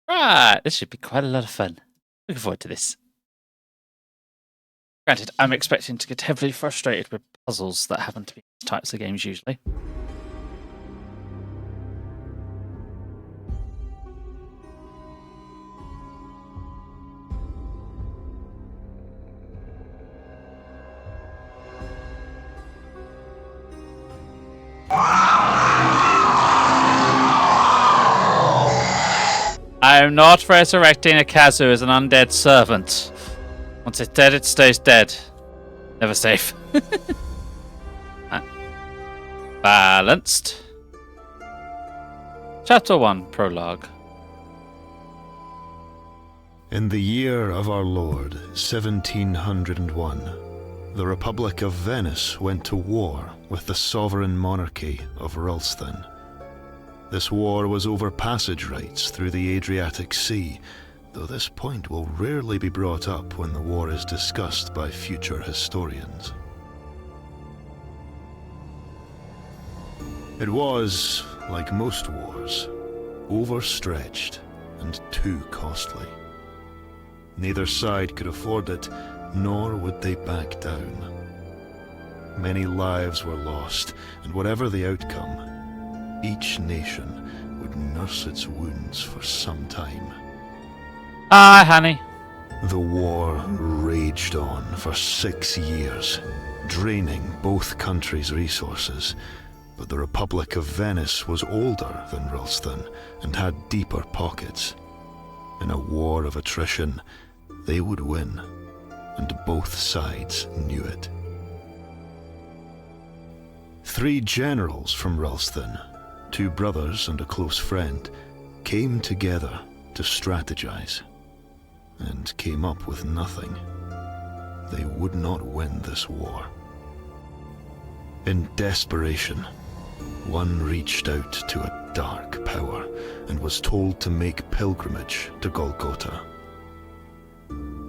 Right, this should be quite a lot of fun. Looking forward to this. Granted, I'm expecting to get heavily frustrated with puzzles that happen to be these types of games usually. I'm not resurrecting a Kazu as an undead servant. Once it's dead, it stays dead. Never safe. Balanced. Chapter 1, Prologue. In the year of our Lord, 1701, the Republic of Venice went to war with the sovereign monarchy of Ralston. This war was over passage rights through the Adriatic Sea, though this point will rarely be brought up when the war is discussed by future historians. It was, like most wars, overstretched and too costly. Neither side could afford it, nor would they back down. Many lives were lost, and whatever the outcome, each nation would nurse its wounds for some time. Hi, honey. The war raged on for 6 years, draining both countries' resources, but the Republic of Venice was older than Ralston and had deeper pockets. In a war of attrition, they would win, and both sides knew it. 3 generals from Ralston, 2 brothers and a close friend, came together to strategize, and came up with nothing. They would not win this war. In desperation, one reached out to a dark power and was told to make pilgrimage to Golgotha.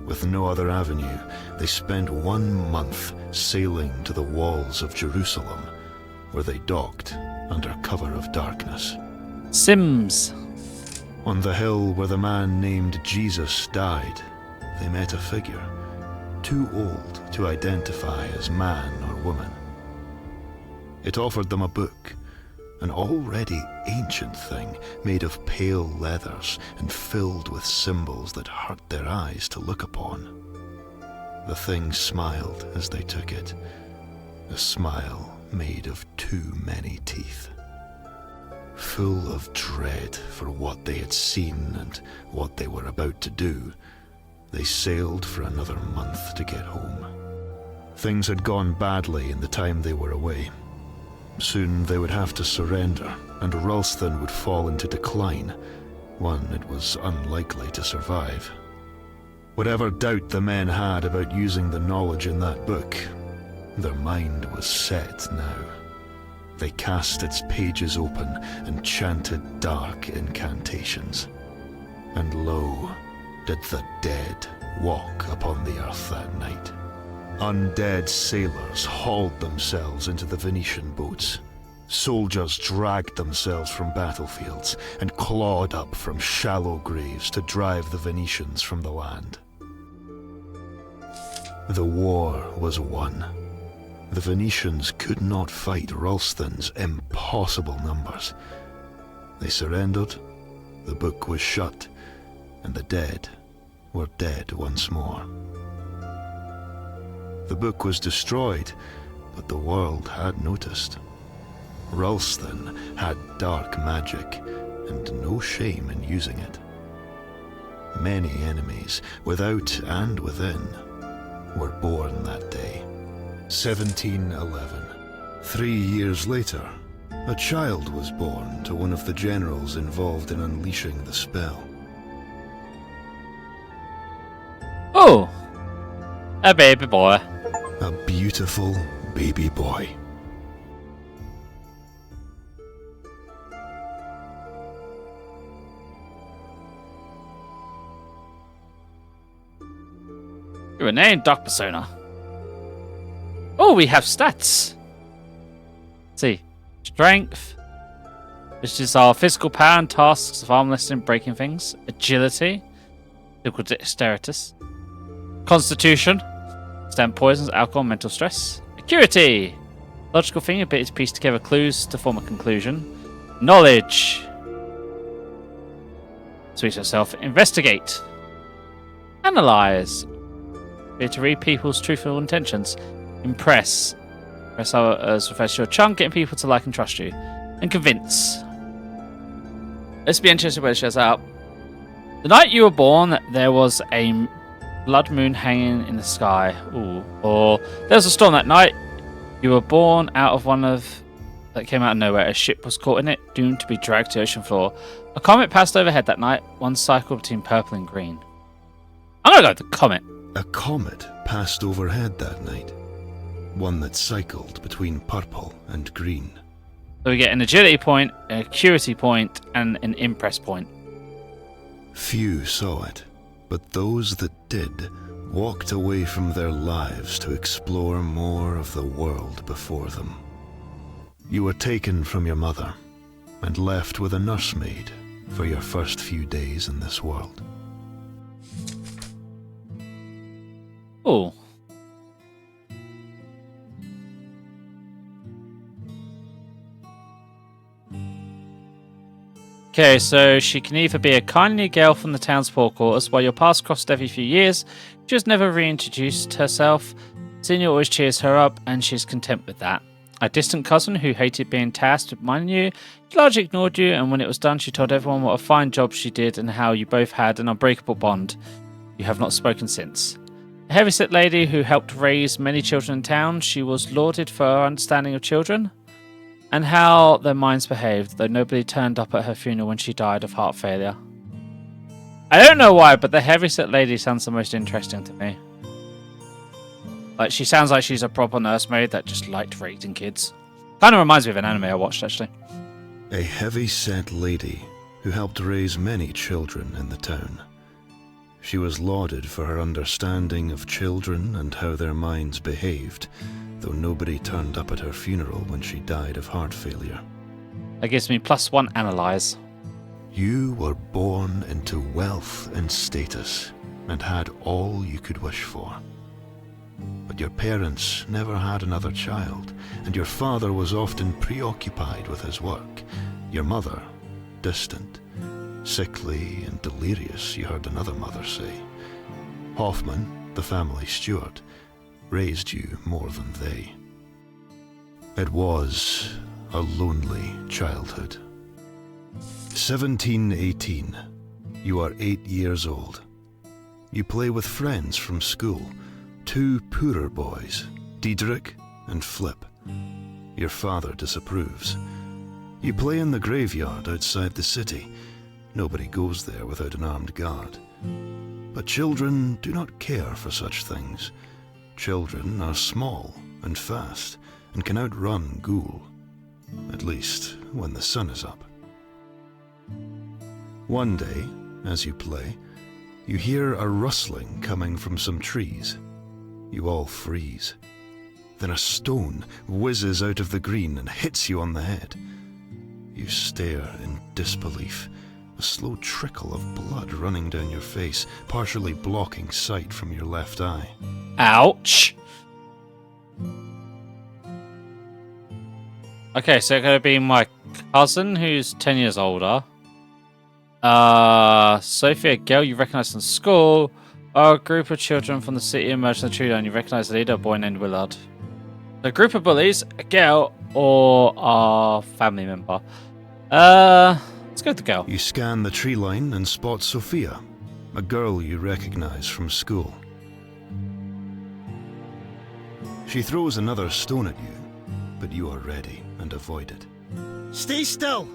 With no other avenue, they spent 1 month sailing to the walls of Jerusalem, where they docked under cover of darkness. Sims. On the hill where the man named Jesus died, they met a figure, too old to identify as man or woman. It offered them a book, an already ancient thing made of pale leathers and filled with symbols that hurt their eyes to look upon. The thing smiled as they took it, a smile made of too many teeth. Full of dread for what they had seen and what they were about to do, they sailed for another month to get home. Things had gone badly in the time they were away. Soon they would have to surrender, and Ralston would fall into decline, one it was unlikely to survive. Whatever doubt the men had about using the knowledge in that book, their mind was set now. They cast its pages open and chanted dark incantations. And lo, did the dead walk upon the earth that night. Undead sailors hauled themselves into the Venetian boats. Soldiers dragged themselves from battlefields and clawed up from shallow graves to drive the Venetians from the land. The war was won. The Venetians could not fight Ralston's impossible numbers. They surrendered, the book was shut, and the dead were dead once more. The book was destroyed, but the world had noticed. Ralston had dark magic, and no shame in using it. Many enemies, without and within, were born that day. 1711. 3 years later, a child was born to one of the generals involved in unleashing the spell. Oh, a baby boy. A beautiful baby boy. You were named Dark Persona. Oh, we have stats. Let's see. Strength. This is our physical power and tasks of arm wrestling, breaking things. Agility, physical dexterity. Constitution, stand poisons, alcohol, mental stress. Acuity, logical thinking, ability to piece together clues to form a conclusion. Knowledge, sweet yourself. Investigate, analyze, ability to read people's truthful intentions. Impress, impress others with your charm, getting people to like and trust you. And convince. Let's be interested where it shows up. The night you were born, there was a blood moon hanging in the sky. Ooh. Or there was a storm that night. You were born out of one of that came out of nowhere. A ship was caught in it, doomed to be dragged to the ocean floor. A comet passed overhead that night. One cycle between purple and green. I'm gonna go with the comet. A comet passed overhead that night. One that cycled between purple and green. So we get an agility point, an acuity point, and an impress point. Few saw it, but those that did walked away from their lives to explore more of the world before them. You were taken from your mother and left with a nursemaid for your first few days in this world. Oh. Okay, so she can either be a kindly girl from the town's poor quarters, while your paths crossed every few years. She has never reintroduced herself. Senior always cheers her up, and she's content with that. A distant cousin who hated being tasked with minding you. She largely ignored you, and when it was done, she told everyone what a fine job she did and how you both had an unbreakable bond. You have not spoken since. A heavyset lady who helped raise many children in town. She was lauded for her understanding of children and how their minds behaved, though nobody turned up at her funeral when she died of heart failure. I don't know why, but the heavyset lady sounds the most interesting to me. Like, she sounds like she's a proper nursemaid that just liked raising kids. Kind of reminds me of an anime I watched, actually. A heavy-set lady who helped raise many children in the town. She was lauded for her understanding of children and how their minds behaved, though nobody turned up at her funeral when she died of heart failure. That gives me +1 analyze. You were born into wealth and status and had all you could wish for. But your parents never had another child, and your father was often preoccupied with his work. Your mother, distant, sickly and delirious, you heard another mother say. Hoffman, the family steward, raised you more than they. It was a lonely childhood. 1718. You are 8 years old. You play with friends from school, 2 poorer boys, Diedrich and Flip. Your father disapproves. You play in the graveyard outside the city. Nobody goes there without an armed guard. But children do not care for such things. Children are small and fast and can outrun Ghoul, at least when the sun is up. One day, as you play, you hear a rustling coming from some trees. You all freeze. Then a stone whizzes out of the green and hits you on the head. You stare in disbelief, a slow trickle of blood running down your face, partially blocking sight from your left eye. Ouch! Okay, so it's going to be my cousin who's 10 years older. Sophie, a girl you recognise from school. A group of children from the city emerged from the tree line. You recognise the leader, a boy named Willard. A group of bullies, a girl, or a family member. Let's go with the girl. You scan the tree line and spot Sophia, a girl you recognise from school. She throws another stone at you, but you are ready and avoid it. Stay still!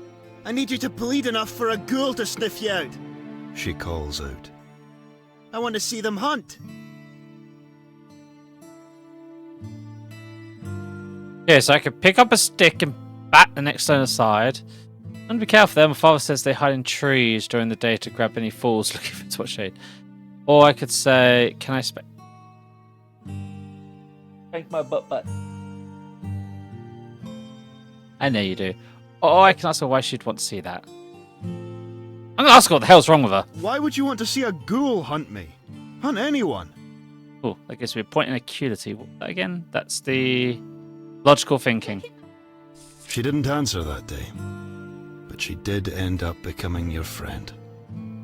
I need you to bleed enough for a ghoul to sniff you out. She calls out. I want to see them hunt. Okay, so I could pick up a stick and bat the next stone aside. And be careful there, my father says they hide in trees during the day to grab any fools looking for too much shade. Or I could say, can I spank my butt? I know you do. Oh, I can ask her why she'd want to see that. I'm gonna ask her what the hell's wrong with her. Why would you want to see a ghoul hunt me? Hunt anyone? Oh, that gives me a point in acuity. Again, that's the logical thinking. She didn't answer that day, but she did end up becoming your friend.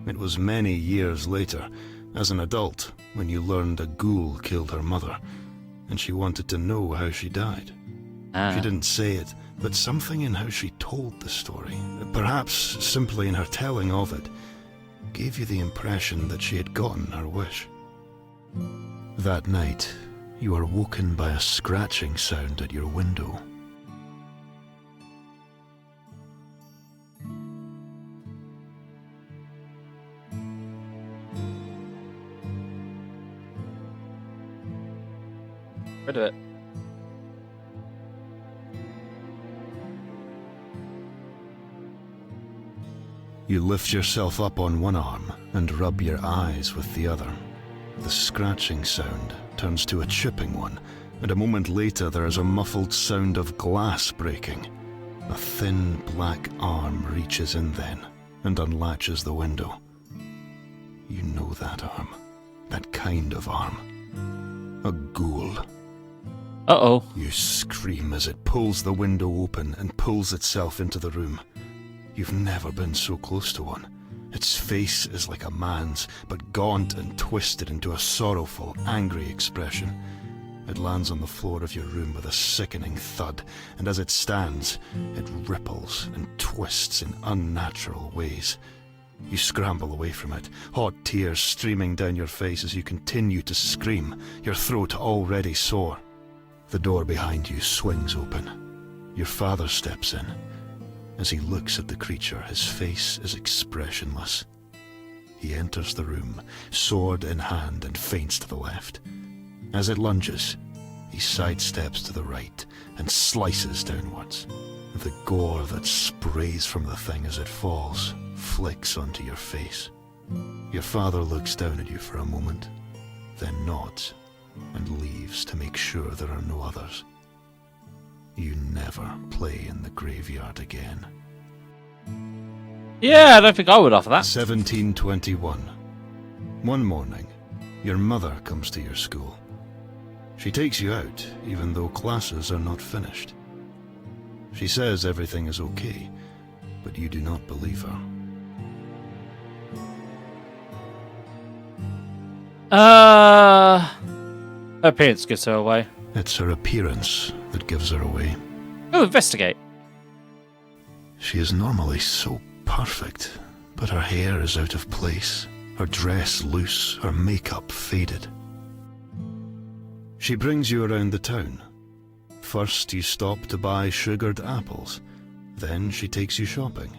It was many years later, as an adult, when you learned a ghoul killed her mother, and she wanted to know how she died. She didn't say it, but something in how she told the story, perhaps simply in her telling of it, gave you the impression that she had gotten her wish. That night, you were woken by a scratching sound at your window. Rid of it. You lift yourself up on one arm and rub your eyes with the other. The scratching sound turns to a chipping one, and a moment later there is a muffled sound of glass breaking. A thin black arm reaches in then and unlatches the window. You know that arm, that kind of arm. A ghoul. Uh-oh. You scream as it pulls the window open and pulls itself into the room. You've never been so close to one. Its face is like a man's, but gaunt and twisted into a sorrowful, angry expression. It lands on the floor of your room with a sickening thud, and as it stands, it ripples and twists in unnatural ways. You scramble away from it, hot tears streaming down your face as you continue to scream, your throat already sore. The door behind you swings open. Your father steps in. As he looks at the creature, his face is expressionless. He enters the room, sword in hand, and feints to the left. As it lunges, he sidesteps to the right and slices downwards. The gore that sprays from the thing as it falls flicks onto your face. Your father looks down at you for a moment, then nods and leaves to make sure there are no others. You never play in the graveyard again. Yeah, I don't think I would offer that. 1721. One morning, your mother comes to your school. She takes you out, even though classes are not finished. She says everything is okay, but you do not believe her. Her appearance gives her away. It's her appearance that gives her away. Oh, investigate. She is normally so perfect, but her hair is out of place, her dress loose, her makeup faded. She brings you around the town. First you stop to buy sugared apples, then she takes you shopping.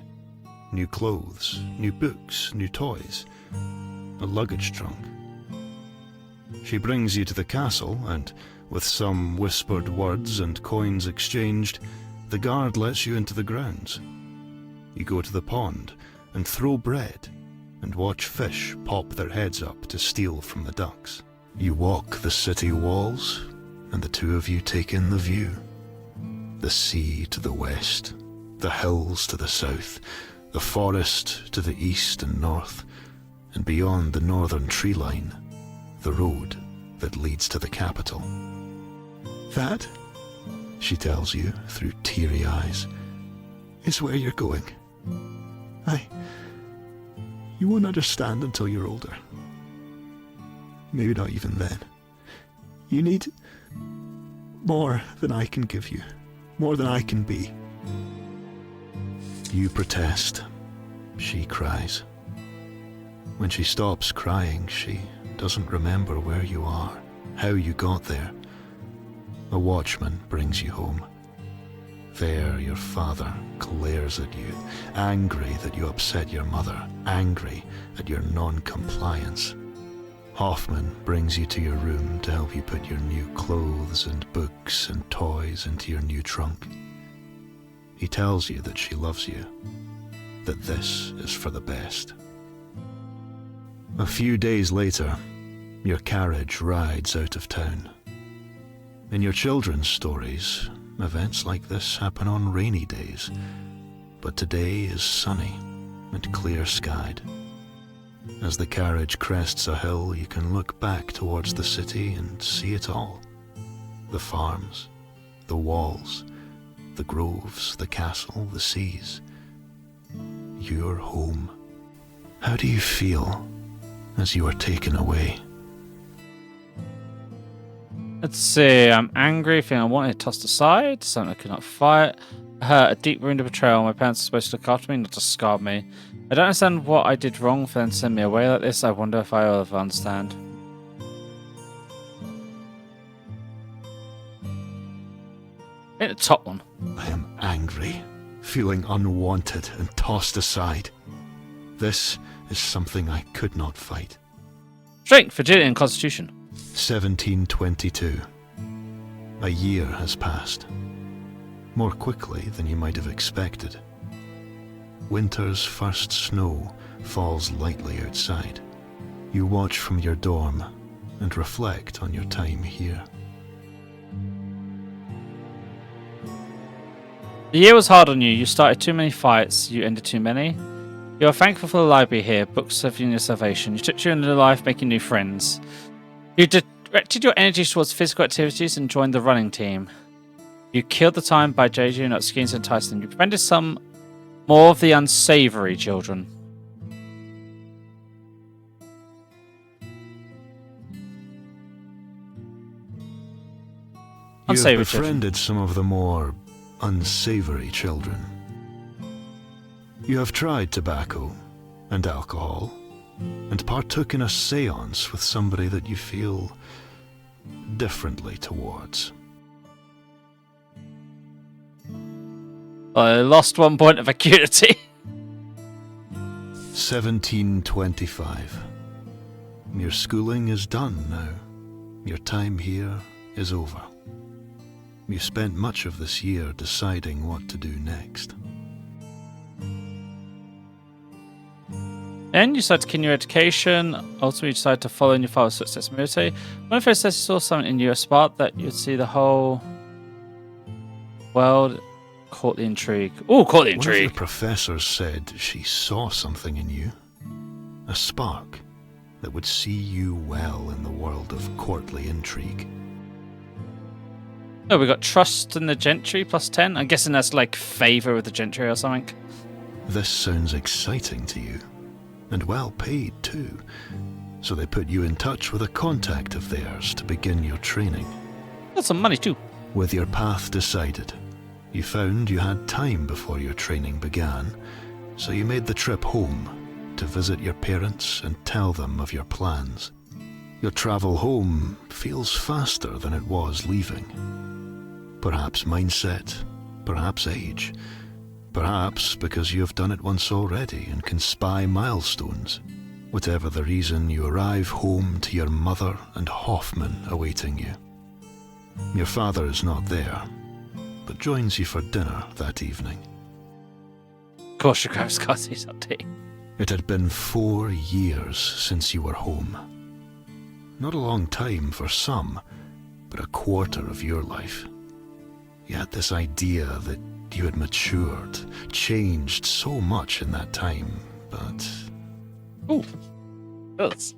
New clothes, new books, new toys, a luggage trunk. She brings you to the castle and, with some whispered words and coins exchanged, the guard lets you into the grounds. You go to the pond and throw bread and watch fish pop their heads up to steal from the ducks. You walk the city walls and the two of you take in the view. The sea to the west, the hills to the south, the forest to the east and north, and beyond the northern tree line, the road that leads to the capital. That, she tells you through teary eyes, is where you're going. You won't understand until you're older. Maybe not even then. You need more than I can give you, more than I can be. You protest. She cries. When she stops crying, she doesn't remember where you are, how you got there. A watchman brings you home. There your father glares at you, angry that you upset your mother, angry at your non-compliance. Hoffman brings you to your room to help you put your new clothes and books and toys into your new trunk. He tells you that she loves you, that this is for the best. A few days later, your carriage rides out of town. In your children's stories, events like this happen on rainy days, but today is sunny and clear-skied. As the carriage crests a hill, you can look back towards the city and see it all. The farms, the walls, the groves, the castle, the seas. Your home. How do you feel as you are taken away? Let's see. I'm angry, feeling I wanted tossed aside, something I could not fight. I hurt, a deep wound of betrayal. My parents are supposed to look after me, not to scar me. I don't understand what I did wrong for them to send me away like this. I wonder if I will ever understand. I think the top one. I am angry, feeling unwanted and tossed aside. This is something I could not fight. Strength, fragility, and constitution. 1722. A year has passed. More quickly than you might have expected. Winter's first snow falls lightly outside. You watch from your dorm and reflect on your time here. The year was hard on you. You started too many fights. You ended too many. You are thankful for the library here. Books of your salvation. You took your new life, making new friends. You directed your energies towards physical activities and joined the running team. You killed the time by JJ, not schemes to entice them. You prevented some more of the unsavory children. You have befriended some of the more unsavory children. You have tried tobacco and alcohol and partook in a séance with somebody that you feel differently towards. I lost 1 point of acuity. 1725. Your schooling is done now. Your time here is over. You spent much of this year deciding what to do next. Then you decided to continue your education. Ultimately, you decided to follow in your father's footsteps in military. One of first says you saw something in you, a spark that you'd see the whole world. Caught the intrigue. Oh, caught the intrigue. One of the professors said she saw something in you. A spark that would see you well in the world of courtly intrigue. Oh, we got trust in the gentry plus 10. I'm guessing that's like favour with the gentry or something. This sounds exciting to you. And well paid too. So they put you in touch with a contact of theirs to begin your training. Got some money too. With your path decided, you found you had time before your training began, so you made the trip home to visit your parents and tell them of your plans. Your travel home feels faster than it was leaving. Perhaps mindset, perhaps age, perhaps because you have done it once already and can spy milestones. Whatever the reason, you arrive home to your mother and Hoffman awaiting you. Your father is not there, but joins you for dinner that evening. Of course, your grabs Scotty's update. It had been 4 years since you were home. Not a long time for some, but a quarter of your life. You had this idea that you had matured, changed so much in that time, but... Ooh. Yes.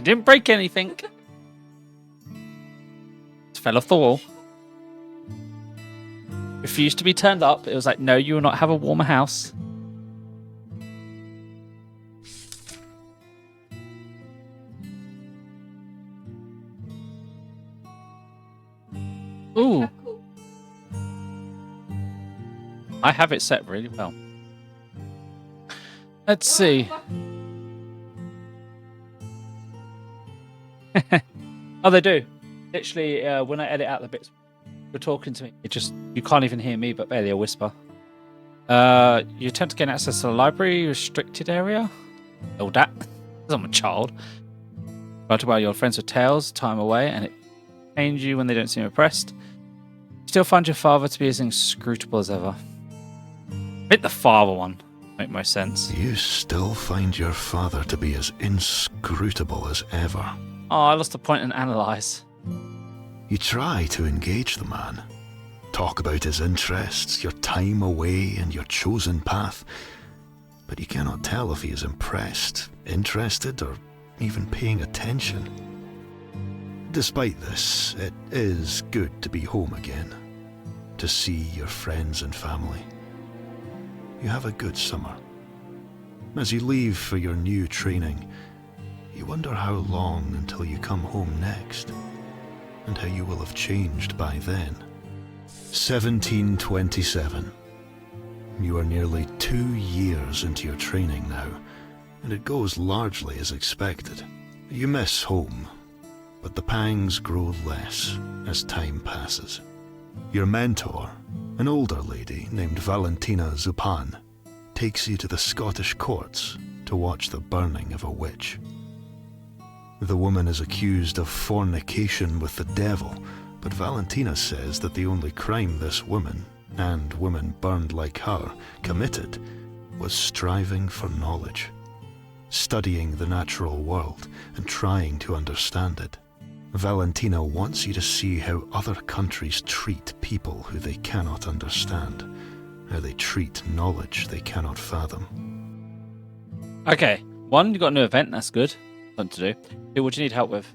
Didn't break anything. It fell off the wall. Refused to be turned up. It was like, no, you will not have a warmer house. Ooh. I have it set really well. Let's see. Oh, they do. Literally, when I edit out the bits you're talking to me, you can't even hear me, but barely a whisper. You attempt to gain access to the library restricted area. Oh, that. Because I'm a child. Right while your friends with tales, time away, and it pains you when they don't seem impressed. You still find your father to be as inscrutable as ever. I think the father one make most sense. You still find your father to be as inscrutable as ever. Oh, I lost a point in analyze. You try to engage the man. Talk about his interests, your time away, and your chosen path. But you cannot tell if he is impressed, interested, or even paying attention. Despite this, it is good to be home again. To see your friends and family. You have a good summer. As you leave for your new training, you wonder how long until you come home next, and how you will have changed by then. 1727. You are nearly 2 years into your training now, and it goes largely as expected. You miss home, but the pangs grow less as time passes. Your mentor, an older lady named Valentina Zupan, takes you to the Scottish courts to watch the burning of a witch. The woman is accused of fornication with the devil, but Valentina says that the only crime this woman, and women burned like her, committed was striving for knowledge, studying the natural world and trying to understand it. Valentina wants you to see how other countries treat people who they cannot understand, how they treat knowledge they cannot fathom. Okay, one, you got a new event, that's good. Something to do. Two, what do you need help with?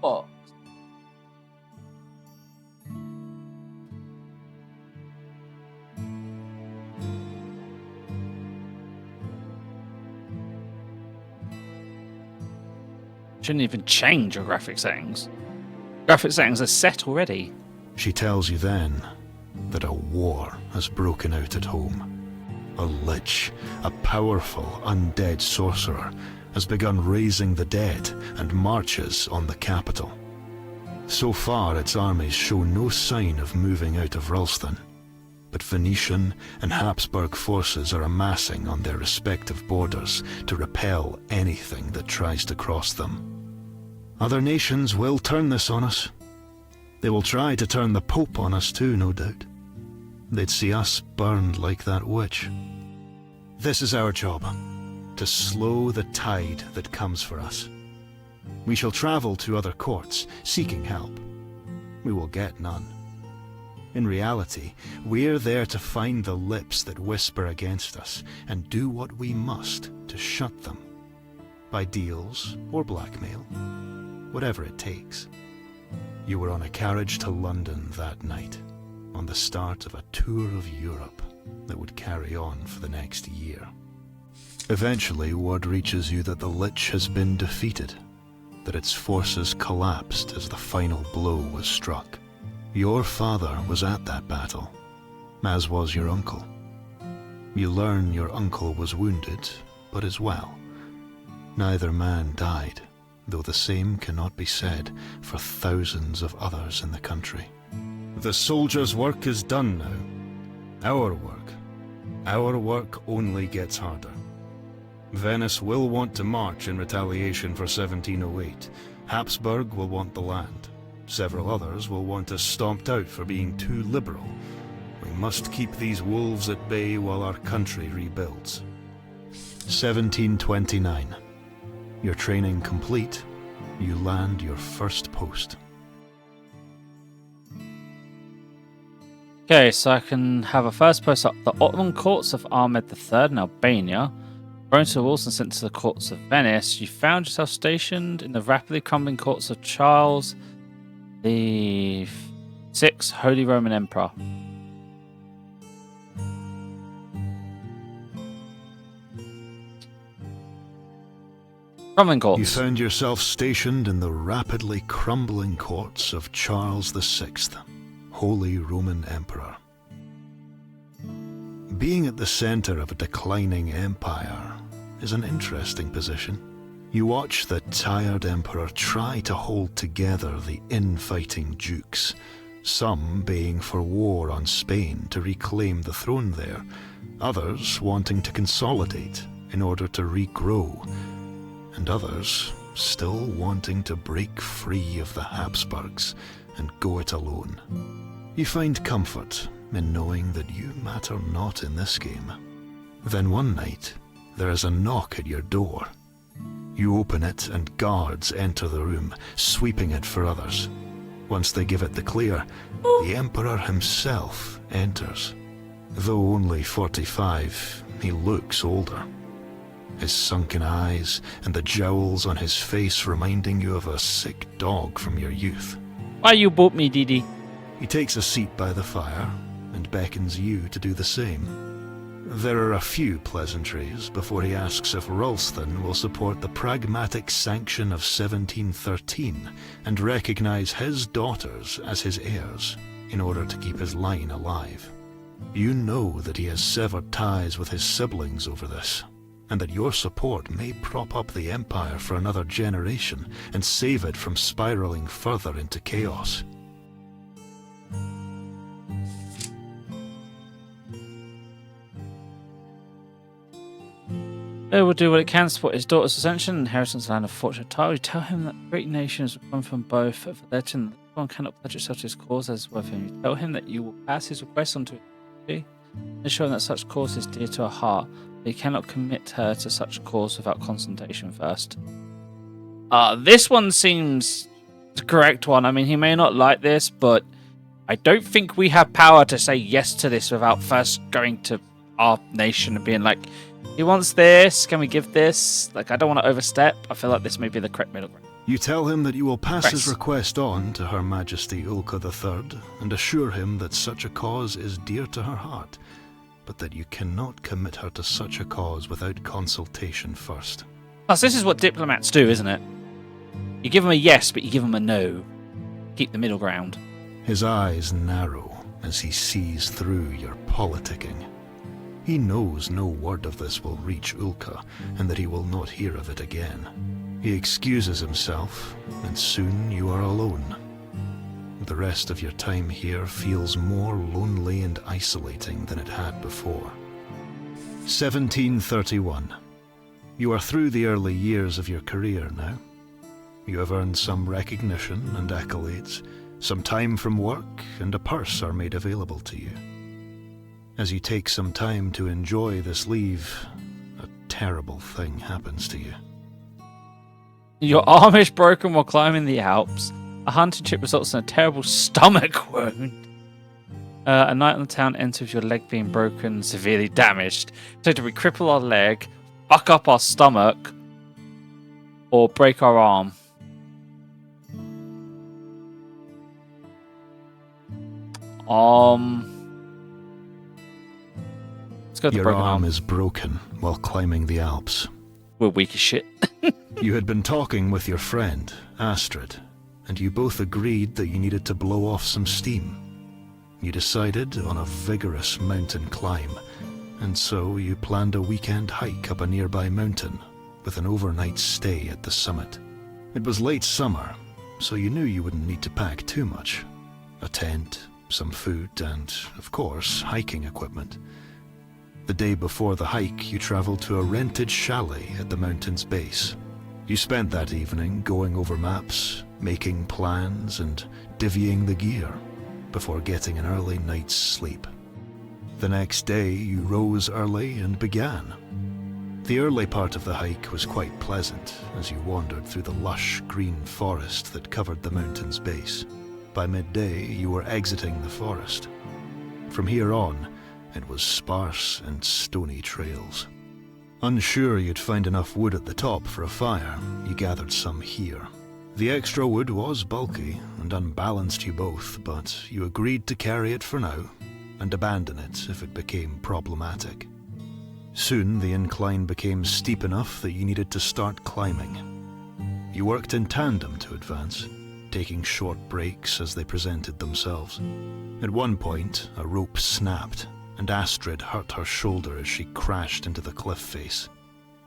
What? Shouldn't even change your graphic settings. Graphic settings are set already. She tells you then that a war has broken out at home. A lich, a powerful undead sorcerer, has begun raising the dead and marches on the capital. So far its armies show no sign of moving out of Ralston, but Venetian and Habsburg forces are amassing on their respective borders to repel anything that tries to cross them. Other nations will turn this on us. They will try to turn the Pope on us too, no doubt. They'd see us burned like that witch. This is our job, to slow the tide that comes for us. We shall travel to other courts, seeking help. We will get none. In reality, we're there to find the lips that whisper against us, and do what we must to shut them. By deals or blackmail. Whatever it takes. You were on a carriage to London that night, on the start of a tour of Europe that would carry on for the next year. Eventually, word reaches you that the Lich has been defeated, that its forces collapsed as the final blow was struck. Your father was at that battle, as was your uncle. You learn your uncle was wounded, but is well. Neither man died, though the same cannot be said for thousands of others in the country. The soldier's work is done now. Our work only gets harder. Venice will want to march in retaliation for 1708. Habsburg will want the land. Several others will want us stomped out for being too liberal. We must keep these wolves at bay while our country rebuilds. 1729. Your training complete, you land your first post. Okay, so I can have a first post up the Ottoman courts of Ahmed III in Albania. Thrown to the walls and sent to the courts of Venice, you found yourself stationed in the rapidly crumbling courts of Charles the Sixth, Holy Roman Emperor. Crumbling courts. You found yourself stationed in the rapidly crumbling courts of Charles VI, Holy Roman Emperor. Being at the center of a declining empire is an interesting position. You watch the tired emperor try to hold together the infighting dukes, some baying for war on Spain to reclaim the throne there, others wanting to consolidate in order to regrow, and others still wanting to break free of the Habsburgs and go it alone. You find comfort in knowing that you matter not in this game. Then one night, there is a knock at your door. You open it and guards enter the room, sweeping it for others. Once they give it the clear, the Emperor himself enters. Though only 45, he looks older. His sunken eyes and the jowls on his face reminding you of a sick dog from your youth. Why you bought me, Didi? He takes a seat by the fire and beckons you to do the same. There are a few pleasantries before he asks if Ralston will support the pragmatic sanction of 1713 and recognize his daughters as his heirs in order to keep his line alive. You know that he has severed ties with his siblings over this, and that your support may prop up the Empire for another generation and save it from spiraling further into chaos. They will do what it can to support his daughter's ascension and inheritance of the land of fortune title. You tell him that great nations will come from both of the legend that one cannot pledge itself to his cause as worth him. You tell him that you will pass his request on to his ensuring that such cause is dear to her heart, but you cannot commit her to such cause without consultation first. This one seems the correct one. I mean, he may not like this, but I don't think we have power to say yes to this without first going to our nation and being like, he wants this, can we give this? Like, I don't want to overstep. I feel like this may be the correct middle ground. You tell him that you will pass his request on to Her Majesty Ulka III and assure him that such a cause is dear to her heart, but that you cannot commit her to such a cause without consultation first. Plus, this is what diplomats do, isn't it? You give them a yes, but you give them a no. Keep the middle ground. His eyes narrow as he sees through your politicking. He knows no word of this will reach Ulka, and that he will not hear of it again. He excuses himself, and soon you are alone. The rest of your time here feels more lonely and isolating than it had before. 1731. You are through the early years of your career now. You have earned some recognition and accolades, some time from work, and a purse are made available to you. As you take some time to enjoy this leave, a terrible thing happens to you. Your arm is broken while climbing the Alps. A hunting trip results in a terrible stomach wound. A night on the town ends with your leg being broken, severely damaged. So do we cripple our leg, fuck up our stomach, or break our arm? Let's go with the Your broken arm is broken while climbing the Alps. We're weak as shit. You had been talking with your friend, Astrid, and you both agreed that you needed to blow off some steam. You decided on a vigorous mountain climb, and so you planned a weekend hike up a nearby mountain with an overnight stay at the summit. It was late summer, so you knew you wouldn't need to pack too much. A tent, some food, and, of course, hiking equipment. The day before the hike, you traveled to a rented chalet at the mountain's base. You spent that evening going over maps, making plans, and divvying the gear, before getting an early night's sleep. The next day, you rose early and began. The early part of the hike was quite pleasant as you wandered through the lush green forest that covered the mountain's base. By midday, you were exiting the forest. From here on, it was sparse and stony trails. Unsure you'd find enough wood at the top for a fire, you gathered some here. The extra wood was bulky and unbalanced you both, but you agreed to carry it for now and abandon it if it became problematic. Soon the incline became steep enough that you needed to start climbing. You worked in tandem to advance, taking short breaks as they presented themselves. At one point, a rope snapped, and Astrid hurt her shoulder as she crashed into the cliff face.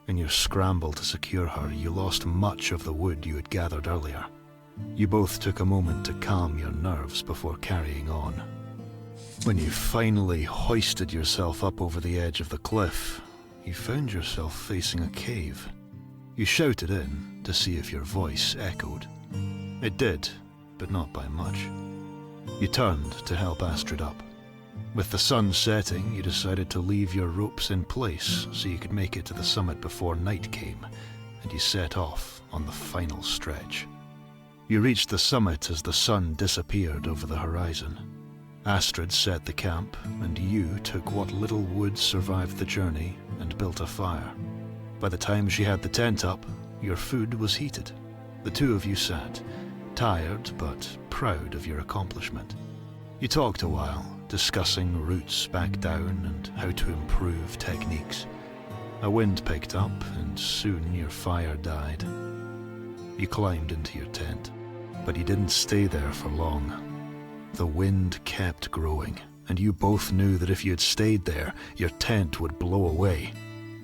In your scramble to secure her, you lost much of the wood you had gathered earlier. You both took a moment to calm your nerves before carrying on. When you finally hoisted yourself up over the edge of the cliff, you found yourself facing a cave. You shouted in to see if your voice echoed. It did, but not by much. You turned to help Astrid up. With the sun setting, you decided to leave your ropes in place so you could make it to the summit before night came, and you set off on the final stretch. You reached the summit as the sun disappeared over the horizon. Astrid set the camp, and you took what little wood survived the journey and built a fire. By the time she had the tent up, your food was heated. The two of you sat, tired but proud of your accomplishment. You talked a while, discussing routes back down and how to improve techniques. A wind picked up, and soon your fire died. You climbed into your tent, but you didn't stay there for long. The wind kept growing, and you both knew that if you had stayed there, your tent would blow away.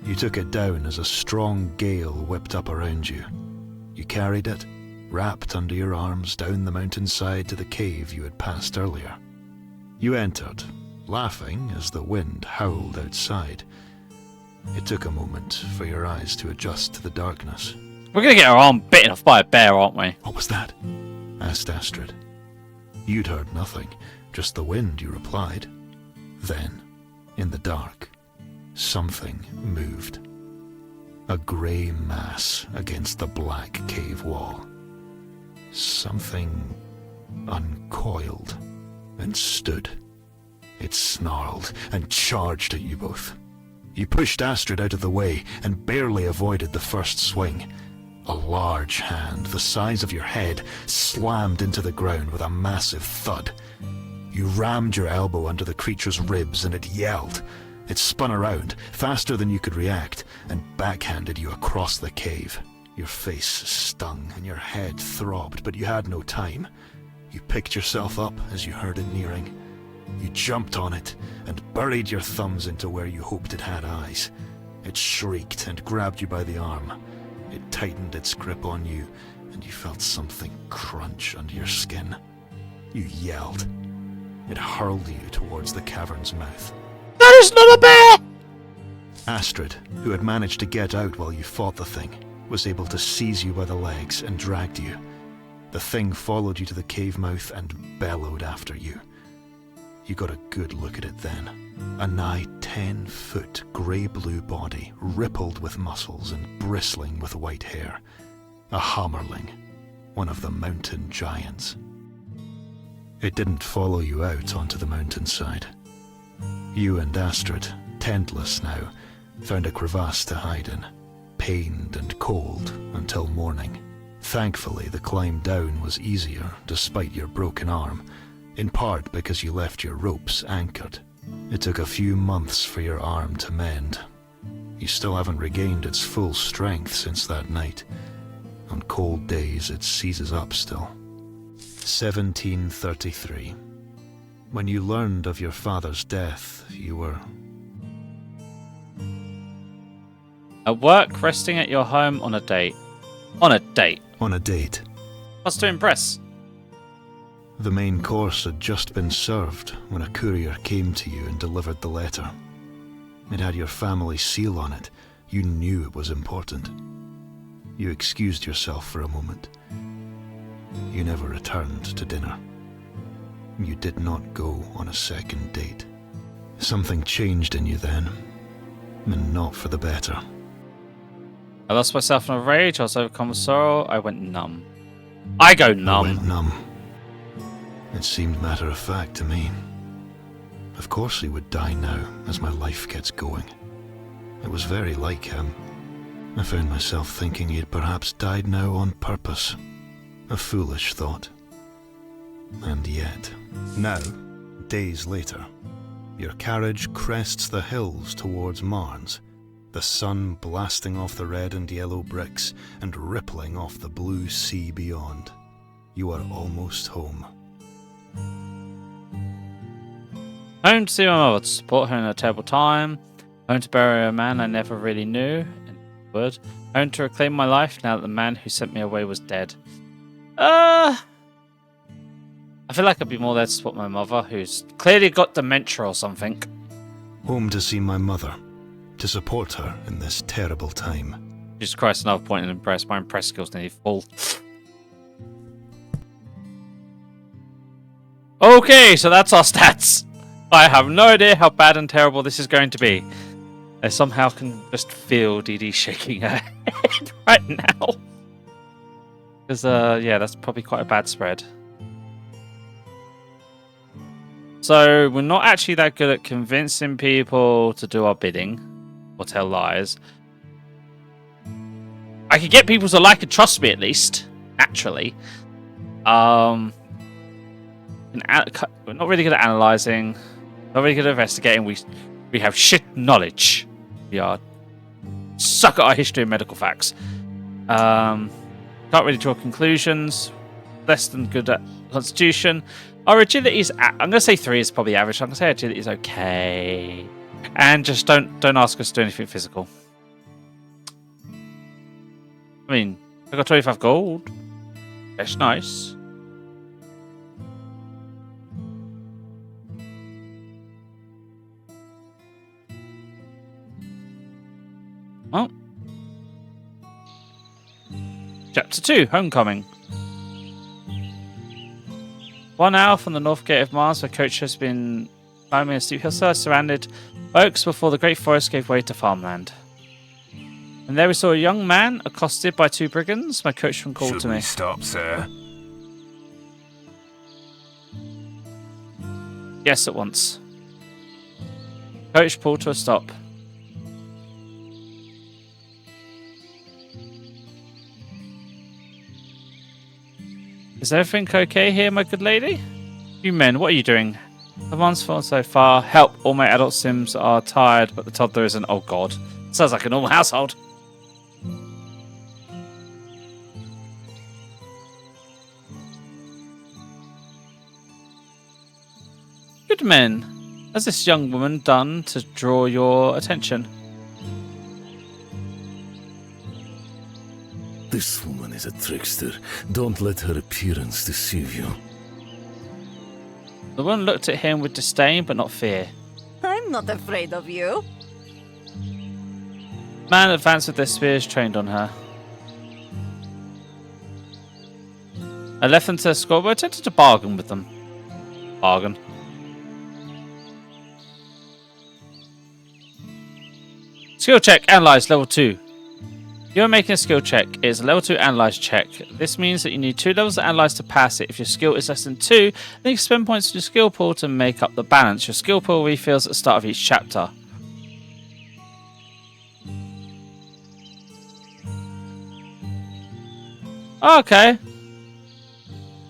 You took it down as a strong gale whipped up around you. You carried it, wrapped under your arms, down the mountainside to the cave you had passed earlier. You entered, laughing as the wind howled outside. It took a moment for your eyes to adjust to the darkness. We're gonna get our arm bitten off by a bear, aren't we? "What was that?" asked Astrid. You'd heard nothing, just the wind, you replied. Then, in the dark, something moved. A grey mass against the black cave wall. Something uncoiled and stood. It snarled and charged at you both. You pushed Astrid out of the way and barely avoided the first swing. A large hand, the size of your head, slammed into the ground with a massive thud. You rammed your elbow under the creature's ribs and it yelled. It spun around, faster than you could react, and backhanded you across the cave. Your face stung and your head throbbed, but you had no time. You picked yourself up as you heard it nearing. You jumped on it and buried your thumbs into where you hoped it had eyes. It shrieked and grabbed you by the arm. It tightened its grip on you, and you felt something crunch under your skin. You yelled. It hurled you towards the cavern's mouth. That is not a bear! Astrid, who had managed to get out while you fought the thing, was able to seize you by the legs and dragged you. The thing followed you to the cave mouth and bellowed after you. You got a good look at it then. A nigh 10-foot grey-blue body, rippled with muscles and bristling with white hair. A hammerling, one of the mountain giants. It didn't follow you out onto the mountainside. You and Astrid, tentless now, found a crevasse to hide in, pained and cold until morning. Thankfully, the climb down was easier despite your broken arm, in part because you left your ropes anchored. It took a few months for your arm to mend. You still haven't regained its full strength since that night. On cold days, it seizes up still. 1733. When you learned of your father's death, you were... At work, resting at your home on a date. On a date. On a date. What's to impress? The main course had just been served when a courier came to you and delivered the letter. It had your family seal on it. You knew it was important. You excused yourself for a moment. You never returned to dinner. You did not go on a second date. Something changed in you then, and not for the better. I lost myself in a rage. I was overcome with sorrow. I went numb. I go numb. I went numb. It seemed matter of fact to me. Of course he would die now, as my life gets going. It was very like him. I found myself thinking he had perhaps died now on purpose. A foolish thought. And yet, now, days later, your carriage crests the hills towards Marnes, the sun blasting off the red and yellow bricks and rippling off the blue sea beyond. You are almost home. Home to see my mother, to support her in a terrible time. Home to bury a man I never really knew. In word. Home to reclaim my life now that the man who sent me away was dead. I feel like I'd be more there to support my mother, who's clearly got dementia or something. Home to see my mother, to support her in this terrible time. Jesus Christ, another point in impress. My impress skills nearly full. Okay, so that's our stats. I have no idea how bad and terrible this is going to be. I somehow can just feel Dee Dee shaking her head right now. Because, yeah, that's probably quite a bad spread. So, we're not actually that good at convincing people to do our bidding. Or tell lies. I could get people to like and trust me, at least. Naturally. We're not really good at analysing. Not really good at investigating. We have shit knowledge. We are suck at our history and medical facts. Can't really draw conclusions. Less than good at constitution. Our agility is... I'm going to say 3 is probably average. I'm going to say agility is okay. And just don't ask us to do anything physical. I mean, I got 25 gold. That's nice. Well. Chapter 2, Homecoming. 1 hour from the north gate of Marnes, the coach has been climbing a steep hillside surrounded by oaks before the great forest gave way to farmland. And there we saw a young man accosted by 2 brigands. My coachman called to me. Should we stop, sir? Yes, at once. Coach pulled to a stop. Is everything okay here, my good lady? You men, what are you doing? The month's fallen so far. Help, all my adult sims are tired, but the toddler isn't. Oh god. Sounds like a normal household. Good men. Has this young woman done to draw your attention? This woman is a trickster. Don't let her appearance deceive you. The woman looked at him with disdain, but not fear. I'm not afraid of you. Man advanced with their spears trained on her. I left them to escort, but I attempted to bargain with them. Bargain. Skill check, analyze, level 2. You're making a skill check. It is a level 2 analyze check. This means that you need 2 levels of analyze to pass it. If your skill is less than 2, then you spend points in your skill pool to make up the balance. Your skill pool refills at the start of each chapter. Oh, okay.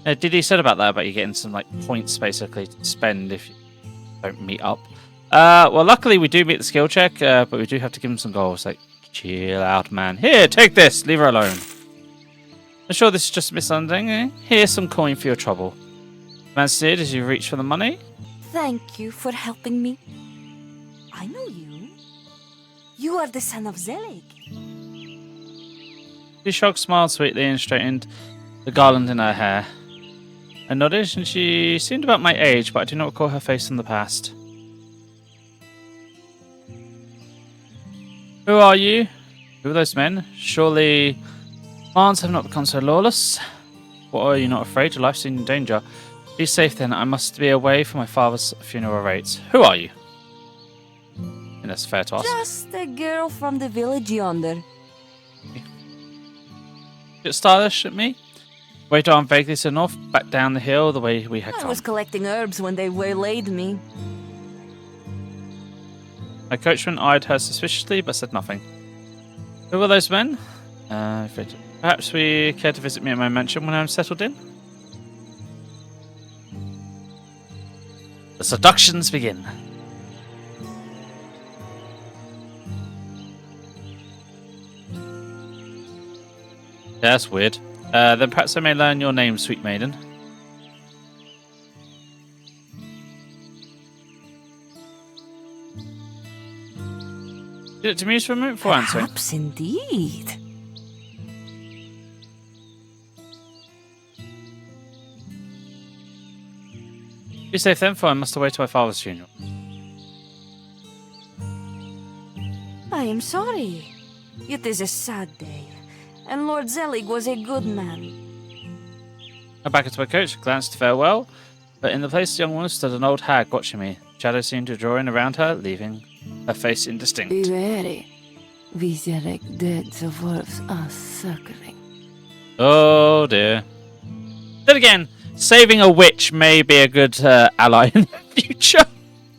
Didi said about that, about you getting some like points basically to spend if you don't meet up. Well, luckily we do meet the skill check, but we do have to give him some goals. Like, chill out, man. Here, take this. Leave her alone. I'm sure this is just a misunderstanding. Eh? Here's some coin for your trouble. Man said as you reach for the money. Thank you for helping me. I know you. You are the son of Zelig. She shrugged, smiled sweetly, and straightened the garland in her hair. I nodded, and she seemed about my age, but I do not recall her face in the past. Who are you? Who are those men? Surely Marnes have not become so lawless. What, are you not afraid? Your life's in danger. Be safe then. I must be away for my father's funeral rites. Who are you? And that's fair to ask. Just a girl from the village yonder. Bit stylish at me. Wait on vaguely to the north, back down the hill the way we had I come. was collecting herbs when they waylaid me. My coachman eyed her suspiciously, but said nothing. Who were those men? Perhaps we care to visit me at my mansion when I'm settled in? The seductions begin. Yeah, that's weird. Then perhaps I may learn your name, sweet maiden. You looked amused for a moment before answering. Perhaps indeed. Be safe then, for I must away to my father's funeral. I am sorry. It is a sad day, and Lord Zelig was a good man. I back into my coach, glanced farewell, but in the place of the young woman stood an old hag watching me. Shadows seemed to draw in around her, leaving her face indistinct. Be wary. Visarek dead dwarfs are circling. Oh dear. Then again, saving a witch may be a good ally in the future.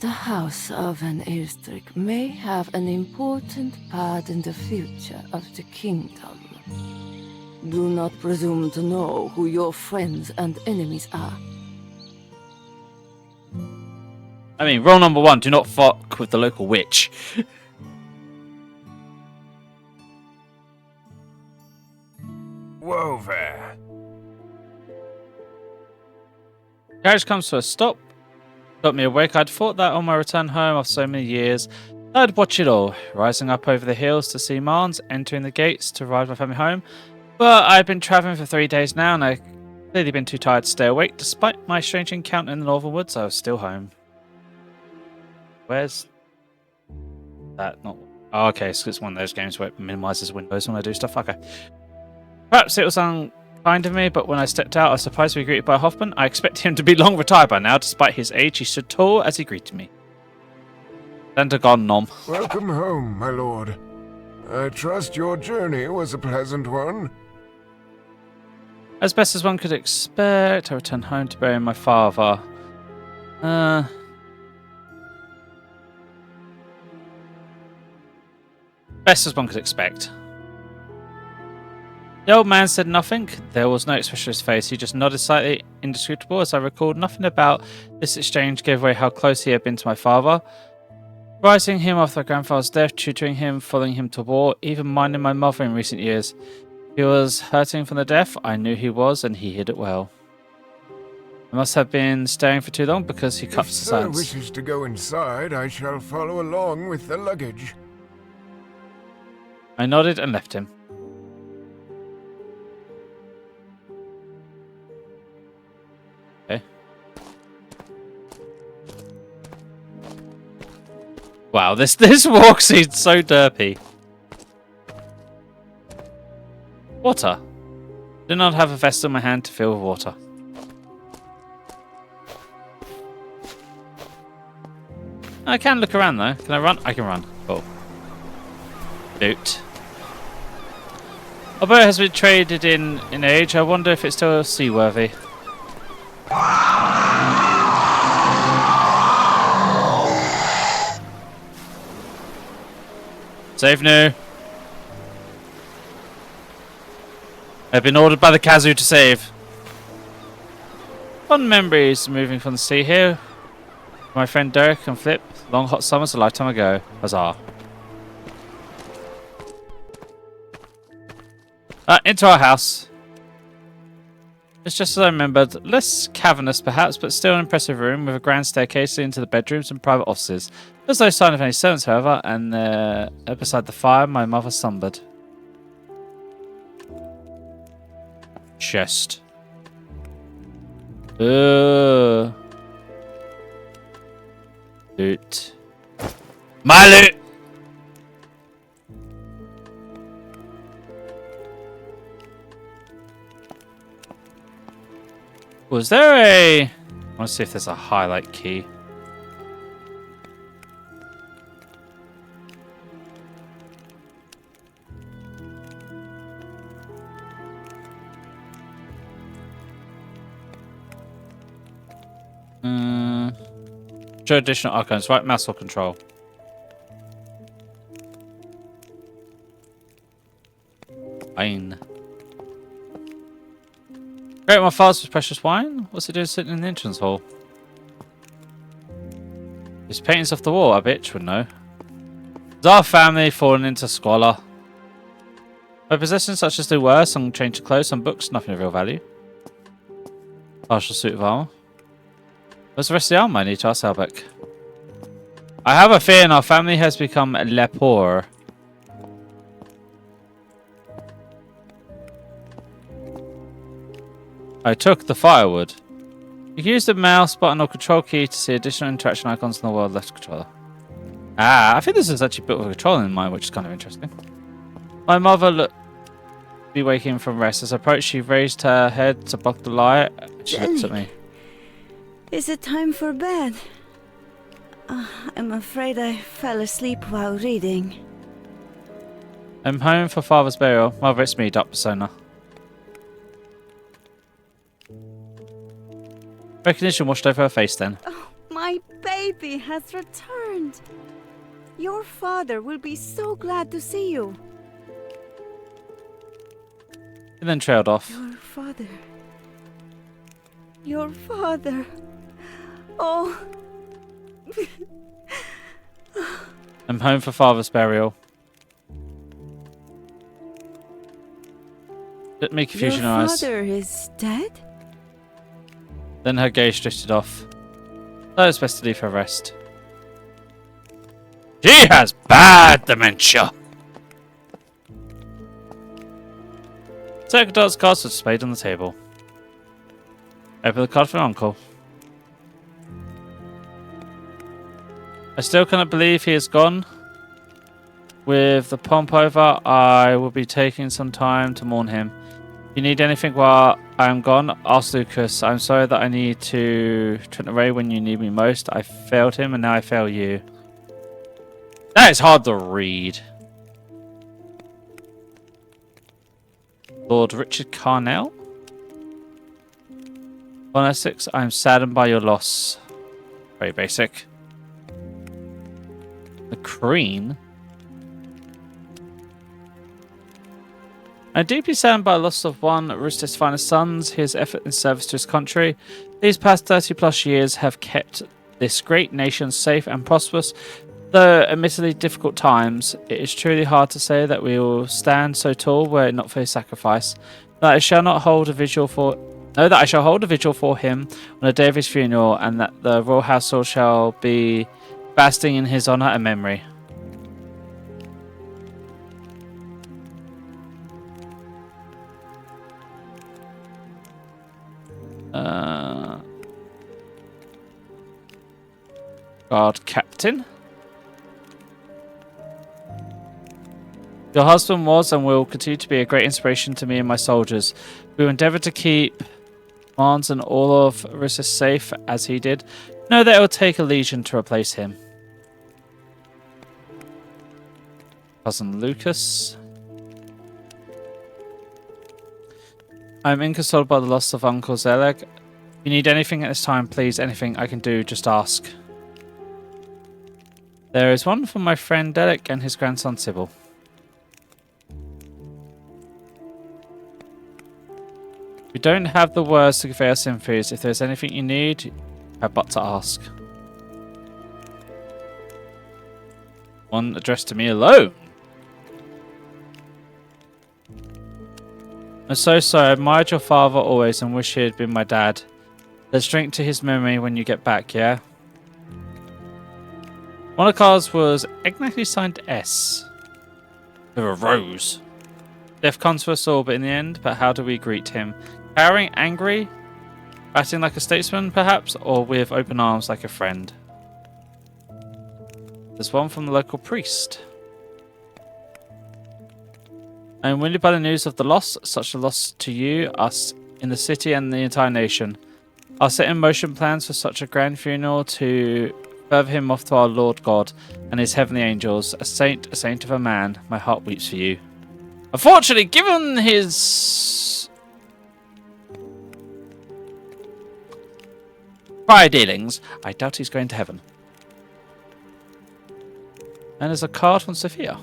The House of Van Eerstrik may have an important part in the future of the kingdom. Do not presume to know who your friends and enemies are. I mean, rule number 1, do not fuck with the local witch. Whoa there. Carriage comes to a stop. Got me awake. I'd thought that on my return home after so many years, I'd watch it all, rising up over the hills to see Marnes, entering the gates to ride my family home. But I've been travelling for 3 days now, and I've clearly been too tired to stay awake. Despite my strange encounter in the northern woods, I was still home. Where's that? Not. Oh, okay, so it's one of those games where it minimises windows when I do stuff. Okay. Perhaps it was unkind of me, but when I stepped out, I was surprised to be greeted by Hoffman. I expected him to be long retired by now. Despite his age, he stood tall as he greeted me. Pentagon nom. Welcome home, my lord. I trust your journey was a pleasant one. As best as one could expect, I returned home to bury my father. Best as one could expect. The old man said nothing. There was no expression on his face. He just nodded slightly, indescribable, as I recalled nothing about this exchange gave away how close he had been to my father. Rising him after my grandfather's death, tutoring him, following him to war, even minding my mother in recent years. He was hurting from the death. I knew he was, and he hid it well. I must have been staring for too long because he cut If the sir silence. wishes to go inside, I shall follow along with the luggage. I nodded and left him. Okay. Wow, this walk seems so derpy. Water. Do not have a vessel in my hand to fill with water. I can look around though. Can I run? I can run. Cool. Boot. Although it has been traded in age, I wonder if it's still seaworthy. Save new. I've been ordered by the Kazoo to save. Fond memories moving from the sea here. My friend Derek and Flip. Long hot summers a lifetime ago. Huzzah. Into our house. It's just as I remembered. Less cavernous perhaps, but still an impressive room with a grand staircase into the bedrooms and private offices. There's no sign of any servants, however, and beside the fire, my mother slumbered. Chest. Loot. My loot! Was there a... I want to see if there's a highlight key. Show additional icons. Right mouse or control. Wine. Great, my father's precious wine? What's it doing sitting in the entrance hall? His paintings off the wall, I bitch would know. Is our family fallen into squalor? My possessions such as they were, some change of clothes, some books, nothing of real value. Partial suit of armor. Where's the rest of the armor I need to ask Albert? I have a feeling our family has become le poor. I took the firewood. You can use the mouse button or control key to see additional interaction icons in the world left controller. Ah, I think this is actually built with a controller in mind, which is kind of interesting. My mother looked be waking from rest. As I approached, she raised her head to block the light. She looked at me. Is it time for bed? I'm afraid I fell asleep while reading. I'm home for father's burial. Mother, it's me, Dark Persona. Recognition washed over her face then. Oh, my baby has returned. Your father will be so glad to see you. And then trailed off. Your father. Your father. Oh. I'm home for father's burial. Let me confusion Your eyes. father is dead? Then her gaze drifted off. So it's best to leave her rest. She has bad dementia. Take a dot's card was displayed on the table. Open the card for Uncle. I still cannot believe he is gone. With the pomp over, I will be taking some time to mourn him. If you need anything while I am gone, ask Lucas. I'm sorry that I need to turn away when you need me most. I failed him and now I fail you. That is hard to read. Lord Richard Carnell? On Essex, I am saddened by your loss. Very basic. The Queen? I'm deeply saddened by the loss of one of Rustic's finest sons. His effort in service to his country. These past 30 plus years have kept this great nation safe and prosperous. Though admittedly difficult times, it is truly hard to say that we will stand so tall were it not for his sacrifice. That I shall not hold a vigil for that I shall hold a vigil for him on the day of his funeral, and that the royal household shall be fasting in his honour and memory. Guard Captain. Your husband was and will continue to be a great inspiration to me and my soldiers. We will endeavour to keep Mons and all of Rissus safe as he did. Know that it will take a legion to replace him. Cousin Lucas. I am inconsolable by the loss of Uncle Zeleg. If you need anything at this time, please, anything I can do, just ask. There is one from my friend Delic and his grandson Sybil. We don't have the words to convey our sympathies. If there's anything you need, you have but to ask. One addressed to me alone. I'm so sorry. I admired your father always and wish he had been my dad. Let's drink to his memory when you get back, yeah? One of the cards was exactly signed S. With a rose. Death comes for us all, but in the end, but how do we greet him? Cowering, angry, acting like a statesman, perhaps, or with open arms like a friend? There's one from the local priest. I am wounded by the news of the loss, such a loss to you, us, in the city and the entire nation. I'll set in motion plans for such a grand funeral to further him off to our Lord God and his heavenly angels. A saint of a man, my heart weeps for you. Unfortunately, given his prior dealings, I doubt he's going to heaven. And there's a card from Sophia.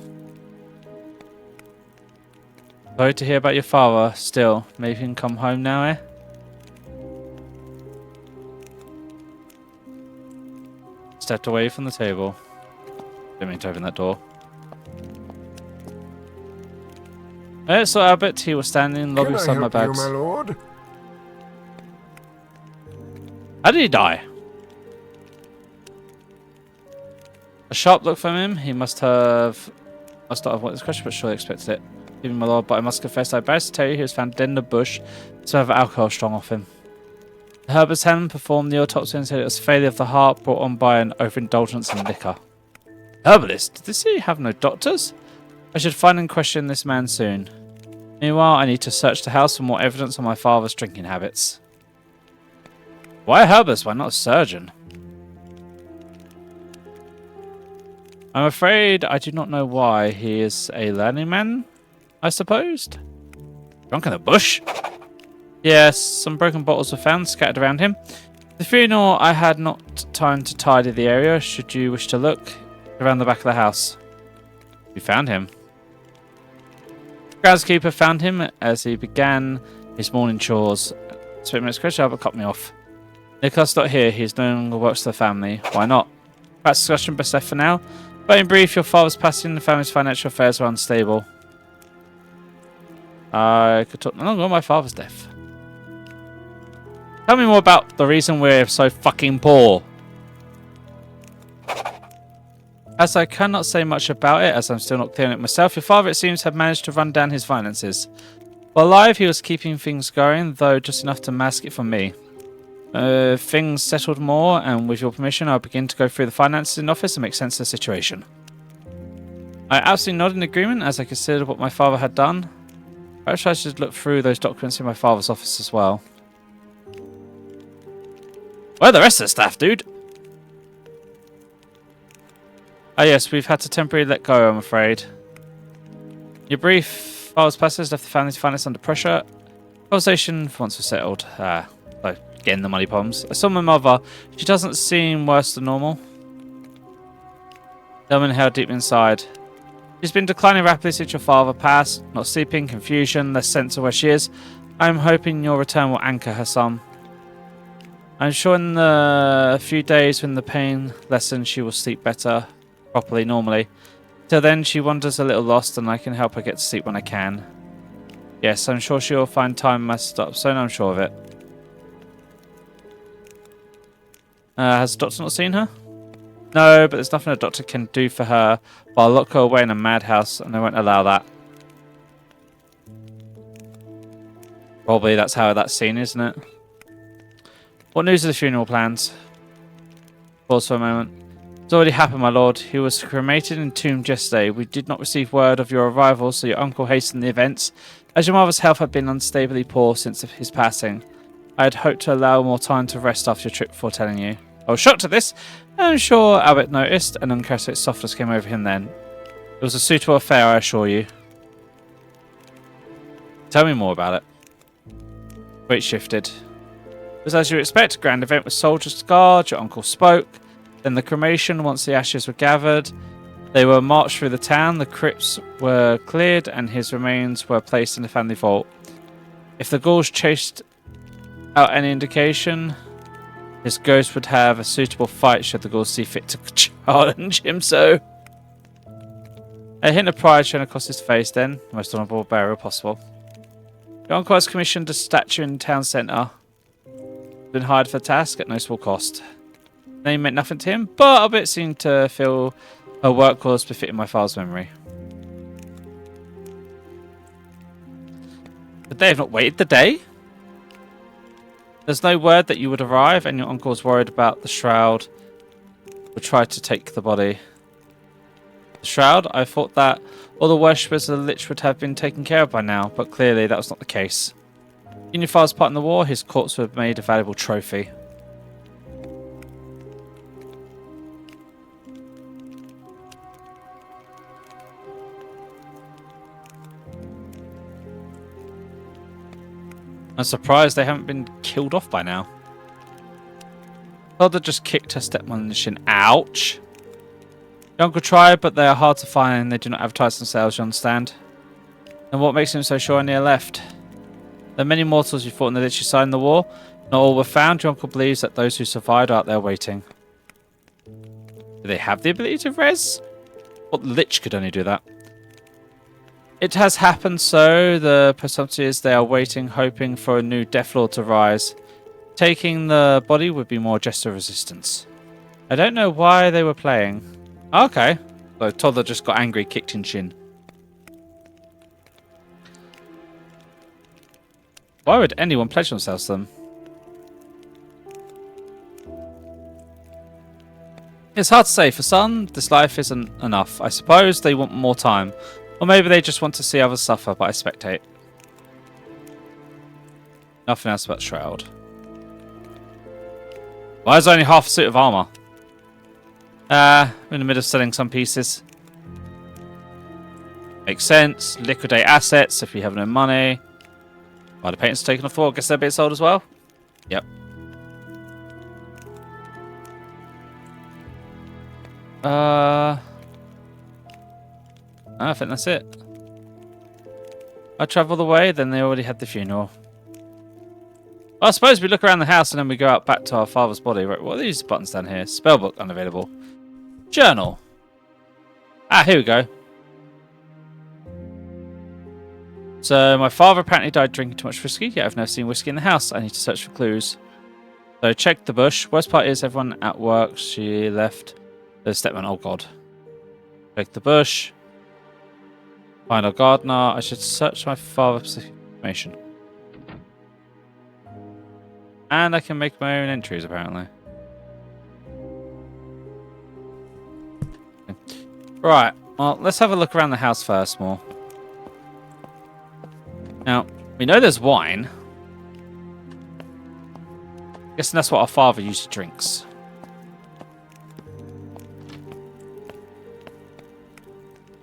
Sorry to hear about your father. Still, maybe you can come home now, eh? Stepped away from the table. Didn't mean to open that door. I saw Albert. He was standing in the lobby Can I beside my help you, bags. my lord? How did he die? A sharp look from him. He must not have wanted this question, but surely expected it. Even my lord, but I must confess, I embarrassed to tell you he was found dead in the bush. Smell of alcohol strong off him. The herbalist hand performed the autopsy and said it was failure of the heart brought on by an overindulgence in liquor. Herbalist? Did this city have no doctors? I should find and question this man soon. Meanwhile, I need to search the house for more evidence on my father's drinking habits. Why a herbalist? Why not a surgeon? I'm afraid I do not know why. He is a learning man, I supposed. Drunk in the bush? Yes, some broken bottles were found scattered around him. The funeral, I had not time to tidy the area. Should you wish to look around the back of the house. We found him. Groundskeeper found him as he began his morning chores. 2 minutes question, Albert cut me off. Nicholas not here. He no longer works for the family. Why not? Perhaps discussion best left for now. But in brief, your father's passing, the family's financial affairs are unstable. I could talk no longer about my father's death. Tell me more about the reason we're so fucking poor. As I cannot say much about it, as I'm still not clear on it myself, your father, it seems, had managed to run down his finances. While alive, he was keeping things going, though just enough to mask it from me. Things settled more, and with your permission, I'll begin to go through the finances in office and make sense of the situation. I absolutely nodded in agreement as I considered what my father had done. Perhaps I should look through those documents in my father's office as well. Where are the rest of the staff, dude? Oh yes, we've had to temporarily let go, I'm afraid. Your brief father's passage left the family's finance under pressure. Conversation once was settled. Again, the money problems. I saw my mother. She doesn't seem worse than normal. Delman held deep inside. She's been declining rapidly since your father passed. Not sleeping, confusion, less sense of where she is. I'm hoping your return will anchor her some. I'm sure in the few days when the pain lessens, she will sleep better, properly, normally. Till then, she wanders a little lost, and I can help her get to sleep when I can. Yes, I'm sure she will find time messed up soon, I'm sure of it. Has the doctor not seen her? No, but there's nothing a doctor can do for her, but I'll lock her away in a madhouse, and I won't allow that. Probably that's how that's seen, isn't it? What news of the funeral plans? Pause for a moment. It's already happened, my lord. He was cremated and entombed yesterday. We did not receive word of your arrival, so your uncle hastened the events, as your mother's health had been unstably poor since his passing. I had hoped to allow more time to rest after your trip before telling you. I was shocked at this, and I'm sure Albert noticed, and uncharacteristic softness came over him then. It was a suitable affair, I assure you. Tell me more about it. Weight shifted. It was as you expect, a grand event with soldiers guard, your uncle spoke. Then the cremation, once the ashes were gathered. They were marched through the town, the crypts were cleared, and his remains were placed in the family vault. If the ghouls chased out any indication, his ghost would have a suitable fight should the ghouls see fit to challenge him so. A hint of pride shone across his face then, the most honourable burial possible. Your uncle has commissioned a statue in the town centre. Been hired for the task at no small cost. Name meant nothing to him, but Albert seemed to feel her work was befitting my father's memory. But they have not waited the day? There's no word that you would arrive, and your uncle was worried about the shroud would try to take the body. The shroud? I thought that all the worshippers of the Lich would have been taken care of by now, but clearly that was not the case. In your father's part in the war, his corpse would have made a valuable trophy. I'm surprised they haven't been killed off by now. Hilda just kicked her stepmother in the shin. Ouch! Your uncle tried, but they are hard to find and they do not advertise themselves, you understand? And what makes him so sure on near left? There are many mortals who fought on the Lich side in the war. Not all were found. Your uncle believes that those who survived are out there waiting. Do they have the ability to res? What Lich could only do that? It has happened so. The presumption is they are waiting, hoping for a new Death Lord to rise. Taking the body would be more gesture of resistance. I don't know why they were playing. Okay. So Toddler just got angry, kicked in shin. Why would anyone pledge themselves to them? It's hard to say. For some, this life isn't enough. I suppose they want more time. Or maybe they just want to see others suffer, but I spectate. Nothing else but Shroud. Why is only half a suit of armor? We're in the middle of selling some pieces. Makes sense. Liquidate assets if you have no money. Why the paint's taken off the wall? Guess they're being sold as well? Yep. I think that's it. I travel the way, then they already had the funeral. Well, I suppose we look around the house and then we go out back to our father's body. Right, what are these buttons down here? Spellbook unavailable. Journal. Ah, here we go. So, my father apparently died drinking too much whiskey, yet I've never seen whiskey in the house. I need to search for clues. So, check the bush. Worst part is everyone at work. She left. The stepman. Oh, God. Check the bush. Find our gardener. I should search my father's information. And I can make my own entries, apparently. Right. Well, let's have a look around the house first more. Now, we know there's wine. Guessing that's what our father usually drinks.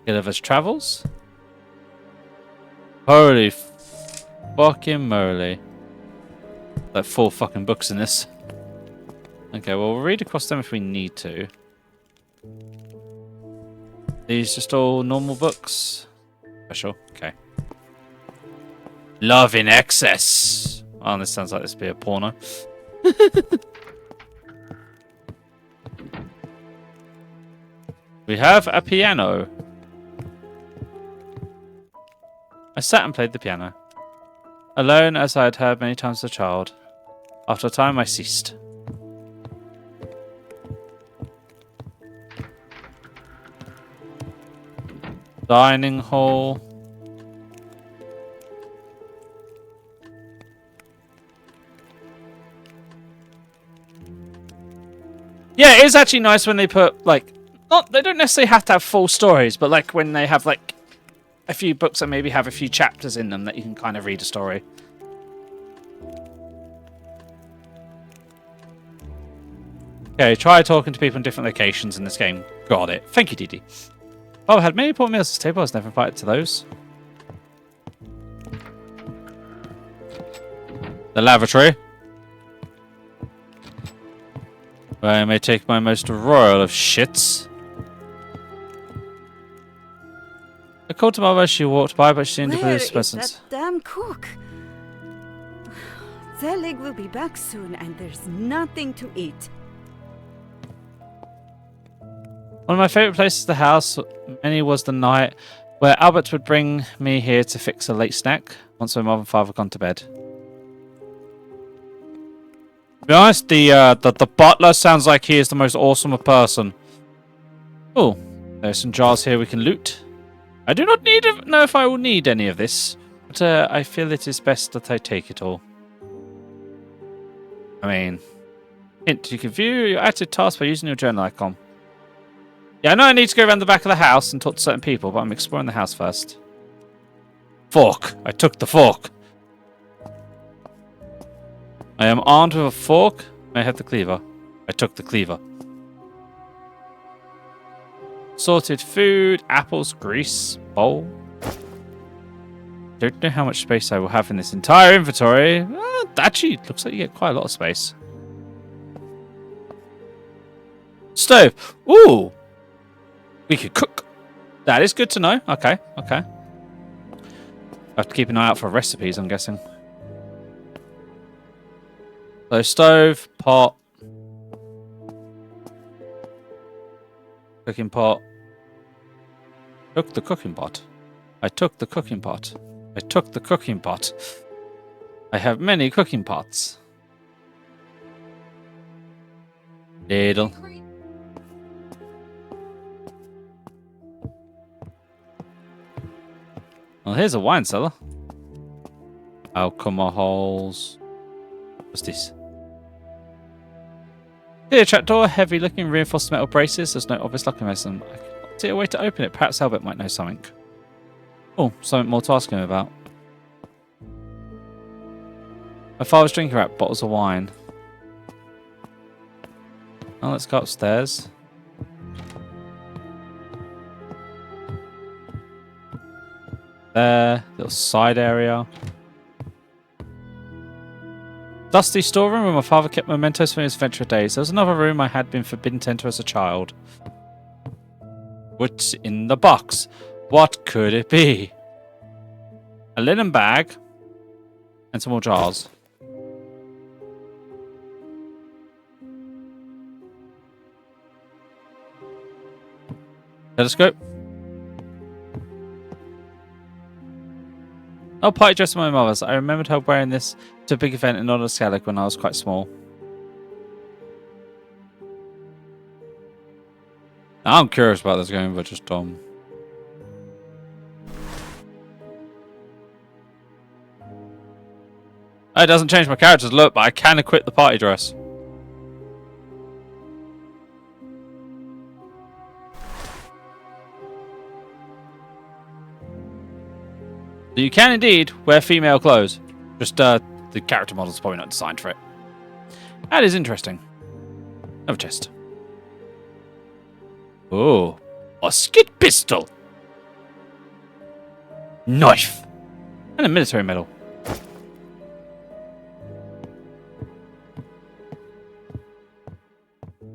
Gulliver's Travels. Holy fucking moly. Like 4 fucking books in this. Okay, well, we'll read across them if we need to. These just all normal books? Special? Okay. Love in Excess. Oh, this sounds like this would be a porno. We have a piano. I sat and played the piano. Alone, as I had heard many times as a child. After a time, I ceased. Dining hall. Yeah, it is actually nice when they put, like, not, they don't necessarily have to have full stories, but like when they have like a few books that maybe have a few chapters in them that you can kind of read a story. Okay, try talking to people in different locations in this game. Got it. Thank you, Didi. Oh, I had many important meals at the table. I was never invited to those. The lavatory. Where I may take my most royal of shits. I called to Mother as she walked by, but she didn't his presence. That damn cook? Zelig will be back soon, and there's nothing to eat. One of my favourite places in the house, many was the night where Albert would bring me here to fix a late snack once my mother and father had gone to bed. To be honest, the butler sounds like he is the most awesome person. Oh, there's some jars here we can loot. I do not know if I will need any of this, but I feel it is best that I take it all. I mean, hint, you can view your active task by using your journal icon. Yeah, I know I need to go around the back of the house and talk to certain people, but I'm exploring the house first. Fork. I took the fork. I am armed with a fork. I have the cleaver. I took the cleaver. Sorted food, apples, grease, bowl. Don't know how much space I will have in this entire inventory. Actually, looks like you get quite a lot of space. Stove. Ooh. We could cook. That is good to know. Okay, okay. have to keep an eye out for recipes, I'm guessing. So stove, pot, cooking pot. Took the cooking pot. I took the cooking pot. I took the cooking pot. I have many cooking pots. Ladle. Well, here's a wine cellar. Alcohols. What's this? Clear trapdoor, heavy looking reinforced metal braces. There's no obvious locking mechanism. I can't see a way to open it. Perhaps Albert might know something. Oh, something more to ask him about. My father's drinking out bottles of wine. Oh, let's go upstairs. There, little side area. Dusty storeroom where my father kept mementos from his adventure days. There was another room I had been forbidden to enter as a child. What's in the box? What could it be? A linen bag and some more jars. Telescope. Oh, party dress of my mother's. I remembered her wearing this to a big event in honor of Skellig when I was quite small. I'm curious about this game, but just dumb. It doesn't change my character's look, but I can equip the party dress. So you can indeed wear female clothes. Just the character model's probably not designed for it. That is interesting. Another chest. Oh, musket pistol, knife, and a military medal.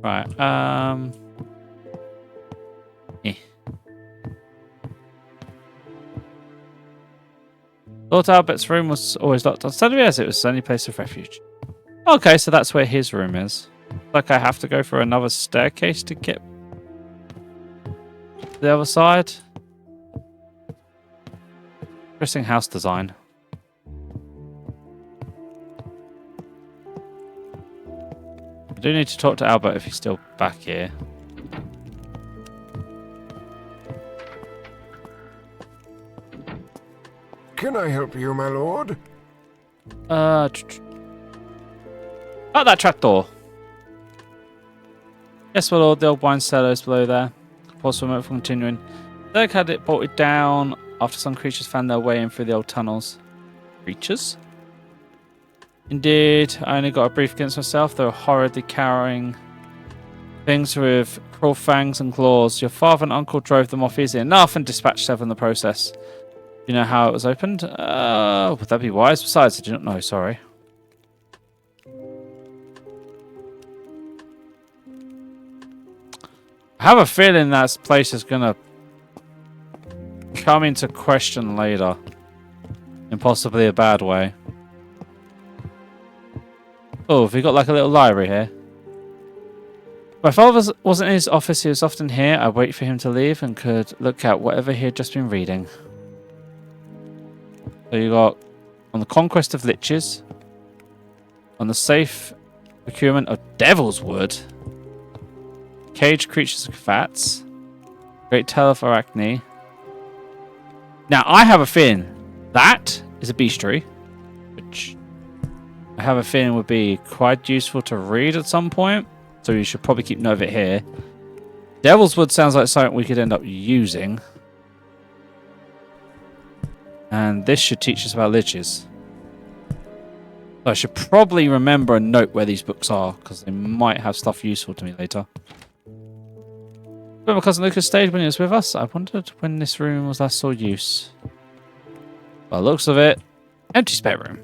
Right. Lord Albert's room was always locked on Saturday as it was the only place of refuge. Okay, so that's where his room is. Like I have to go for another staircase to get to the other side. Interesting house design. I do need to talk to Albert if he's still back here. Can I help you, my lord? Oh, that trapdoor. Yes, my lord, the old wine cellar is below there. Pause for a moment from continuing. Dirk had it bolted down after some creatures found their way in through the old tunnels. Creatures? Indeed, I only got a brief glimpse myself. They were horridly cowering things with cruel fangs and claws. Your father and uncle drove them off easily enough and dispatched several in the process. You know how it was opened? Would that be wise? Besides, I do not know, sorry. I have a feeling that place is gonna come into question later. In possibly a bad way. Oh, have we got like a little library here? My father wasn't in his office, he was often here. I'd wait for him to leave and could look at whatever he had just been reading. So you got on the conquest of liches, on the safe procurement of devil's wood, caged creatures of fats, great tale of Arachne. Now I have a feeling that is a bestiary, which I have a feeling would be quite useful to read at some point. So you should probably keep note of it here. Devil's wood sounds like something we could end up using. And this should teach us about liches. So I should probably remember and note where these books are, because they might have stuff useful to me later. When my cousin Lucas stayed when he was with us, I wondered when this room was last saw use. By the looks of it, empty spare room.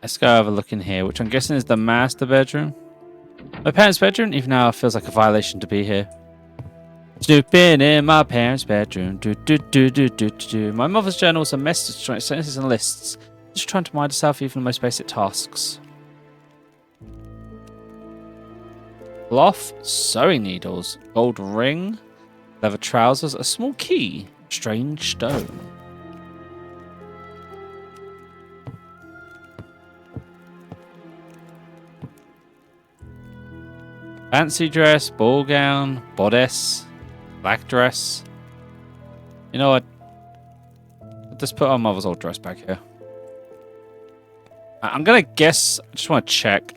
Let's go have a look in here, which I'm guessing is the master bedroom. My parents' bedroom, even now, it feels like a violation to be here. Snooping in my parents' bedroom. Do, do, do, do, do, do, do. My mother's journal was a mess of sentences and lists. Just trying to remind herself even the most basic tasks. Cloth, sewing needles, gold ring, leather trousers, a small key, strange stone. Fancy dress, ball gown, bodice, black dress. You know what? I'll just put our mother's old dress back here. I'm gonna guess, I just want to check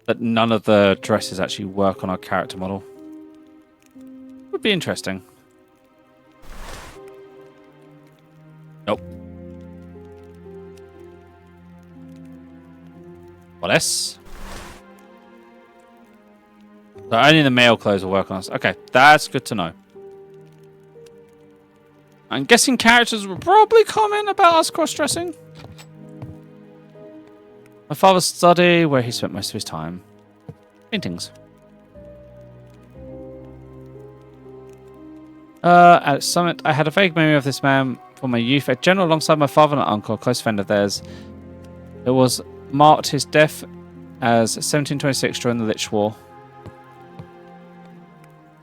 that none of the dresses actually work on our character model. Would be interesting. Nope. Bodice. So only the male clothes will work on us. Okay, that's good to know. I'm guessing characters will probably comment about us cross-dressing. My father's study, where he spent most of his time. Paintings. At Summit, I had a vague memory of this man from my youth. A general alongside my father and uncle, a close friend of theirs. It was marked his death as 1726 during the Lich War.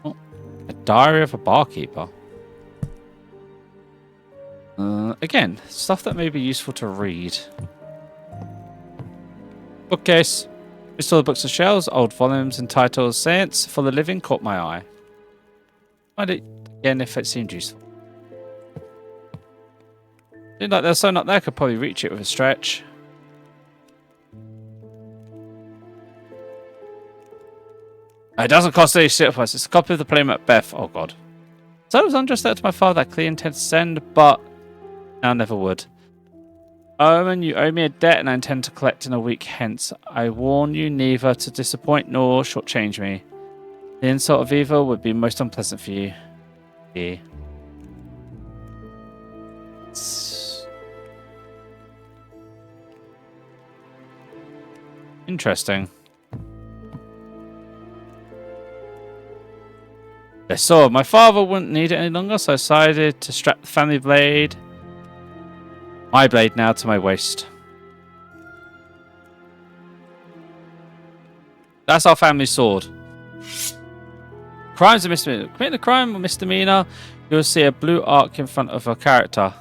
Oh, a diary of a barkeeper. Again, stuff that may be useful to read. Bookcase. We saw the books and shelves, old volumes entitled Science for the Living caught my eye. Find it again if it seemed useful. Seemed like there's something up there, I could probably reach it with a stretch. It doesn't cost any shit price. It's a copy of the play Macbeth. Oh god. So it was unjust that to my father that clearly intended to send, but I never would. Omen, you owe me a debt and I intend to collect in a week hence. I warn you neither to disappoint nor shortchange me. The insult of evil would be most unpleasant for you. Yeah. Interesting. I saw my father wouldn't need it any longer, so I decided to strap the family blade, my blade now, to my waist. That's our family sword. Crimes and misdemeanor. Commit a crime or misdemeanor, you'll see a blue arc in front of a character.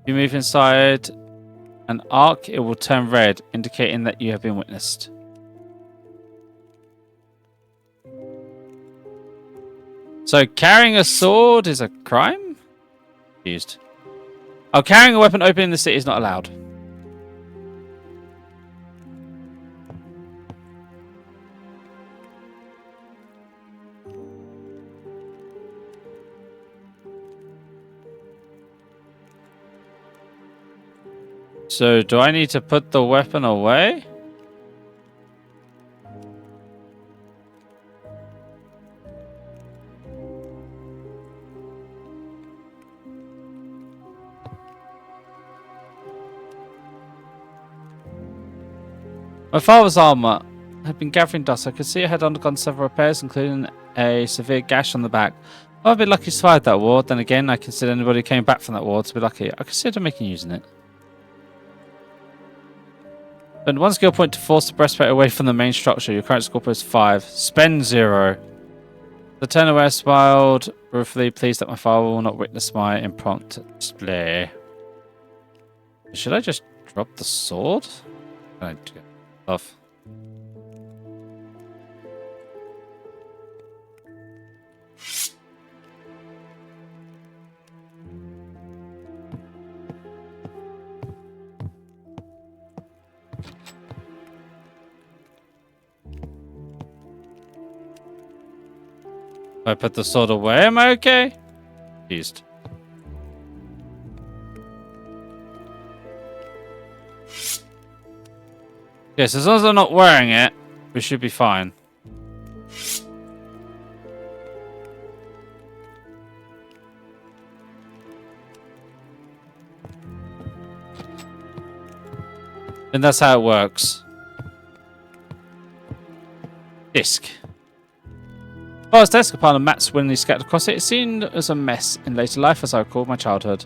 If you move inside an arc, it will turn red, indicating that you have been witnessed. So carrying a sword is a crime? Used. Oh, carrying a weapon open in the city is not allowed. So do I need to put the weapon away? My father's armor had been gathering dust. I could see it had undergone several repairs, including a severe gash on the back. I've been lucky to survive that war. Then again, I consider anybody who came back from that war to be lucky. I consider making use of it. Spend 1 skill point to force the breastplate away from the main structure. Your current score is 5. Spend 0. The turner smiled ruefully, pleased that my father will not witness my impromptu display. Should I just drop the sword? Can I do stuff? If I put the sword away, am I okay? Used. Yes, as long as I'm not wearing it, we should be fine. And that's how it works. Disc. Father's desk, a pile of mats willingly scattered across it. It seemed as a mess in later life, as I recall my childhood.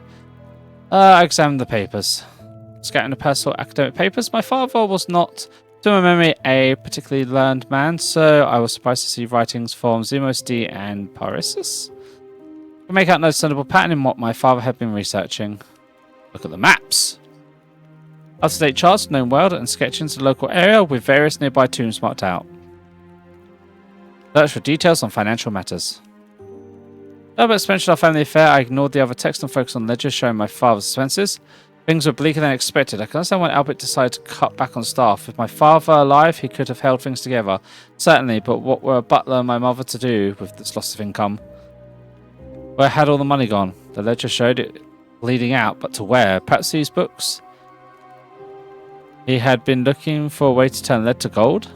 I examined the papers. Scattering the personal academic papers, my father was not, to my memory, a particularly learned man, so I was surprised to see writings from Zimos D and Parisus. I make out no discernible pattern in what my father had been researching. Look at the maps. Up-to-date charts, known world, and sketchings of the local area with various nearby tombs marked out. Search for details on financial matters. Albert mentioned our family affair. I ignored the other text and focused on ledgers showing my father's expenses. Things were bleaker than expected. I can understand why Albert decided to cut back on staff. With my father alive, he could have held things together. Certainly, but what were a butler and my mother to do with this loss of income? Where had all the money gone? The ledger showed it bleeding out, but to where? Perhaps these books? He had been looking for a way to turn lead to gold?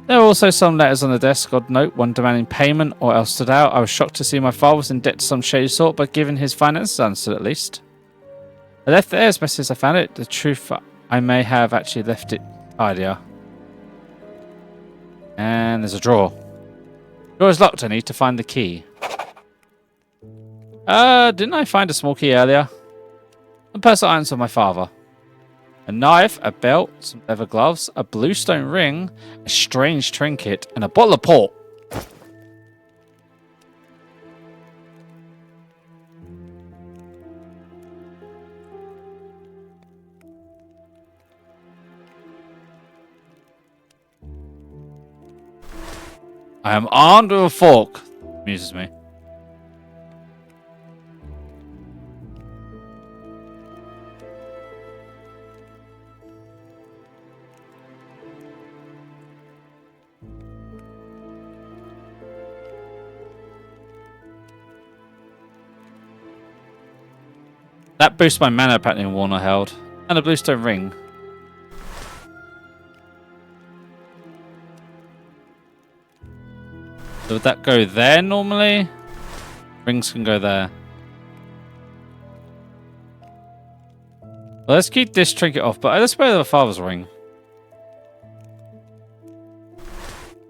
There were also some letters on the desk, odd note, one demanding payment or else stood out. I was shocked to see my father was in debt to some shady sort, but given his finances, I understood at least. I left there as best as I found it. The truth, I may have actually left it tidier. And there's a drawer. The door is locked. I need to find the key. Didn't I find a small key earlier? The personal items of my father. A knife, a belt, some leather gloves, a bluestone ring, a strange trinket, and a bottle of port. I am armed with a fork. Amuses me. That boosts my mana apparently in Warner held. And a bluestone ring. So would that go there normally? Rings can go there. Well, let's keep this trinket off, but let's wear the father's ring.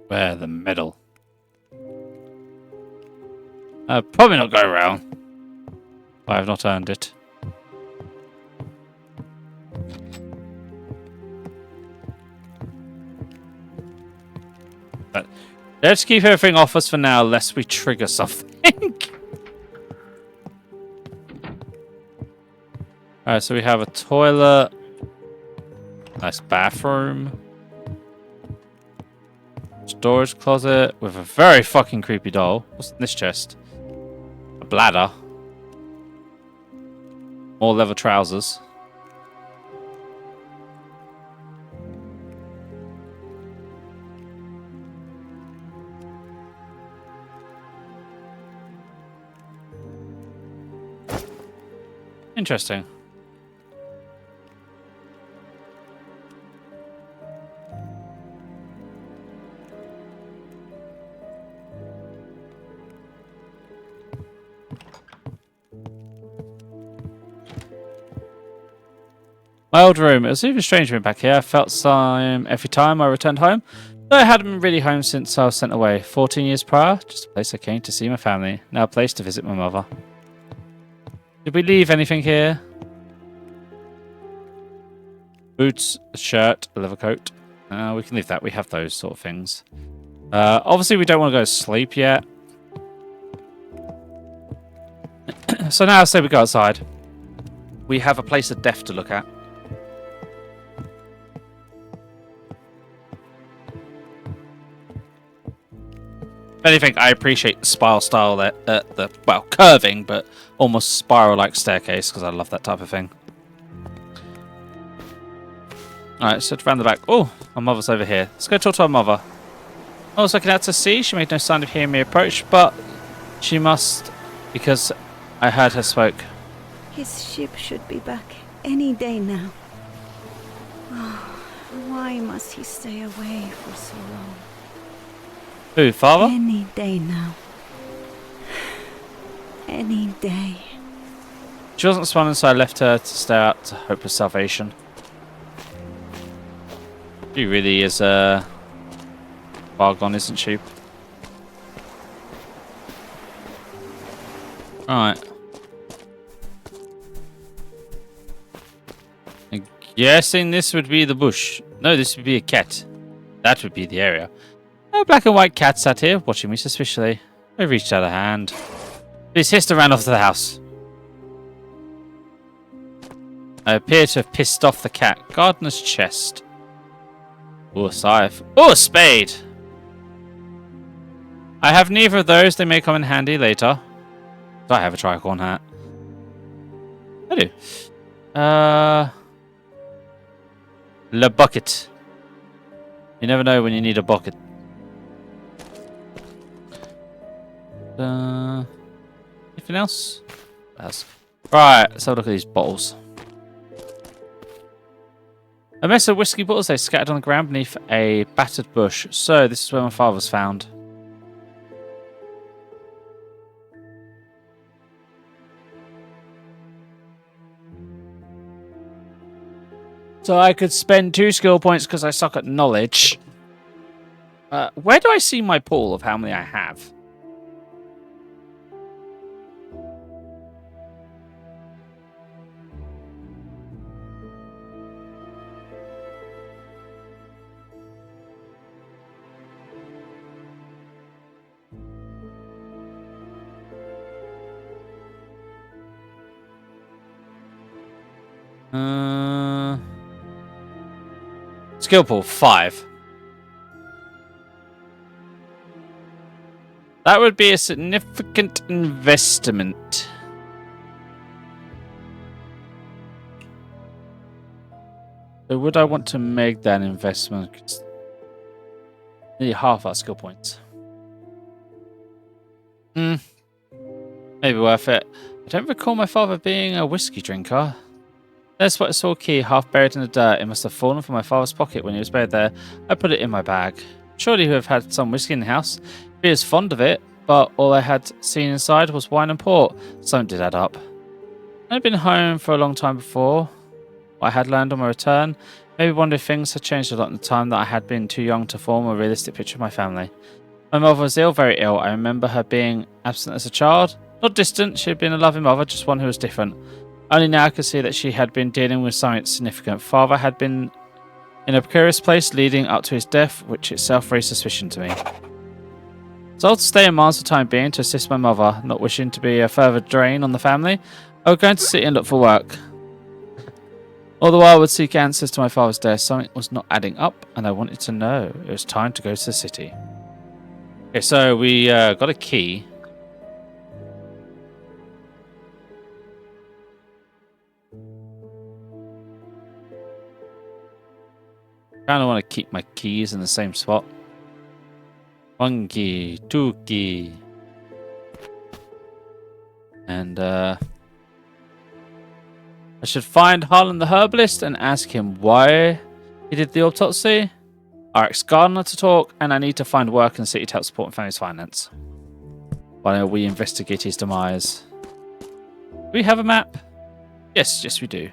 Wear the medal. Probably not go around. I have not earned it. But let's keep everything off us for now, lest we trigger something. Alright, so we have a toilet. Nice bathroom. Storage closet with a very fucking creepy doll. What's in this chest? A bladder. More leather trousers. Interesting. My old room. It was even strange being back here. I felt some every time I returned home. Though I hadn't been really home since I was sent away. 14 years prior, just a place I came to see my family. Now a place to visit my mother. Did we leave anything here? Boots, a shirt, a leather coat. We can leave that. We have those sort of things. Obviously, we don't want to go to sleep yet. So now, say we go outside. We have a place of death to look at. If anything, I appreciate the spiral style there, well, curving, but almost spiral-like staircase, because I love that type of thing. Alright, so around the back. Oh, our mother's over here. Let's go talk to our mother. I was looking out to sea. She made no sign of hearing me approach, but she must, because I heard her spoke. His ship should be back any day now. Oh, why must he stay away for so long? Who, father? Any day now. Any day. She wasn't responding, so I left her to stare out to hope of salvation. She really is far gone, isn't she? Right. I'm guessing this would be the bush. No, this would be a cat. That would be the area. A black and white cat sat here, watching me suspiciously. I reached out a hand. Please hissed and ran off to the house. I appear to have pissed off the cat. Gardener's chest. Ooh, a scythe. Ooh, a spade! I have neither of those. They may come in handy later. Do I have a tricorn hat? I do. Le bucket. You never know when you need a bucket. Anything else? Right, let's have a look at these bottles. A mess of whiskey bottles. They scattered on the ground beneath a battered bush. So this is where my father was found. So I could spend 2 skill points because I suck at knowledge. Where do I see my pool of how many I have? Skill pool 5. That would be a significant investment. So would I want to make that investment? Nearly half our skill points. Maybe worth it. I don't recall my father being a whiskey drinker. There's what I saw, key half buried in the dirt. It must have fallen from my father's pocket when he was buried there. I put it in my bag. Surely he would have had some whiskey in the house. He was fond of it, but all I had seen inside was wine and port. Something did add up. I'd been home for a long time before. What I had learned on my return. Maybe one of the things had changed a lot in the time that I had been too young to form a realistic picture of my family. My mother was ill, very ill. I remember her being absent as a child. Not distant, she had been a loving mother, just one who was different. Only now I could see that she had been dealing with something significant. Father had been in a precarious place leading up to his death, which itself raised suspicion to me. So I was to stay in Mars for the time being to assist my mother, not wishing to be a further drain on the family. I was going to sit and look for work. All the while I would seek answers to my father's death. Something was not adding up, and I wanted to know. It was time to go to the city. Okay, so we got a key. Kind of want to keep my keys in the same spot. 1 key, 2 key. And I should find Harlan the herbalist and ask him why he did the autopsy. I asked Gardner to talk, and I need to find work in the city to help support my family's finance. Why don't we investigate his demise? Do we have a map? Yes, we do.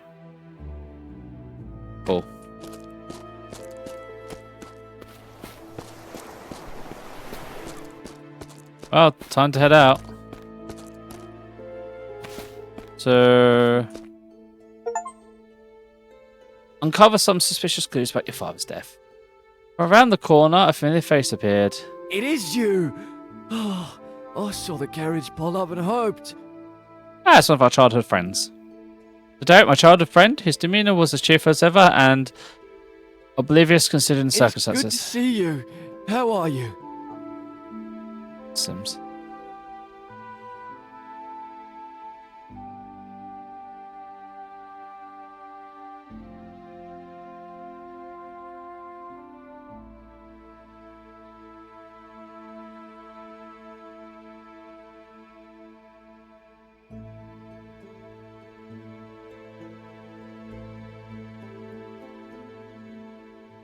Cool. Well, time to head out. So, uncover some suspicious clues about your father's death. Around the corner, a familiar face appeared. It is you! Oh, I saw the carriage pull up and hoped. Ah, it's one of our childhood friends. To Derek, my childhood friend, his demeanour was as cheerful as ever and oblivious considering the circumstances. It's good to see you. How are you? Sims.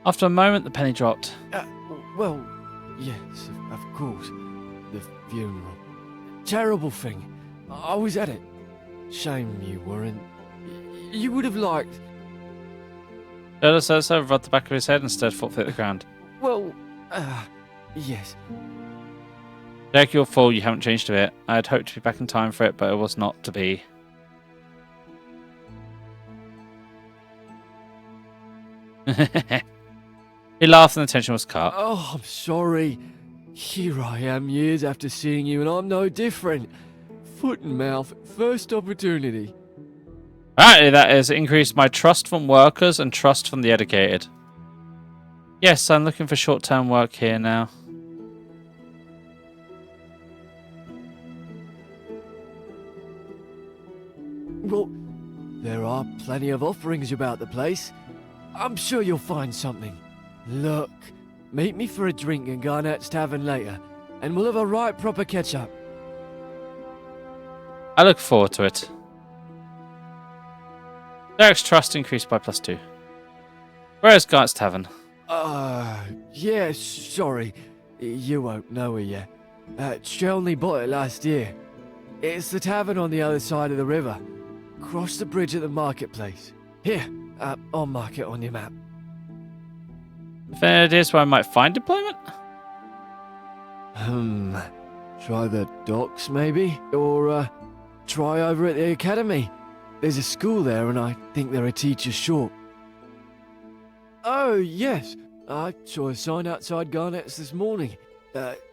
After a moment, the penny dropped. Well, yes, of course. The funeral. Terrible thing. I was at it. Shame you weren't. You would have liked. So rubbed the back of his head instead, foot hit the ground. Well, yes. Derek, your fault. You haven't changed a bit. I had hoped to be back in time for it, but it was not to be. He laughed and the tension was cut. Oh, I'm sorry. Here I am years after seeing you, and I'm no different. Foot and mouth, first opportunity. Apparently that has increased my trust from workers and trust from the educated. Yes, I'm looking for short-term work here now. Well, there are plenty of offerings about the place. I'm sure you'll find something. Look, meet me for a drink in Garnett's Tavern later, and we'll have a right proper catch-up. I look forward to it. Derek's trust increased by +2. Where is Garnett's Tavern? Yeah, sorry. You won't know her yet. She only bought it last year. It's the tavern on the other side of the river. Cross the bridge at the marketplace. Here, I'll mark it on your map. If any ideas where I might find employment? Try the docks, maybe? Or, try over at the academy. There's a school there, and I think there are teachers short. Oh, yes. I saw a sign outside Garnett's this morning.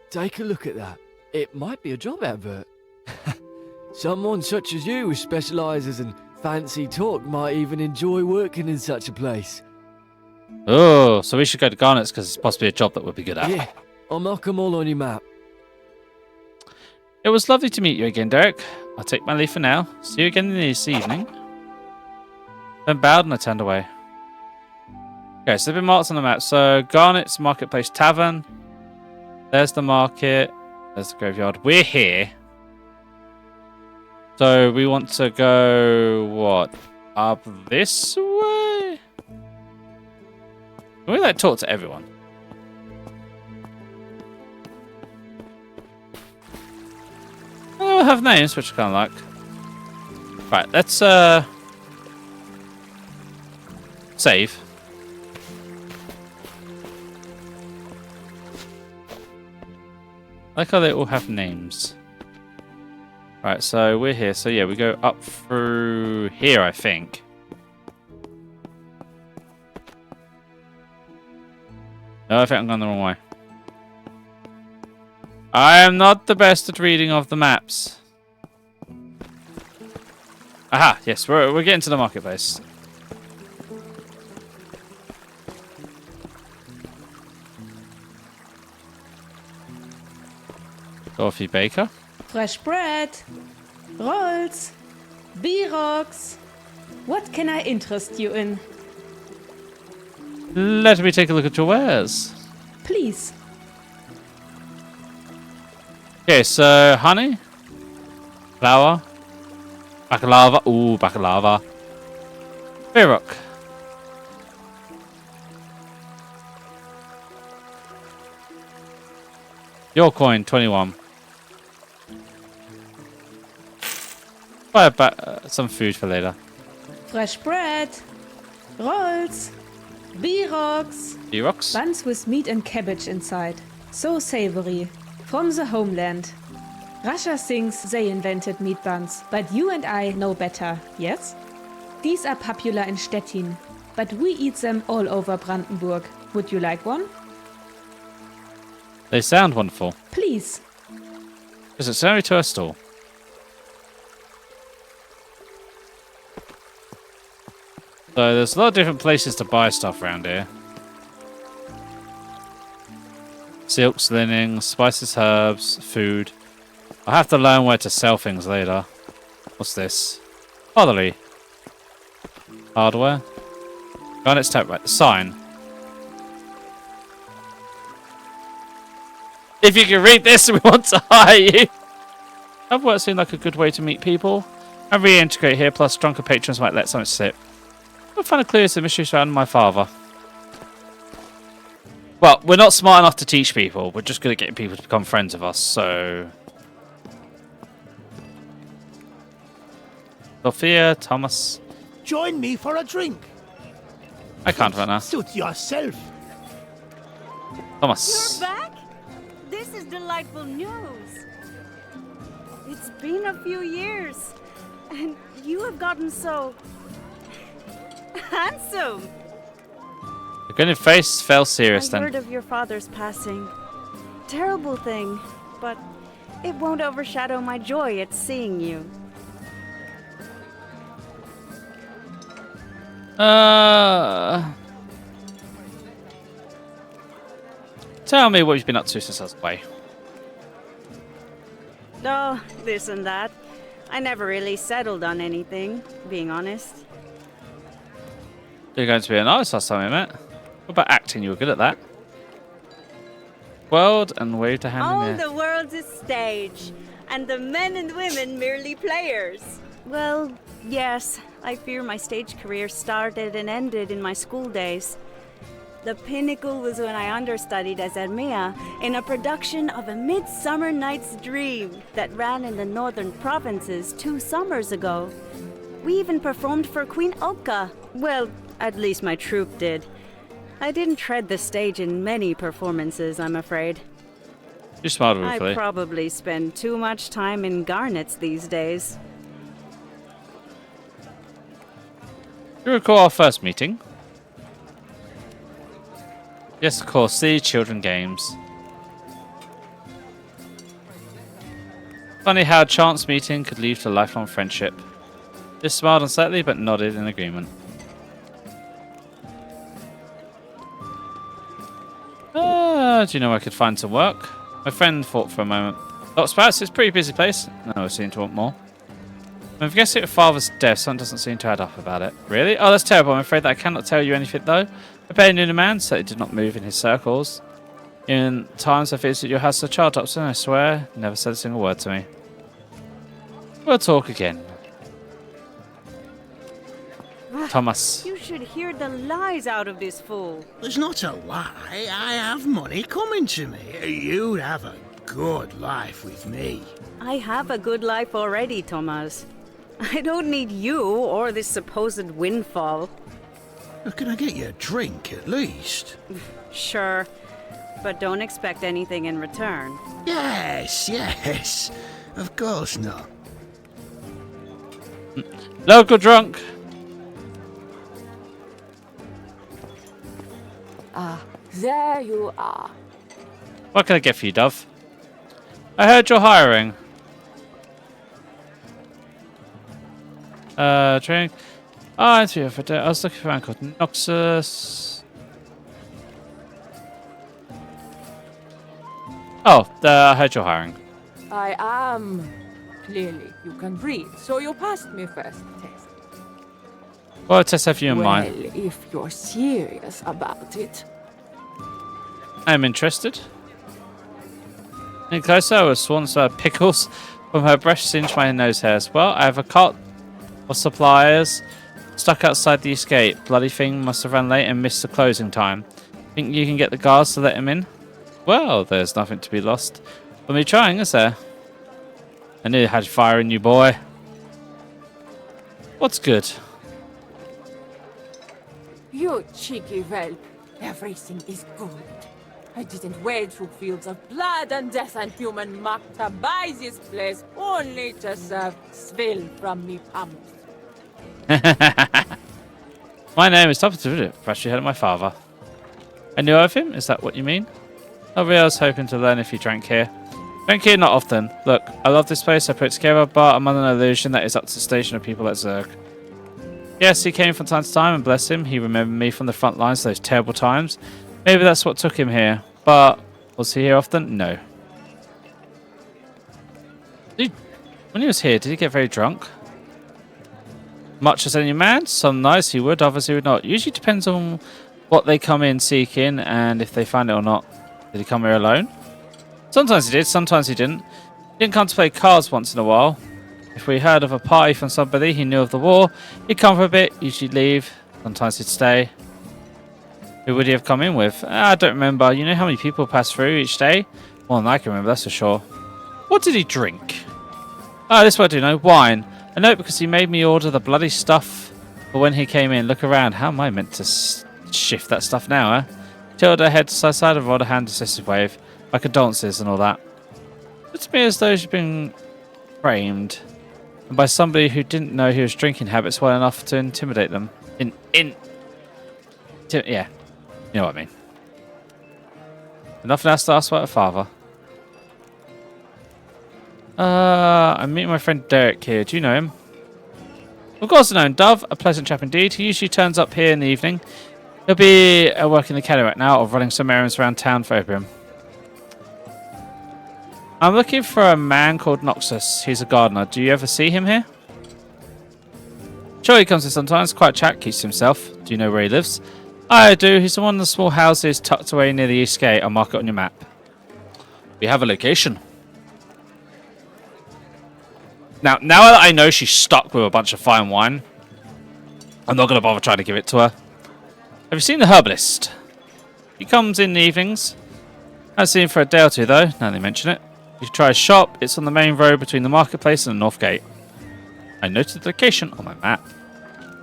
Take a look at that. It might be a job advert. Someone such as you who specialises in fancy talk might even enjoy working in such a place. Oh, so we should go to Garnett's because it's possibly a job that we'll be good at. Yeah, I'll mark them all on your map. It was lovely to meet you again, Derek. I'll take my leave for now. See you again this evening. Then bowed and I turned away. Okay, so they've been marked on the map. So Garnett's Marketplace Tavern. There's the market. There's the graveyard. We're here. So we want to go, what? Up this way? Can we like talk to everyone? Oh, I have names, which I kind of like. Right, let's save. I like how they all have names. Right, so we're here. So yeah, we go up through here, I think. No, I think I'm going the wrong way. I am not the best at reading of the maps. Aha, yes, we're getting to the marketplace. Dorothy Baker. Fresh bread, rolls, B-rocks. What can I interest you in? Let me take a look at your wares. Please. Okay, so honey, flour, baklava. Ooh, baklava. B-rock. Your coin, 21. Buy some food for later. Fresh bread, rolls, B-rocks. B-rocks? Buns with meat and cabbage inside. So savory. From the homeland. Russia thinks they invented meat buns, but you and I know better, yes? These are popular in Stettin, but we eat them all over Brandenburg. Would you like one? They sound wonderful. Please. Is it only to a stall? So there's a lot of different places to buy stuff around here. Silks, linens, spices, herbs, food. I'll have to learn where to sell things later. What's this? Pottery. Hardware. Garnett's Tap, right, the sign. If you can read this, we want to hire you. That work seemed like a good way to meet people and reintegrate here, plus drunken patrons might let something slip. I'll find a clue to the mystery surrounding my father. Well, we're not smart enough to teach people. We're just good at getting people to become friends with us, so... Sophia, Thomas. Join me for a drink. I can't right now. Suit yourself. Thomas. You're back? This is delightful news. It's been a few years, and you have gotten so handsome. The grinning face fell serious I then. heard of your father's passing. Terrible thing, but it won't overshadow my joy at seeing you. Tell me what you've been up to since I was away. Oh, this and that. I never really settled on anything, being honest. You're going to be an artist last time we met. What about acting? You were good at that. World and waved a hand All in the air. the world's a stage, and the men and women merely players. Well, yes, I fear my stage career started and ended in my school days. The pinnacle was when I understudied as Hermia in a production of A Midsummer Night's Dream that ran in the northern provinces 2 summers ago. We even performed for Queen Oka. Well, at least my troupe did. I didn't tread the stage in many performances, I'm afraid. You smiled I ruefully. probably spend too much time in garnets these days. You recall our first meeting? Yes, of course, the children games. Funny how a chance meeting could lead to a lifelong friendship. Just smiled unsightly but nodded in agreement. Do you know where I could find some work? My friend thought for a moment. Lots perhaps it's a pretty busy place. No, I seem to want more. I'm guessing your father's death, something doesn't seem to add up about it. Really? Oh, that's terrible. I'm afraid that I cannot tell you anything, though. I barely knew the man, so he did not move in his circles. In times I visited your house as a child, Dobson, I swear, he never said a single word to me. We'll talk again. Thomas. You should hear the lies out of this fool. There's not a lie. I have money coming to me. You'd have a good life with me. I have a good life already, Thomas. I don't need you or this supposed windfall. Can I get you a drink at least? Sure, but don't expect anything in return. Yes. Of course not. Local drunk. Ah, there you are. What can I get for you, Dove? I heard you're hiring. Drink. I'm here for that. I was looking for a man called Noxus. Oh, I heard you're hiring. I am. Clearly, you can breathe, so you passed me first test. What test have you in Well, mind? if you're serious about it. I'm interested. In closer, I was sworn to pickles from her brush singed my nose hairs. Well, I have a cart of suppliers stuck outside the escape. Bloody thing must have run late and missed the closing time. Think you can get the guards to let him in? Well, there's nothing to be lost. For me trying, is there? I knew you had fire in you, boy. What's good? You cheeky whelp. Everything is good. I didn't wade through fields of blood and death and human muck to buy this place, only to serve swill from me pumps. My name is Topper, freshly heard of my father. I knew of him? Is that what you mean? Oh, really, I was hoping to learn if he drank here. Drank here, not often. Look, I love this place I put it together, but I'm under an illusion that is up to the station of people at Zerg. Yes, he came from time to time, and bless him, he remembered me from the front lines those terrible times. Maybe that's what took him here, but was he here often? No. When he was here, did he get very drunk? Much as any man, some nights he would, others he would not. Usually depends on what they come in seeking and if they find it or not. Did he come here alone? Sometimes he did, sometimes he didn't. He didn't come to play cards once in a while. If we heard of a party from somebody he knew of the war, he'd come for a bit, usually leave. Sometimes he'd stay. Who would he have come in with? I don't remember. You know how many people pass through each day? More than I can remember, that's for sure. What did he drink? This is what I do know. Wine. A note because he made me order the bloody stuff for when he came in. Look around. How am I meant to shift that stuff now, eh? Tilted her head to the side of Rod, a hand decisive wave. My condolences and all that. Looks to me as though she's been framed. And by somebody who didn't know he was drinking habits well enough to intimidate them. Yeah. You know what I mean. Nothing else to ask about her father. I'm meeting my friend Derek here. Do you know him? Of course I know him. Dove, a pleasant chap indeed. He usually turns up here in the evening. He'll be working the Kelly right now or running some errands around town for opium. I'm looking for a man called Noxus. He's a gardener. Do you ever see him here? Sure, he comes in sometimes. Quite a chap, keeps to himself. Do you know where he lives? I do. He's in one of the small houses tucked away near the east gate. I'll mark it on your map. We have a location. Now that I know she's stuck with a bunch of fine wine, I'm not going to bother trying to give it to her. Have you seen the herbalist? He comes in the evenings. I haven't seen him for a day or two, though, now they mention it. You should try his shop. It's on the main road between the marketplace and the north gate. I noted the location on my map.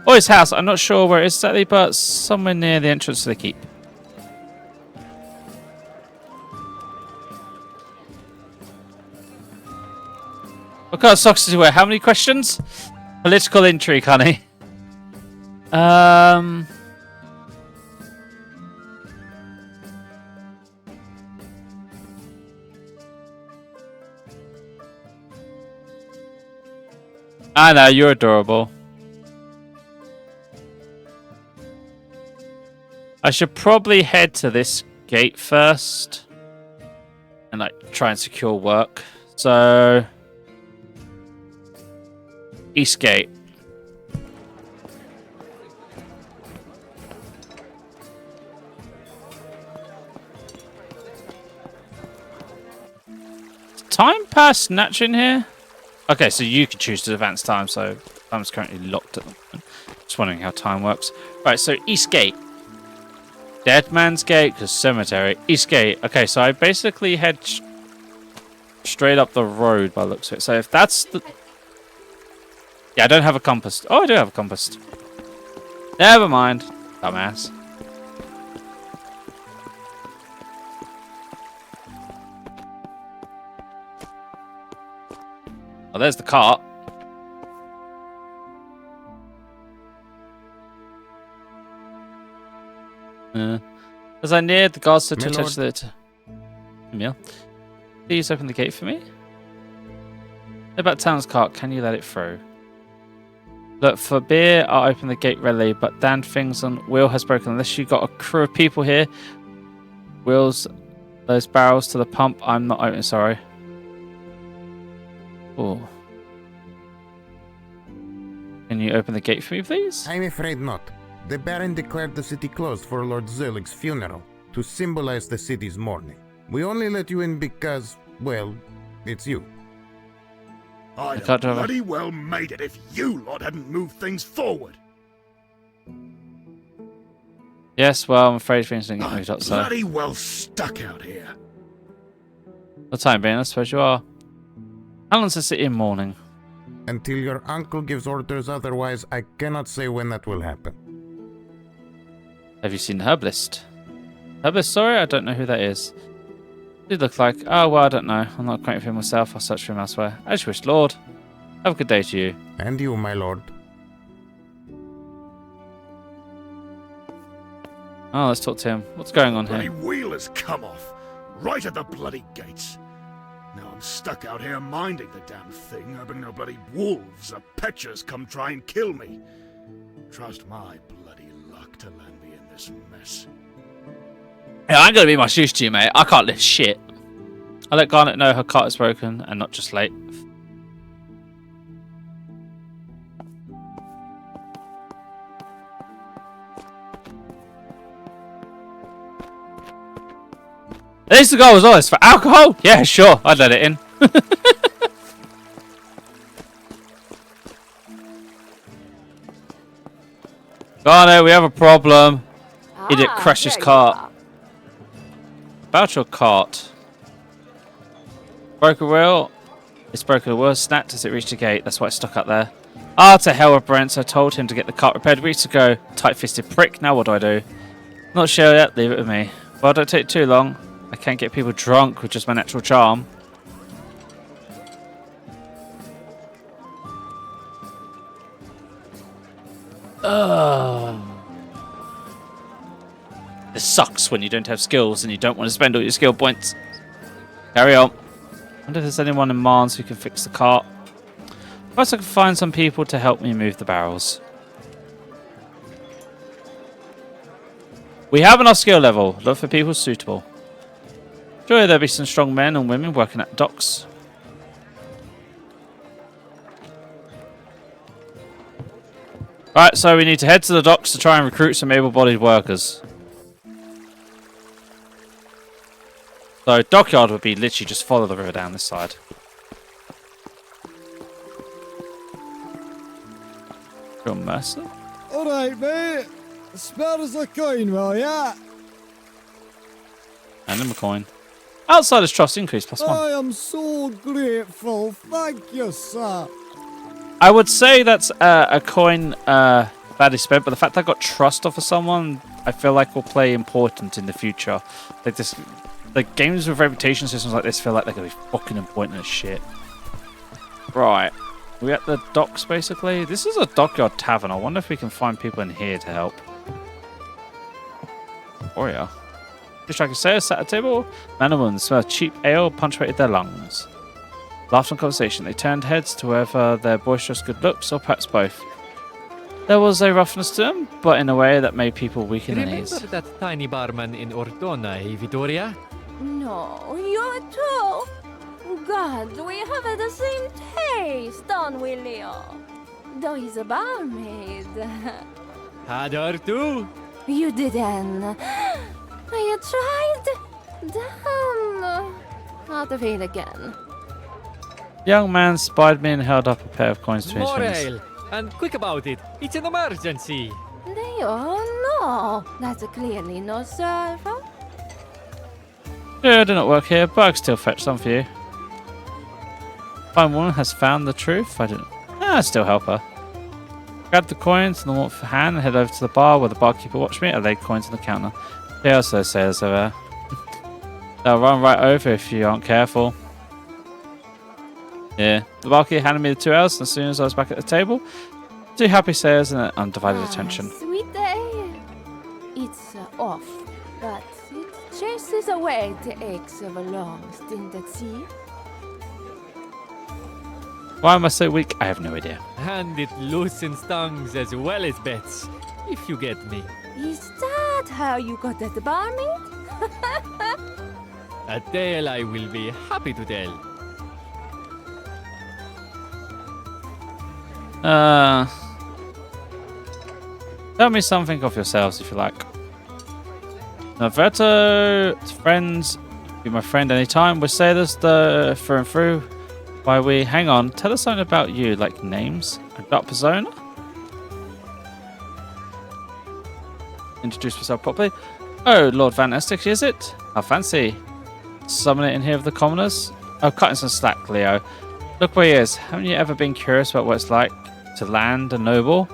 Or his house. I'm not sure where it is exactly, but somewhere near the entrance to the keep. What kind of socks does he wear? How many questions? Political intrigue, honey. I know, you're adorable. I should probably head to this gate first. And like try and secure work. So East Gate. Time past Natch in here? Okay, so you can choose to advance time, so time's currently locked at the moment. Just wondering how time works. Right, so East Gate. Dead Man's Gate, because cemetery. East Gate. Okay, so I basically head straight up the road by the looks of it. So if that's the... Yeah, I don't have a compass. Oh, I do have a compass. Never mind. Dumbass. Oh, there's the cart. As I neared, the guards stood to touch the... Emil, please open the gate for me. About town's cart, can you let it through? Look, for beer, I'll open the gate readily, but damned things on wheel has broken. Unless you got a crew of people here, wheels those barrels to the pump, I'm not opening, sorry. Oh. Can you open the gate for me, please? I'm afraid not. The Baron declared the city closed for Lord Zerlig's funeral, to symbolize the city's mourning. We only let you in because, well, it's you. I'd have bloody well made it if you lot hadn't moved things forward. Yes, well, I'm afraid things didn't get moved up, so... Bloody well stuck out here. For the time being, I suppose you are. How long's the city in mourning? Until your uncle gives orders otherwise, I cannot say when that will happen. Have you seen the herbalist? Herbalist, sorry, I don't know who that is. Did look like... Oh, well, I don't know. I'm not acquainted with him myself. I'll search for him elsewhere. As you wish, Lord. Have a good day to you. And you, my lord. Oh, let's talk to him. What's going on Bloody here? wheel has come off. Right at the bloody gates. Now I'm stuck out here minding the damn thing, hoping no bloody wolves or petchers come try and kill me. Trust my bloody luck to land me in this mess. Yeah, I'm going to be much use to you, mate. I can't lift shit. I let Garnet know her cart is broken and not just late. At least the goal was honest. For alcohol? Yeah, sure. I'd let it in. Garnet, we have a problem. Idiot crashed his cart. About your cart. Broke a wheel. It's broken. The wheel snapped as it reached the gate. That's why it's stuck up there. Ah, to hell with Brent, so I told him to get the cart repaired weeks ago. Tight-fisted prick, now what do I do? Not sure yet, leave it with me. Well, don't take too long. I can't get people drunk with just my natural charm. This sucks when you don't have skills and you don't want to spend all your skill points. Carry on. I wonder if there's anyone in Mars who can fix the cart. Perhaps I can find some people to help me move the barrels. We have enough skill level. Look for people suitable. Surely there'll be some strong men and women working at docks. Right, so we need to head to the docks to try and recruit some able-bodied workers. So dockyard would be literally just follow the river down this side. Necromancer. Alright, mate. Spare us a coin, will ya? And him a coin. Outsider's trust increase +1. I am so grateful. Thank you, sir. I would say that's a coin badly spent, but the fact that I got trust off of someone, I feel like will play important in the future. Like this, like games with reputation systems like this feel like they're gonna be fucking important as shit. Right, we at the docks basically. This is a dockyard tavern. I wonder if we can find people in here to help. Warrior. Just like I say, sat at a table. Man and woman smelled cheap ale, punctuated their lungs. Laughter and conversation. They turned heads to whoever their boisterous good looks, or perhaps both. There was a roughness to them, but in a way that made people weak in the knees. Remember that tiny barman in Ordona, eh, Vittoria? No, you too. God, we have the same taste, don't we, Leo? Though he's a barmaid. Had her too. You didn't. You tried? Damn. Not to fail again. Young man spied me and held up a pair of coins to his More fingers. ale, and quick about it. It's an emergency. Leo, no. That's clearly no server. Yeah, I do not work here, but I can still fetch some for you. Fine woman has found the truth. I still help her. Grab the coins in the warmth of hand and head over to the bar where the barkeeper watched me. I laid coins on the counter. There are also sailors over there. They'll run right over if you aren't careful. Yeah, the barkeeper handed me the 2 ales, and as soon as I was back at the table, 2 happy sailors and undivided attention. Sweet day. It's off, but it chases away the aches of a long stint at sea. Why am I so weak? I have no idea. And it loosens tongues as well as bets, if you get me. Is that how you got that barmaid? A tale I will be happy to tell. Tell me something of yourselves if you like. Naveto, friends, be my friend anytime. We're sailors through and through. Why we hang on, tell us something about you, like names, a dark persona. Introduce myself properly. Oh, Lord Van Estic, is it? How fancy. Summon it in here of the commoners. Oh, cutting some slack, Leo. Look where he is. Haven't you ever been curious about what it's like to land a noble?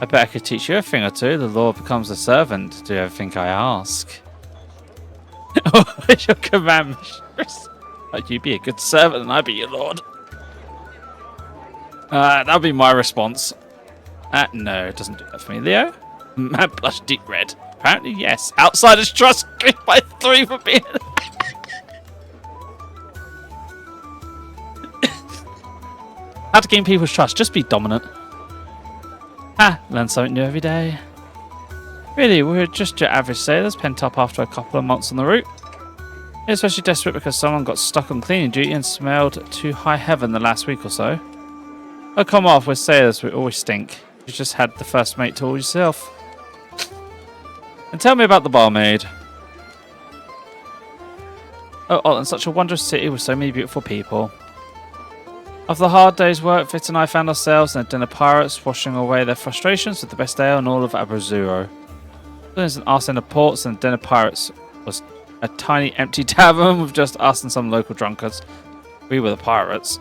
I bet I could teach you a thing or two. The Lord becomes a servant. Do everything I ask. What is your command, mistress? You be a good servant and I be your lord. That'll be my response. No, it doesn't do that for me. Leo? Man blushed deep red. Apparently, yes. Outsider's trust increased by 3 for being... How to gain people's trust. Just be dominant. Learn something new every day. Really, we're just your average sailors, pent up after a couple of months on the route. You're especially desperate because someone got stuck on cleaning duty and smelled to high heaven the last week or so. Oh, come off, we're sailors, we always stink. You just had the first mate to all yourself. And tell me about the barmaid. Oh, and such a wondrous city with so many beautiful people. After the hard day's work, Fit and I found ourselves in a den of pirates, washing away their frustrations with the best ale in all of Abrazuro. There's an arse in the ports, and the den of pirates was a tiny empty tavern with just us and some local drunkards. We were the pirates.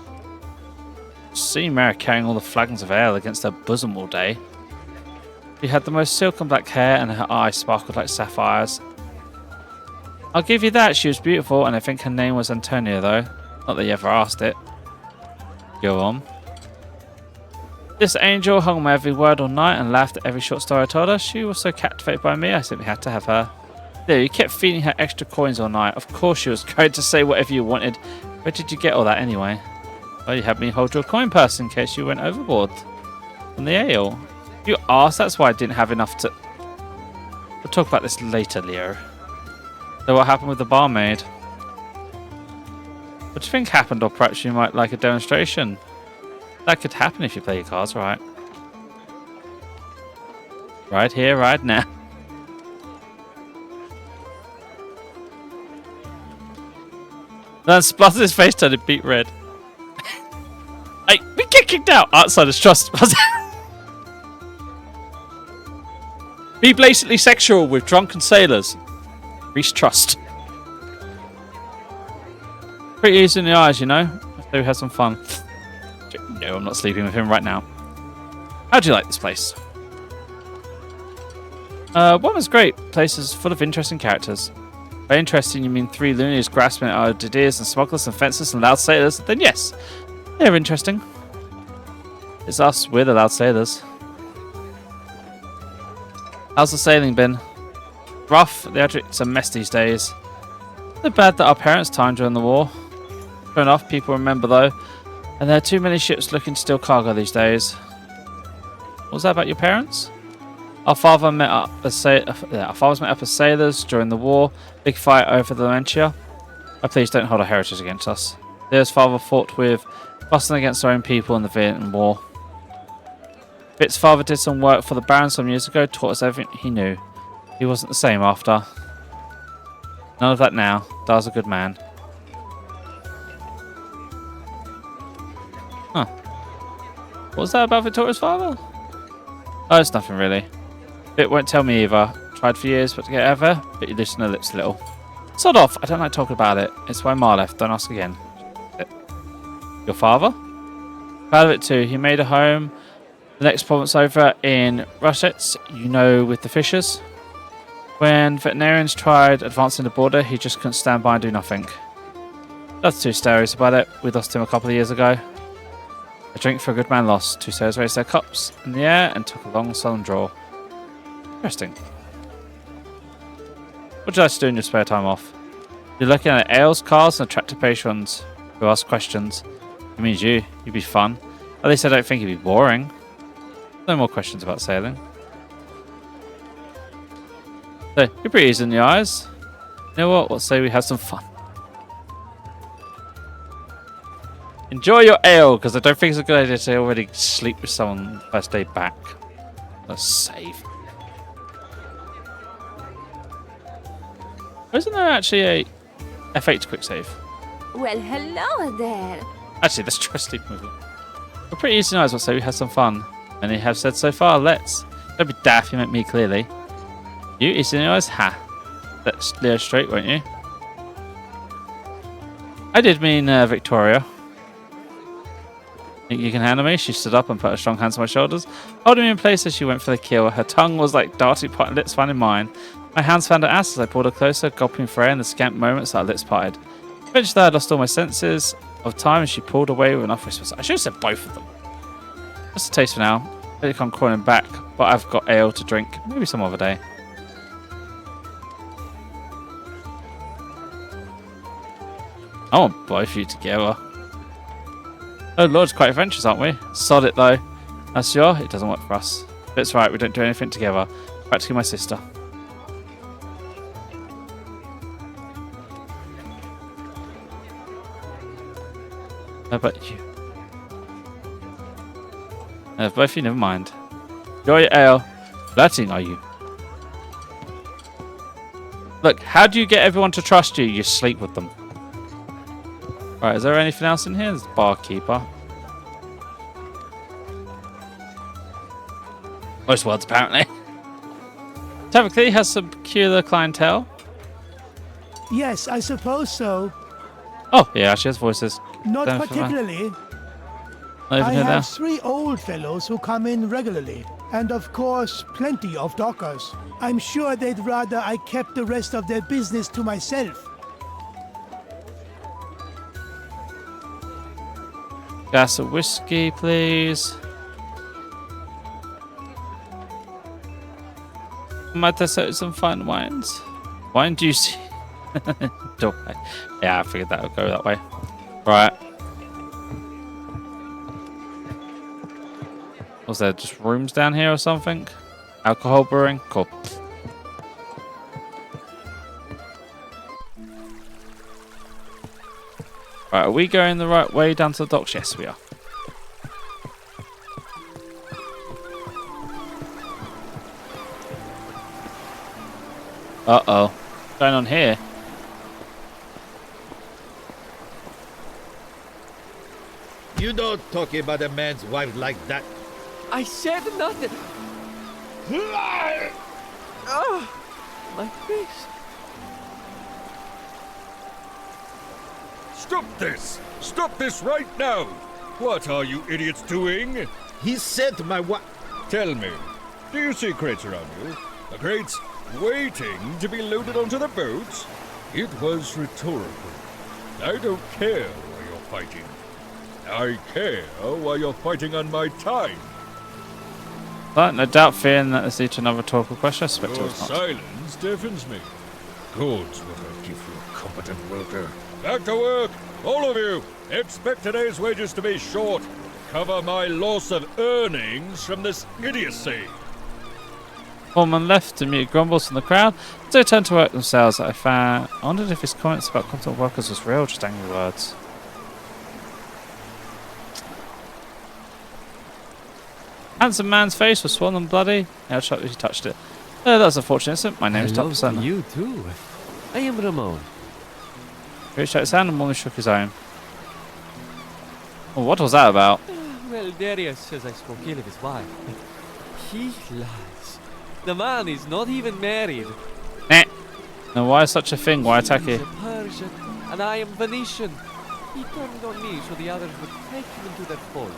Seen Mary carrying all the flagons of ale against her bosom all day. She had the most silken black hair and her eyes sparkled like sapphires. I'll give you that, she was beautiful, and I think her name was Antonia though. Not that you ever asked it. Go on. This angel hung my every word all night and laughed at every short story I told her. She was so captivated by me, I simply had to have her. There, you kept feeding her extra coins all night. Of course she was going to say whatever you wanted. Where did you get all that anyway? Well, you had me hold your coin purse in case you went overboard. On the ale. You asked, that's why I didn't have enough to... We'll talk about this later, Leo. So what happened with the barmaid? What do you think happened, or perhaps you might like a demonstration? That could happen if you play your cards right. Right here, right now. Then Splutter's face turned beet red. Hey, we get kicked out! Outsiders trust. Be blatantly sexual with drunken sailors. Reese trust. Pretty easy in the eyes, you know? After we had some fun. No, I'm not sleeping with him right now. How do you like this place? One was great. Place is full of interesting characters. By interesting, you mean 3 loonies grasping at ideas and smugglers and fences and loud sailors? Then yes, they're interesting. It's us, we're the loud sailors. How's the sailing been? Rough, the Adric's a mess these days. They're bad that our parents' time during the war. Fair enough, people remember though. And there are too many ships looking to steal cargo these days. What was that about your parents? Our fathers met up as sailors during the war. Big fight over the Lamantia. Oh, please don't hold our heritage against us. There's father fought with, busting against our own people in the Vietnam War. Bit's father did some work for the Baron some years ago, taught us everything he knew. He wasn't the same after. None of that now. Dar's a good man. Huh. What was that about Victoria's father? Oh, it's nothing really. Bit won't tell me either. Tried for years, but to get ever, but you loosen her lips a little. Sod off, I don't like talking about it. It's why Ma left, don't ask again. Your father? Proud of it too. He made a home the next province over in Russets, you know, with the fishers. When veterinarians tried advancing the border, he just couldn't stand by and do nothing. That's 2 stories about it. We lost him a couple of years ago. A drink for a good man lost. 2 sailors raised their cups in the air and took a long solemn draw. Interesting. What would you like to do in your spare time off? You're looking at ales, cars, and attractive patrons who ask questions. It means you'd be fun. At least I don't think you'd be boring. No more questions about sailing. So, you're pretty easy in the eyes. You know what? Let's say we have some fun. Enjoy your ale, because I don't think it's a good idea to already sleep with someone the first day back. Let's save. Isn't there actually a F8 quick save? Well, hello there. Actually, let's try sleep with them. We're pretty easy in eyes, let's say we have some fun. And they have said so far, let's. Don't be daft, you meant me clearly. You, easy in eyes? Ha. That's Leo straight, won't you? I did mean Victoria. Think you can handle me? She stood up and put her strong hands on my shoulders, holding me in place as she went for the kill. Her tongue was like darty lips finding mine. My hands found her ass as I pulled her closer, gulping for air in the scant moments that our lips parted. Eventually I lost all my senses of time and she pulled away with enough whispers. I should have said both of them. Just a taste for now. Maybe I'm crawling back, but I've got ale to drink. Maybe some other day. I want both of you together. Oh lord, it's quite adventurous, aren't we? Sod it though. That's sure, it doesn't work for us. It's right, we don't do anything together. Practically my sister. How about you? Both of you, never mind. Enjoy your ale. Flirting, are you? Look, how do you get everyone to trust you? You sleep with them. Right, is there anything else in here? There's the barkeeper. Most words, apparently. Typically has some peculiar clientele. Yes, I suppose so. Oh, yeah, she has voices. Not particularly. Not even I here now. have 3 old fellows who come in regularly, and of course, plenty of dockers. I'm sure they'd rather I kept the rest of their business to myself. Glass of whiskey, please. Might I set some fine wines? Wine juicy. Yeah, I figured that would go that way. Right. Was there just rooms down here or something? Alcohol brewing? Cool. Right, are we going the right way down to the docks? Yes, we are. Uh-oh. What's going on here? You don't talk about a man's wife like that. I said nothing. Oh, my face. Stop this! Stop this right now! What are you idiots doing? He said my wife. Tell me, do you see crates around you? The crates waiting to be loaded onto the boats? It was rhetorical. I don't care why you're fighting. I care why you're fighting on my time. But no doubt fearing that this leads to another rhetorical question. I suspect it Your was not. silence deafens me. Gods, what I give you a competent worker. Back to work, all of you. Expect today's wages to be short. Cover my loss of earnings from this idiocy. Foreman left to mute grumbles from the crowd. As they turned to work themselves, I wondered if his comments about competent workers was real, just angry words. Handsome man's face was swollen and bloody. How sharply he touched it. Oh, that's unfortunate. My name's Top Percent. You too. I am Ramon. He reached out his hand and warmly shook his own. Well, what was that about? Well, Darius says I spoke ill of his wife. He lies. The man is not even married. Eh. Now why such a thing? Why attack He's you? a Persian, and I am Venetian. He turned on me so the others would take him into their fold.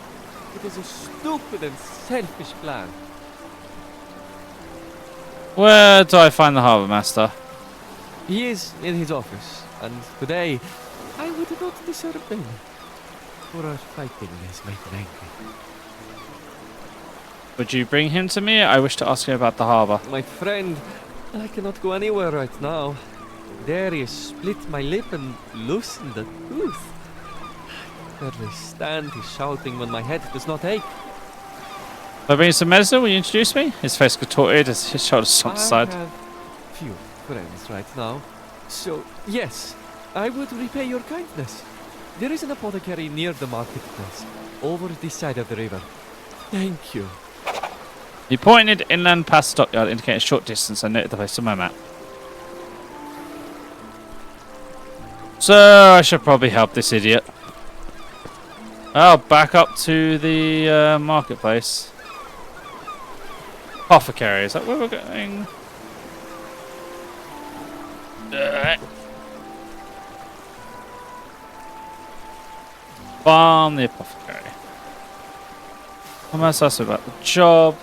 It is a stupid and selfish plan. Where do I find the harbour master? He is in his office, and today I would not disturb him. For our fighting has made him angry. Would you bring him to me? I wish to ask him about the harbour. My friend, I cannot go anywhere right now. Darius split my lip and loosened the tooth. I barely stand his shouting when my head does not ache. If I bring you some medicine, will you introduce me? His face contorted as his shoulders sunk aside. I have few friends right now. So, yes, I would repay your kindness. There is an apothecary near the marketplace, over this side of the river. Thank you. He pointed inland past the dockyard, indicating a short distance, and noted the place on my map. So, I should probably help this idiot. Oh, back up to the marketplace. Apothecary, is that where we're going? Farm the apothecary. What am I supposed to about the job?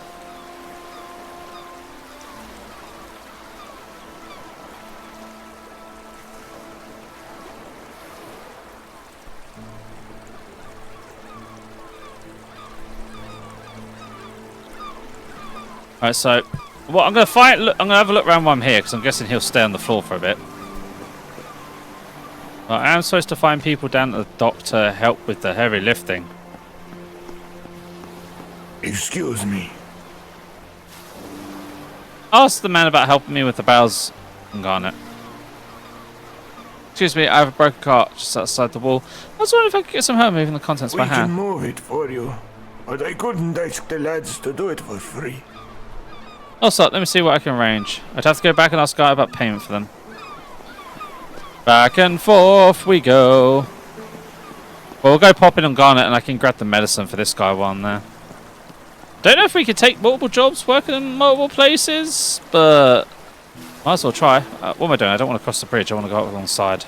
Alright, so what I'm gonna find. Look, I'm gonna have a look around while I'm here because I'm guessing he'll stay on the floor for a bit. Well, I am supposed to find people down at the dock to help with the heavy lifting. Excuse me. Ask the man about helping me with the barrels and garnet. Excuse me, I have a broken cart just outside the wall. I was wondering if I could get some help moving the contents by We can hand. move it for you, but I couldn't ask the lads to do it for free. Also, let me see what I can arrange. I'd have to go back and ask Guy about payment for them. Back and forth we go. Well, we'll go pop in on Garnet and I can grab the medicine for this guy while I'm there. Don't know if we could take multiple jobs working in multiple places, but might as well try. What am I doing? I don't want to cross the bridge. I want to go up alongside.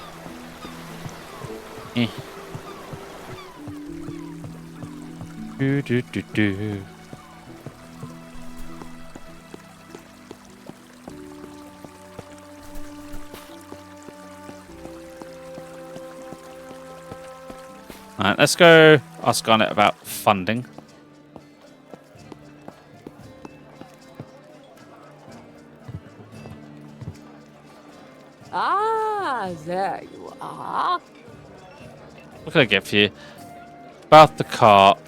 Do, do, do, do. Alright, let's go ask Garnet about funding. Ah, there you are. What can I get for you? About the cart.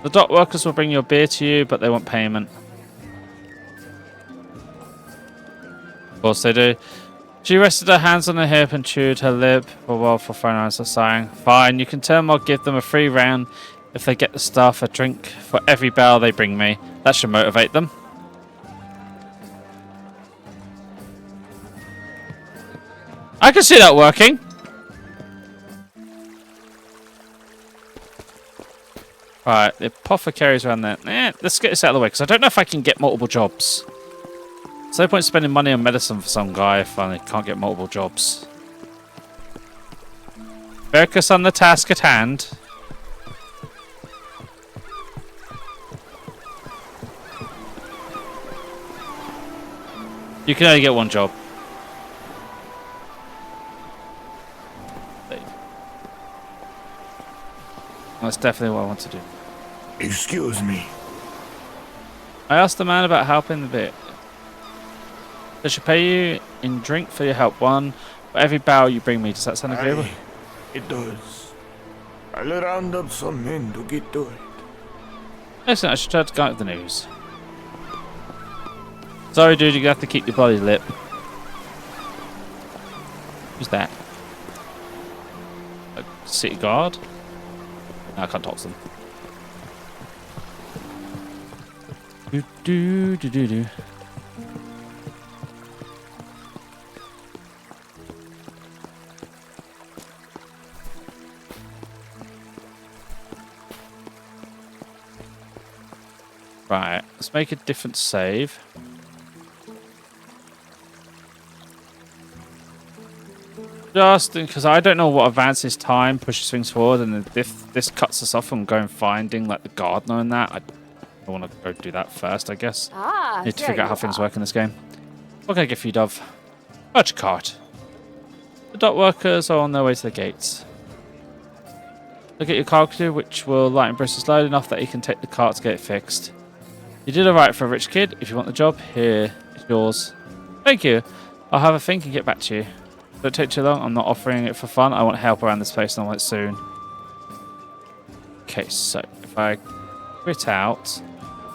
The dock workers will bring your beer to you, but they want payment. Of course they do. She rested her hands on her hip and chewed her lip for a while before throwing her eyes and sighing. Fine, you can tell them I'll give them a free round if they get the staff a drink for every barrel they bring me. That should motivate them. I can see that working. Right, the apothecary's around there. Let's get this out of the way, because I don't know if I can get multiple jobs. There's no point spending money on medicine for some guy if I can't get multiple jobs. Focus on the task at hand. You can only get one job. That's definitely what I want to do. Excuse me. I asked the man about helping the bit. They should pay you in drink for your help. One for every barrel you bring me. Does that sound agreeable? It does. I'll round up some men to get to it. Listen, I should try to go out with the news. Sorry, dude, you have to keep your bloody lip. Who's that? A city guard? No, I can't talk to them. Do do do do do. Right, let's make a different save. Just because I don't know what advances time pushes things forward, and if this cuts us off from going finding like the gardener and that, I want to go do that first, I guess. Need to figure out how things work in this game. What can I get for you, Dove? Urge cart. The dock workers are on their way to the gates. Look at your cargo, which will lighten Bristol's load enough that he can take the cart to get it fixed. You did alright for a rich kid. If you want the job, here, it's yours. Thank you. I'll have a think and get back to you. Don't take too long. I'm not offering it for fun. I want help around this place and I want it soon. Okay, so if I quit out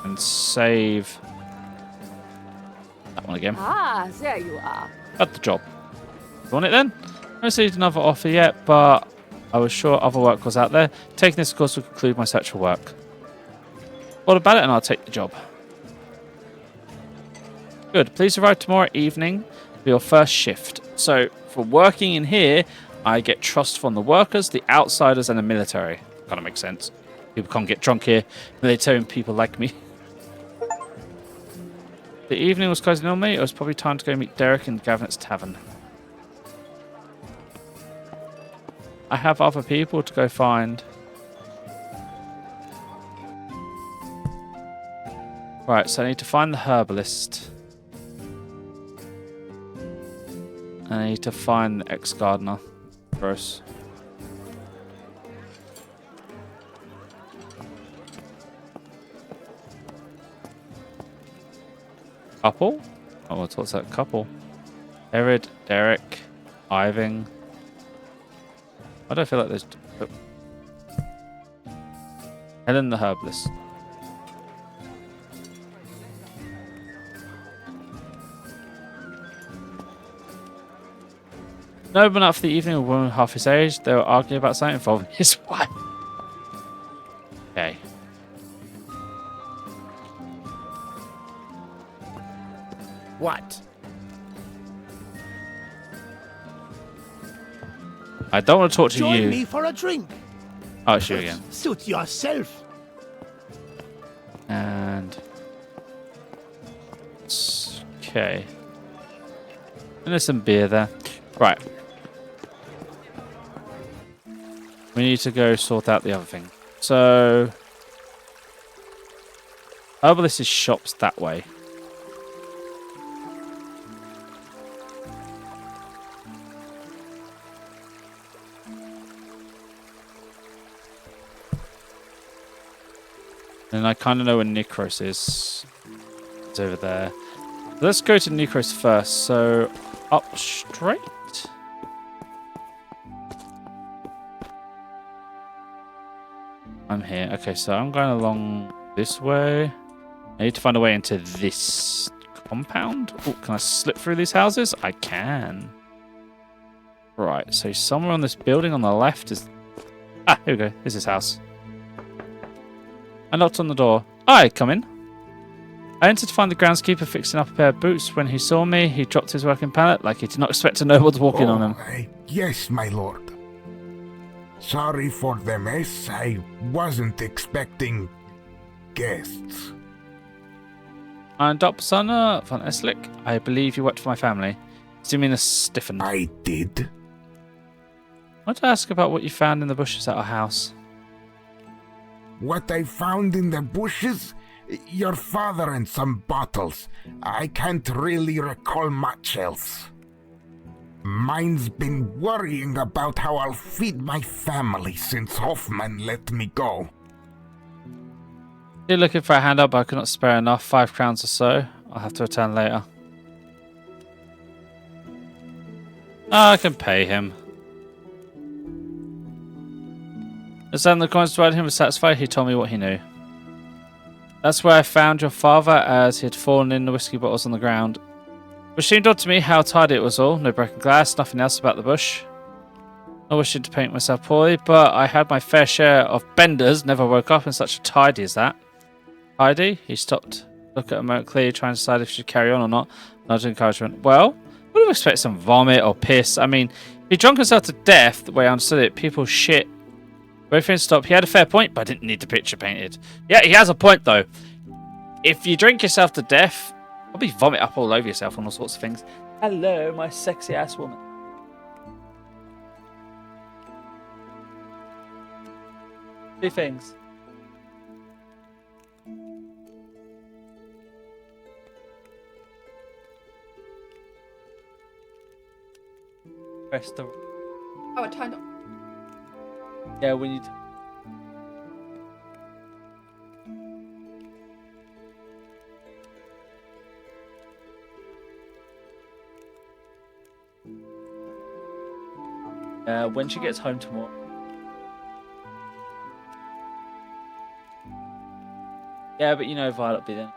and save that one again. Ah, there you are. Got the job. You want it then? I haven't received another offer yet, but I was sure other work was out there. Taking this course will conclude my search for work. What about it and I'll take the job. Good. Please arrive tomorrow evening for your first shift. So, for working in here, I get trust from the workers, the outsiders, and the military. Kind of makes sense. People can't get drunk here. Military people like me. The evening was closing on me. It was probably time to go meet Derek in Gavinet's tavern. I have other people to go find. Right, so I need to find the herbalist. I need to find the ex-gardener first. Couple? Oh, what's that couple? Erid, Derek, Iving. I don't feel like there's... Helen the herbalist. Noble enough for the evening, a woman half his age. They were arguing about something involving his wife. Okay. What? I don't want to talk to Join you. me for a drink. Oh, it's you again. Suit yourself. And... Okay. And there's some beer there. Right. We need to go sort out the other thing. So... Herbalist's shop's that way. And I kind of know where Necros is. It's over there. Let's go to Necros first. So, up straight. I'm here. Okay, so I'm going along this way. I need to find a way into this compound. Oh, can I slip through these houses? I can. Right, so somewhere on this building on the left is... Ah, here we go. Here's his house. I knocked on the door. Hi, come in. I entered to find the groundskeeper fixing up a pair of boots. When he saw me, he dropped his working pallet like he did not expect a noble to walk in on him. Yes, my lord. Sorry for the mess. I wasn't expecting guests. I'm Doppelsonner von Eslick. I believe you worked for my family. Zimina stiffened. I did. I want to ask about what you found in the bushes at our house. What I found in the bushes? Your father and some bottles. I can't really recall much else. Mine's been worrying about how I'll feed my family since Hoffman let me go. You're looking for a handout, but I could not spare enough. 5 crowns or so. I'll have to return later. I can pay him. As then the coins provided him was satisfied, he told me what he knew. That's where I found your father, as he had fallen in the whiskey bottles on the ground. Which seemed odd to me how tidy it was all. No broken glass, nothing else about the bush. Not wishing to paint myself poorly, but I had my fair share of benders. Never woke up in such a tidy as that. Tidy? He stopped. Look at a moment clearly, trying to decide if he should carry on or not. Nudge encouragement. Well, would have expected some vomit or piss. I mean, if he drunk himself to death, the way I understood it, people shit. Everything stopped. He had a fair point, but I didn't need the picture painted. Yeah, he has a point, though. If you drink yourself to death, probably vomit up all over yourself on all sorts of things. Hello, my sexy ass woman. 2 things. Press the... Oh, it turned on. Yeah, we need... when she gets home tomorrow. Yeah, but you know Violet will be there.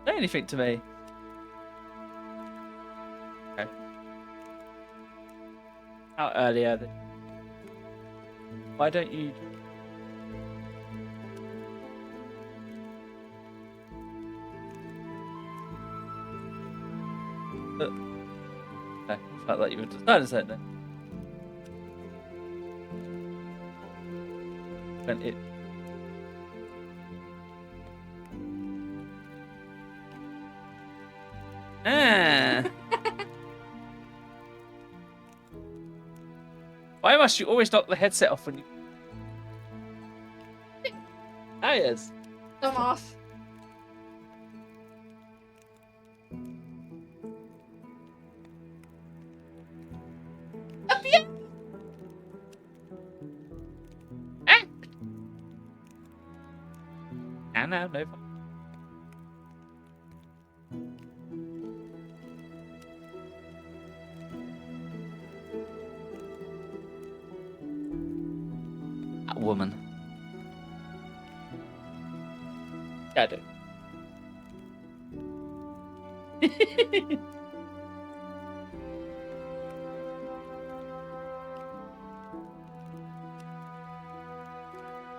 Say anything to me. Okay. How early are they? Why don't you... I felt like you would decide to say it then. When it... Why must you always knock the headset off when you... Ah, yes. I'm off. No. That woman. Yeah, I do.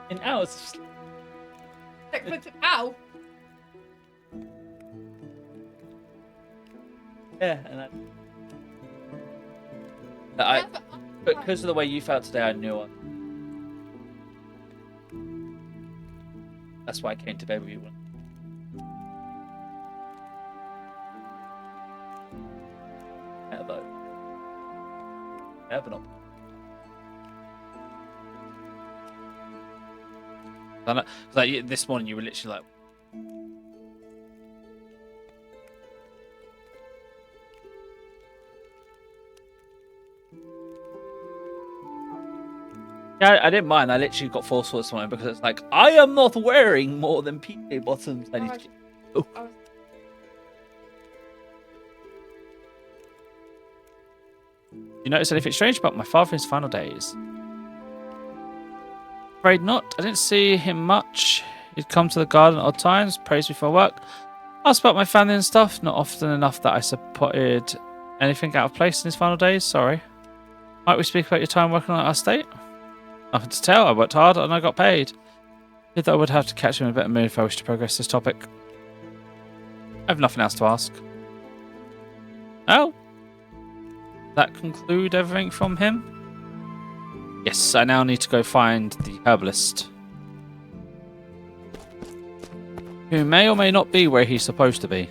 In hours. Ow! Yeah, and but because of the way you felt today, I knew it. That's why I came to bed with you. Yeah, though. Yeah, but not. Like this morning, you were literally like. Yeah, I didn't mind. I literally got forceful this morning because it's like, I am not wearing more than PJ bottoms. I need to... Oh. You notice anything strange about my father in his final days? Afraid not. I didn't see him much. He'd come to the garden at odd times, praise me for work. Asked about my family and stuff. Not often enough that I supported anything out of place in his final days. Sorry. Might we speak about your time working on our estate? Nothing to tell. I worked hard and I got paid. I thought I would have to catch him in a better mood if I wish to progress this topic. I have nothing else to ask. Oh. That conclude everything from him? Yes, I now need to go find the herbalist. Who may or may not be where he's supposed to be.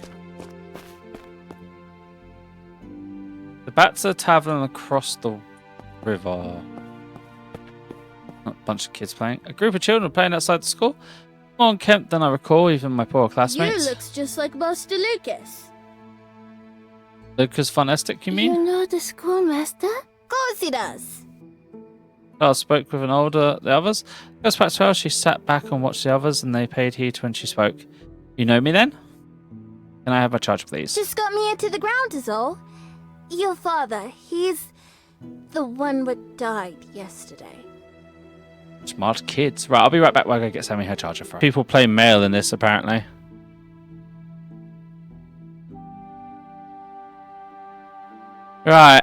The Bats are tavern across the river. A bunch of kids playing. A group of children playing outside the school. More unkempt than I recall, even my poor classmates. You looks just like Master Lucas. Lucas Von Estic, you mean? You know the schoolmaster? Of course he does. Charles spoke with the others. Goes back to her, she sat back and watched the others, and they paid heed when she spoke. You know me then? Can I have my charge, please? Just got me into the ground is all. Your father, he's the one what died yesterday. Smart kids. Right, I'll be right back while I go get Sammy her charger for her. People play male in this, apparently. Right.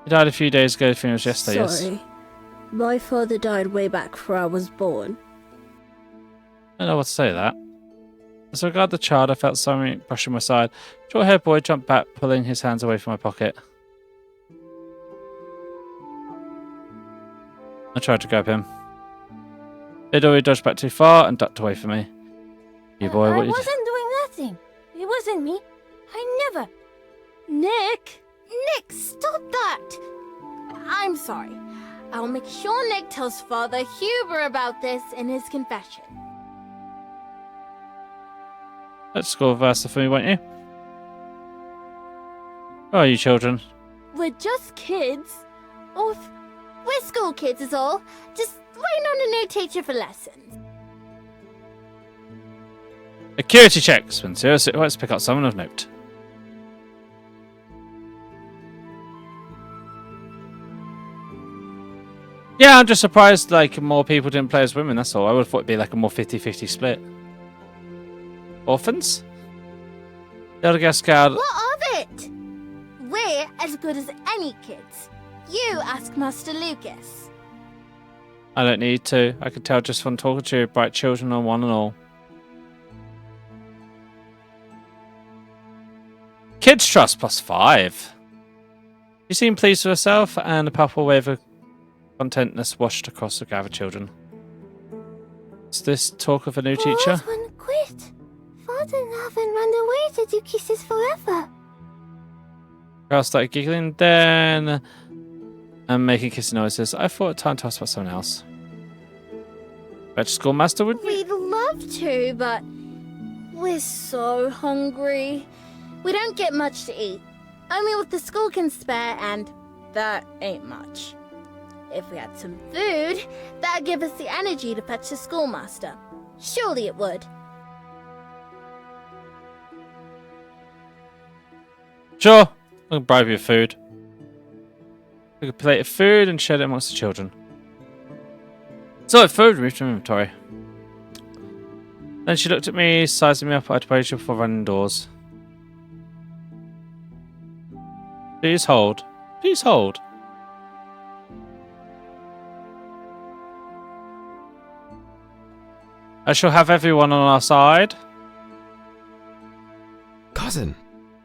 He died a few days ago. The funeral was yesterday. Sorry. My father died way back before I was born. I don't know what to say to that. As I regarded the child, I felt something brushing my side. Short-haired boy jumped back, pulling his hands away from my pocket. I tried to grab him. He'd already dodged back too far and ducked away from me. You boy, what I wasn't doing nothing. It wasn't me. I never. Nick! Nick, stop that! I'm sorry. I'll make sure Nick tells Father Huber about this in his confession. Let's score Versa for me, won't you? Who are you children? We're just kids. Or we're school kids is all. Just waiting on a new teacher for lessons. Acuity checks. When seriously, let's pick up someone of note. Yeah, I'm just surprised like more people didn't play as women, that's all. I would have thought it'd be like a more 50-50 split. Orphans? The other guest scout. What of it? We're as good as any kids. You ask Master Lucas. I don't need to. I can tell just from talking to you, bright children are one and all. Kids Trust +5. You seem pleased with herself, and a powerful wave of contentness washed across the gathered children. Is this talk of a new teacher? One quit. Father and haven't run away to do kisses forever. Carl started giggling then and making kissing noises. I thought it time to ask about someone else. Fetch schoolmaster would you? We'd love to, but we're so hungry. We don't get much to eat. Only what the school can spare, and that ain't much. If we had some food, that'd give us the energy to fetch the schoolmaster. Surely it would. Sure, I can bribe you with food. Took a plate of food and shared it amongst the children. So food removed from inventory. Then she looked at me, sizing me up at a before running indoors. Please hold. Please hold. I shall have everyone on our side. Cousin,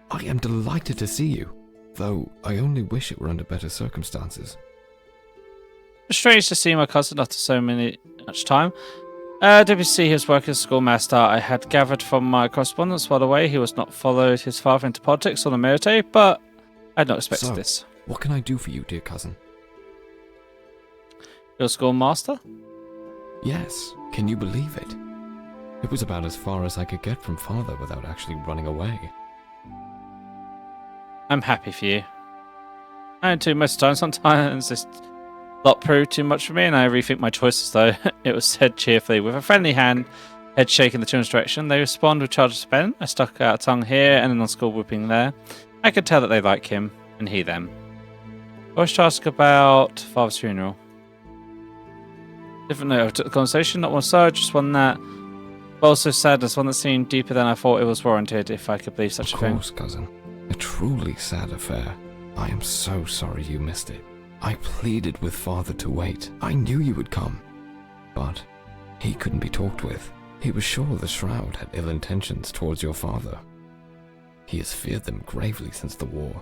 I am delighted to see you, though I only wish it were under better circumstances. It's strange to see my cousin after so much time. Did we see his work as schoolmaster? I had gathered from my correspondence while away he was not followed his father into politics or the military, but I had not expected this. What can I do for you, dear cousin? It Your schoolmaster? Yes, can you believe it? It was about as far as I could get from father without actually running away. I'm happy for you. I am too most of the time. Sometimes this lot proved too much for me, and I rethink my choices, though. It was said cheerfully. With a friendly hand, head shaking the children's direction, they respond with charges of pen. I stuck out a tongue here and a school whooping there. I could tell that they like him, and he them. I was to ask about father's funeral. Different note. I took the conversation, not one side, just one that. But also sadness, one that seemed deeper than I thought it was warranted, if I could believe such a thing. Of course, cousin. A truly sad affair. I am so sorry you missed it. I pleaded with father to wait. I knew you would come. But he couldn't be talked with. He was sure the Shroud had ill intentions towards your father. He has feared them gravely since the war.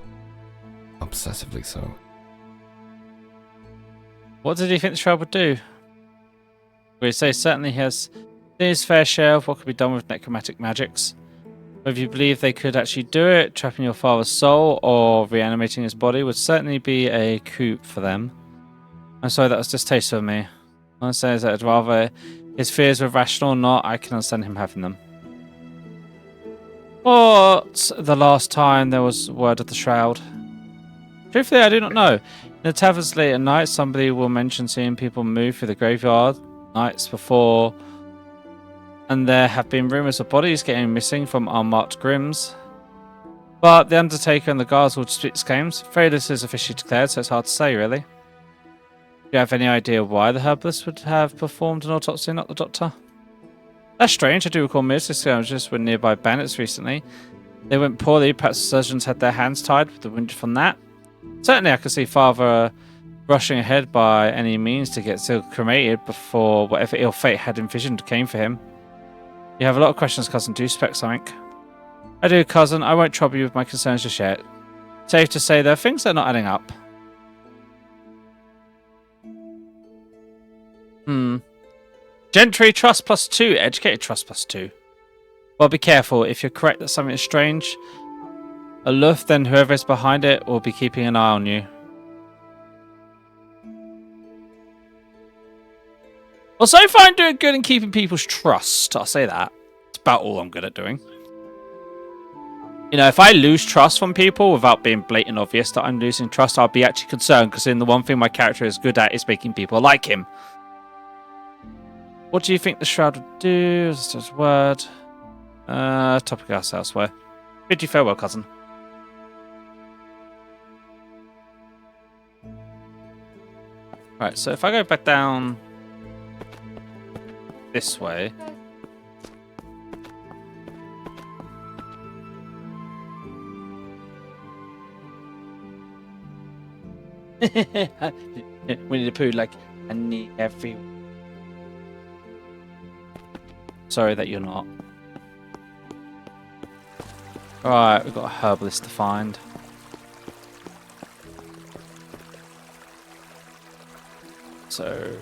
Obsessively so. What did he think the Shroud would do? We say certainly he has his fair share of what could be done with necromantic magics. Whether you believe they could actually do it, trapping your father's soul or reanimating his body would certainly be a coup for them. I'm sorry that was distasteful of me. All I say is that I'd rather his fears were rational or not, I can understand him having them. But the last time there was word of the Shroud? Truthfully, I do not know. In the taverns late at night, somebody will mention seeing people move through the graveyard nights before, and there have been rumours of bodies getting missing from unmarked grims. But the Undertaker and the guards will dispute these claims. Very little is officially declared, so it's hard to say, really. Do you have any idea why the herbalist would have performed an autopsy, not the doctor? That's strange. I do recall military skirmishes with nearby bandits recently. They went poorly. Perhaps the surgeons had their hands tied with the wounded from that. Certainly, I could see father rushing ahead by any means to get Zil cremated before whatever ill fate had envisioned came for him. You have a lot of questions, cousin. Do you suspect something? I do, cousin. I won't trouble you with my concerns just yet. Safe to say there are things that are not adding up. Gentry trust +2, educated trust +2. Well, be careful. If you're correct that something is strange, aloof, then whoever is behind it will be keeping an eye on you. Well, so far I'm doing good in keeping people's trust. I'll say that. It's about all I'm good at doing. You know, if I lose trust from people without being blatant obvious that I'm losing trust, I'll be actually concerned, because then the one thing my character is good at is making people like him. What do you think the Shroud would do? Is this word? Topic else elsewhere. Bid you farewell, cousin. Right, so if I go back down this way. Winnie the Pooh, like, I need every. Sorry that you're not. Alright, we've got a herbalist to find. So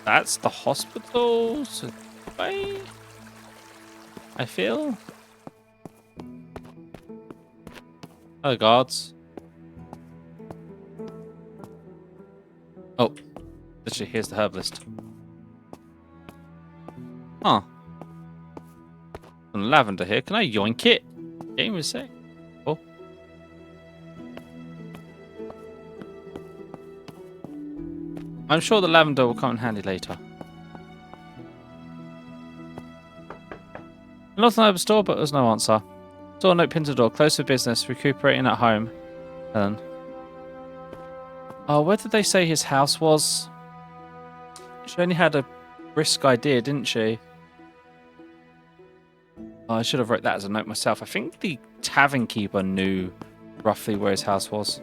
that's the hospital. So I feel. Oh, guards. Oh, literally, here's the herbalist. Huh. Some lavender here. Can I yoink it? Game is sick. Oh. I'm sure the lavender will come in handy later. I looked on the store, but there was no answer. Saw a note pinned to the door. Close for business. Recuperating at home. Helen. Oh, where did they say his house was? She only had a brisk idea, didn't she? Oh, I should have wrote that as a note myself. I think the tavern keeper knew roughly where his house was.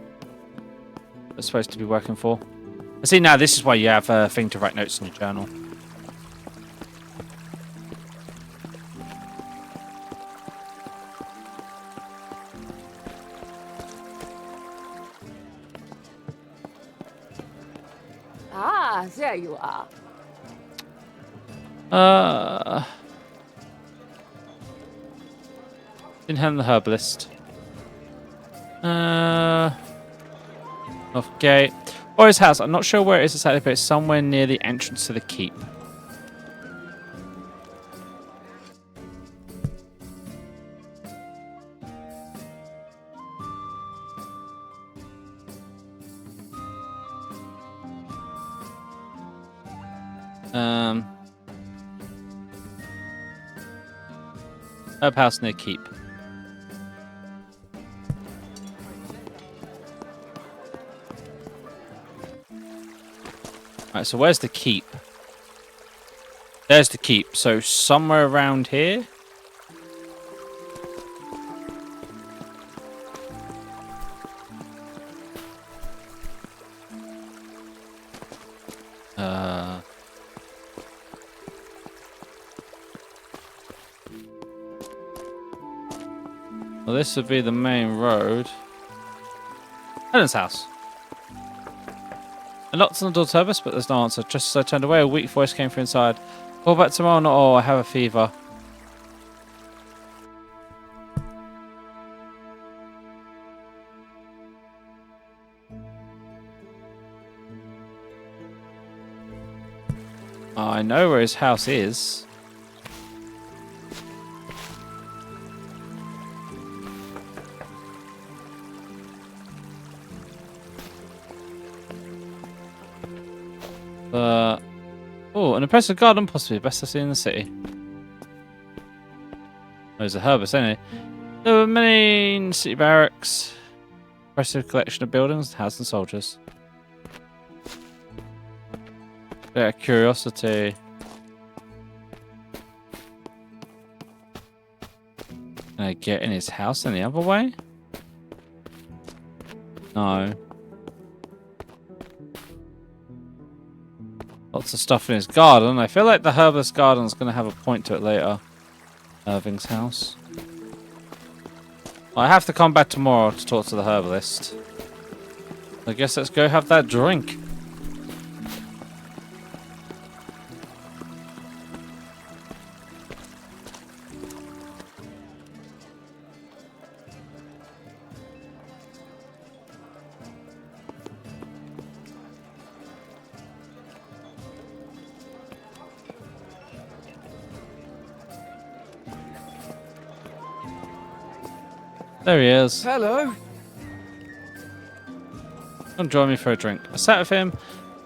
It's supposed to be working for. I see now this is why you have a thing to write notes in your journal. Ah, there you are. Didn't have the herbalist. Off gate. Or his house. I'm not sure where it is exactly, but it's somewhere near the entrance to the keep. Herb house near keep. Alright, so where's the keep? There's the keep. So somewhere around here? Well, this would be the main road. Helen's house. I knocked on the door to Herbus, but there's no answer. Just as I turned away, a weak voice came from inside. Call back tomorrow. Not all. I have a fever. I know where his house is. Oh, an impressive garden, possibly the best I've seen in the city. There's a Herbus, anyway. There were many city barracks, impressive collection of buildings, houses and soldiers. Bit of curiosity. Can I get in his house any other way? No. Lots of stuff in his garden. I feel like the herbalist garden is going to have a point to it later. Irving's house. I have to come back tomorrow to talk to the herbalist. I guess let's go have that drink. There he is. Hello. Come join me for a drink. I sat with him.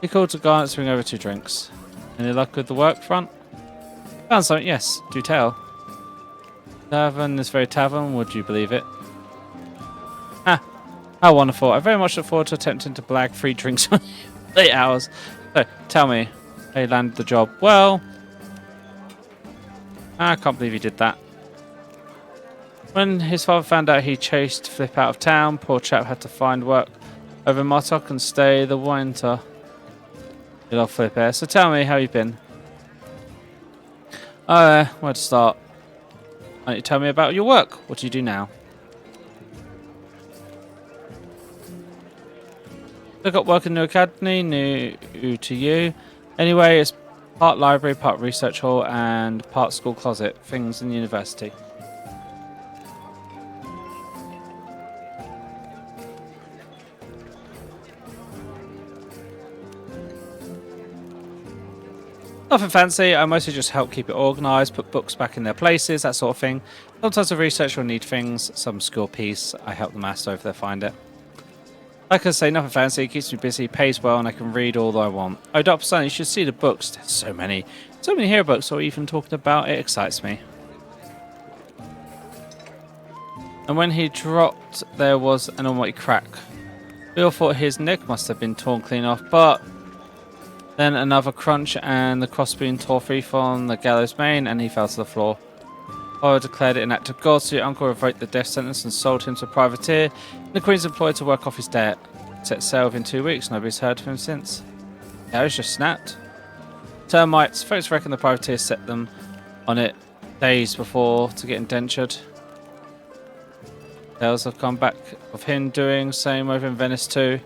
He called to Garnet to bring over 2 drinks. Any luck with the work front? Found something, yes. Do tell. Tavern, this very tavern, would you believe it? Ah, how wonderful. I very much look forward to attempting to blag free drinks on 8 hours. So, tell me, how you landed the job? Well, I can't believe he did that. When his father found out he chased Flip out of town, poor chap had to find work over in Martok and stay the winter. Good old Flip here. So tell me how you've been. Where to start? Why don't you tell me about your work? What do you do now? Look up work in New Academy, new to you. Anyway, it's part library, part research hall, and part school closet. Things in the university. Nothing fancy, I mostly just help keep it organised, put books back in their places, that sort of thing. Sometimes the researcher will need things, some school piece, I help the master if they find it. Like I say, nothing fancy, it keeps me busy, pays well, and I can read all I want. Oh, Dr. Son, you should see the books, there's so many hero books, or even talking about it excites me. And when he dropped, there was an almighty crack. We all thought his neck must have been torn clean off, but then another crunch and the crossbeam tore free from the gallows main and he fell to the floor. Horror declared it an act of God, so your uncle revoked the death sentence and sold him to a privateer. And the Queen's employed to work off his debt. Set sail within 2 weeks, nobody's heard of him since. The arrows just snapped. Termites, folks reckon the privateer set them on it days before to get indentured. Tales have come back of him doing same over in Venice too.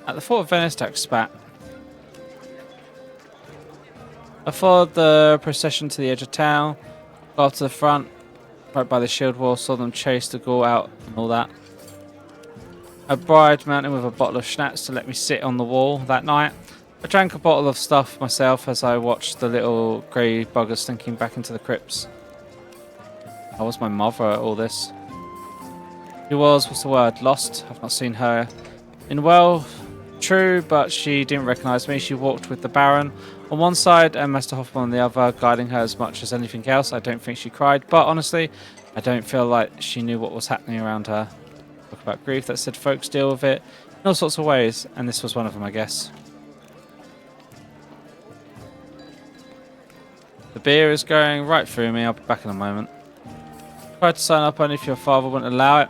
At the fort of Venice, Jack spat. I followed the procession to the edge of town, got up to the front, right by the shield wall, saw them chase the ghoul out and all that. a bride mountain with a bottle of schnapps to let me sit on the wall that night. I drank a bottle of stuff myself as I watched the little grey buggers slinking back into the crypts. How was my mother at all this? She was, what's the word, lost. I've not seen her in well. True, but she didn't recognise me. She walked with the Baron on one side and Master Hoffman on the other, guiding her as much as anything else. I don't think she cried, but honestly, I don't feel like she knew what was happening around her. Talk about grief, that said folks deal with it in all sorts of ways, and this was one of them, I guess. The beer is going right through me. I'll be back in a moment. I tried to sign up only if your father wouldn't allow it.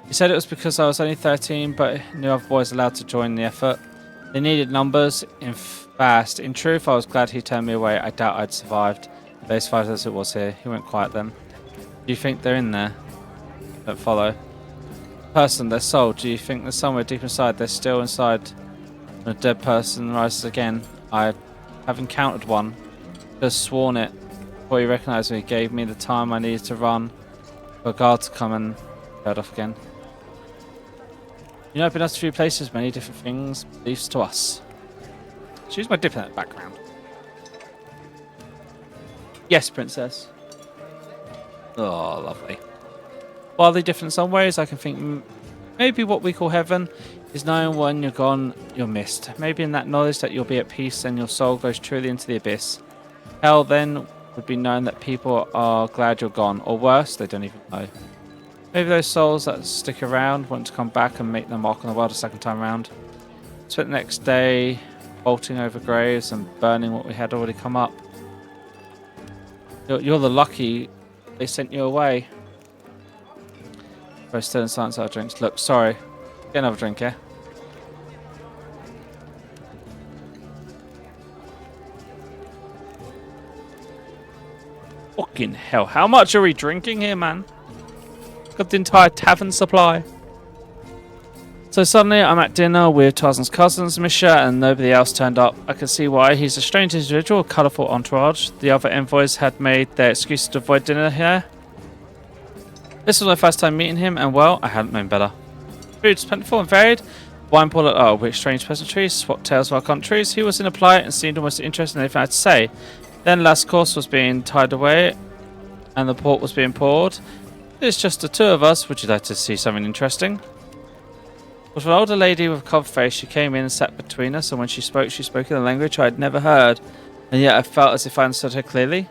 He said it was because I was only 13, but knew other boys allowed to join the effort. They needed numbers fast. In truth, I was glad he turned me away. I doubt I'd survived. But as far as it was here, he went quiet then. Do you think they're in there? Don't follow. Person, their soul. Do you think there's somewhere deep inside? They're still inside. When a dead person rises again. I have encountered one. Just sworn it. Before he recognised me, gave me the time I needed to run for a guard to come and head off again. You know, I've been asked a few places, many different things, beliefs to us. Choose my diplomat background. Yes, princess. Oh, lovely. Wildly different in some ways, I can think maybe what we call heaven is knowing when you're gone, you're missed. Maybe in that knowledge that you'll be at peace and your soul goes truly into the abyss. Hell then would be knowing that people are glad you're gone, or worse, they don't even know. Maybe those souls that stick around want to come back and make their mark on the world a second time around. Spent the next day bolting over graves and burning what we had already come up. You're the lucky they sent you away. Very still in silence, our drinks. Look, sorry. Get another drink, yeah? Fucking hell, how much are we drinking here, man? Got the entire tavern supply. So suddenly I'm at dinner with Tarzan's cousins, Misha, and nobody else turned up. I can see why. He's a strange individual, colourful entourage. The other envoys had made their excuses to avoid dinner here. This was my first time meeting him, and well, I hadn't known better. Food's plentiful and varied. Wine poured we exchanged pleasantries, swapped tales of our countries. He was in a polite and seemed almost interested in anything I had to say. Then last course was being tied away, and the port was being poured. It's just the two of us. Would you like to see something interesting? It was an older lady with a covered face. She came in and sat between us, and when she spoke in a language I had never heard, and yet I felt as if I understood her clearly.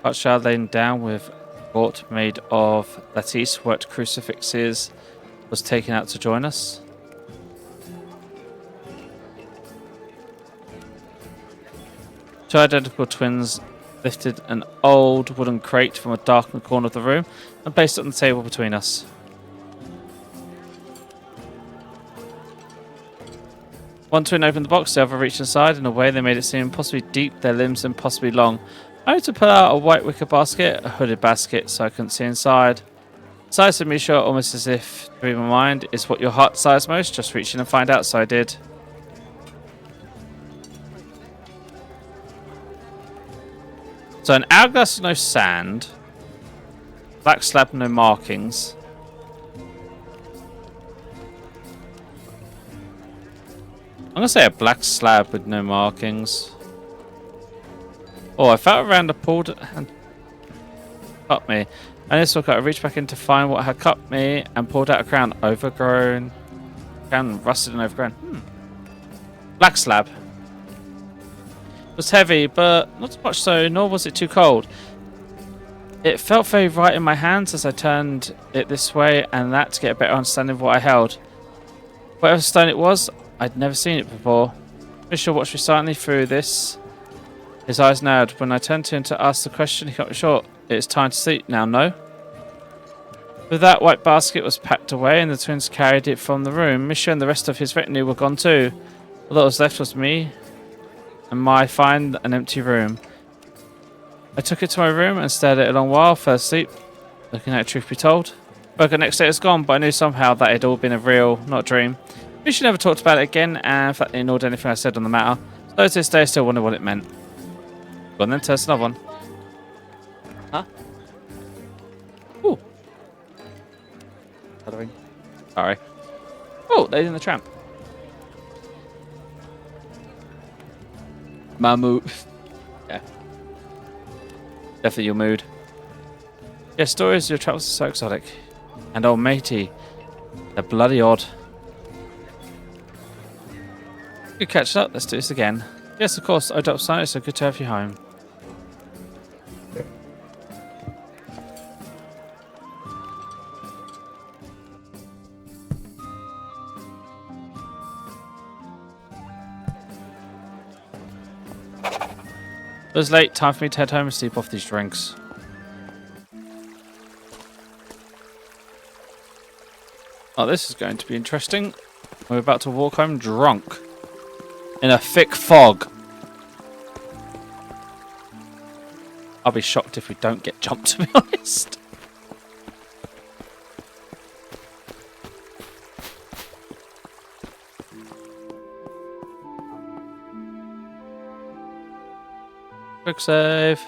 But child laden down with fort made of lattice worked crucifixes was taken out to join us. Two identical twins lifted an old wooden crate from a darkened corner of the room and placed it on the table between us. One twin opened the box, the other reached inside. In a way, they made it seem impossibly deep, their limbs impossibly long. I had to pull out a white wicker basket, a hooded basket, so I couldn't see inside. Size to Misha, almost as if to read my mind, is what your heart desires most. Just reach in and find out, so I did. So an hourglass with no sand, black slab no markings. I'm gonna say a black slab with no markings. Oh, I felt around the pulled and cut me. And this look, I reached back in to find what had cut me and pulled out a crown. Overgrown. Crown rusted and overgrown. Black slab. It was heavy, but not so much so, nor was it too cold. It felt very right in my hands as I turned it this way and that to get a better understanding of what I held. Whatever stone it was, I'd never seen it before. Mitchell watched me silently through this. His eyes narrowed. When I turned to him to ask the question, he cut me short. It's time to sleep now, no? With that, white basket was packed away and the twins carried it from the room. Misha and the rest of his retinue were gone too. All that was left was me and my find an empty room. I took it to my room and stared at it a long while, fell asleep, looking at it, truth be told. Woke the next day it was gone, but I knew somehow that it had all been a real, not a dream. Misha never talked about it again, and in fact ignored anything I said on the matter. So to this day I still wonder what it meant. Go on then, tell us another one. Huh? Ooh. Colouring. Sorry. Oh, Lady and the Tramp. My mood. Yeah. Definitely your mood. Yeah, stories of your travels are so exotic. And old matey. They're bloody odd. Good catch up. Let's do this again. Yes, of course. I dropped silence, so good to have you home. It was late. Time for me to head home and sleep off these drinks. Oh, this is going to be interesting. We're about to walk home drunk. In a thick fog. I'll be shocked if we don't get jumped, to be honest. Quick save.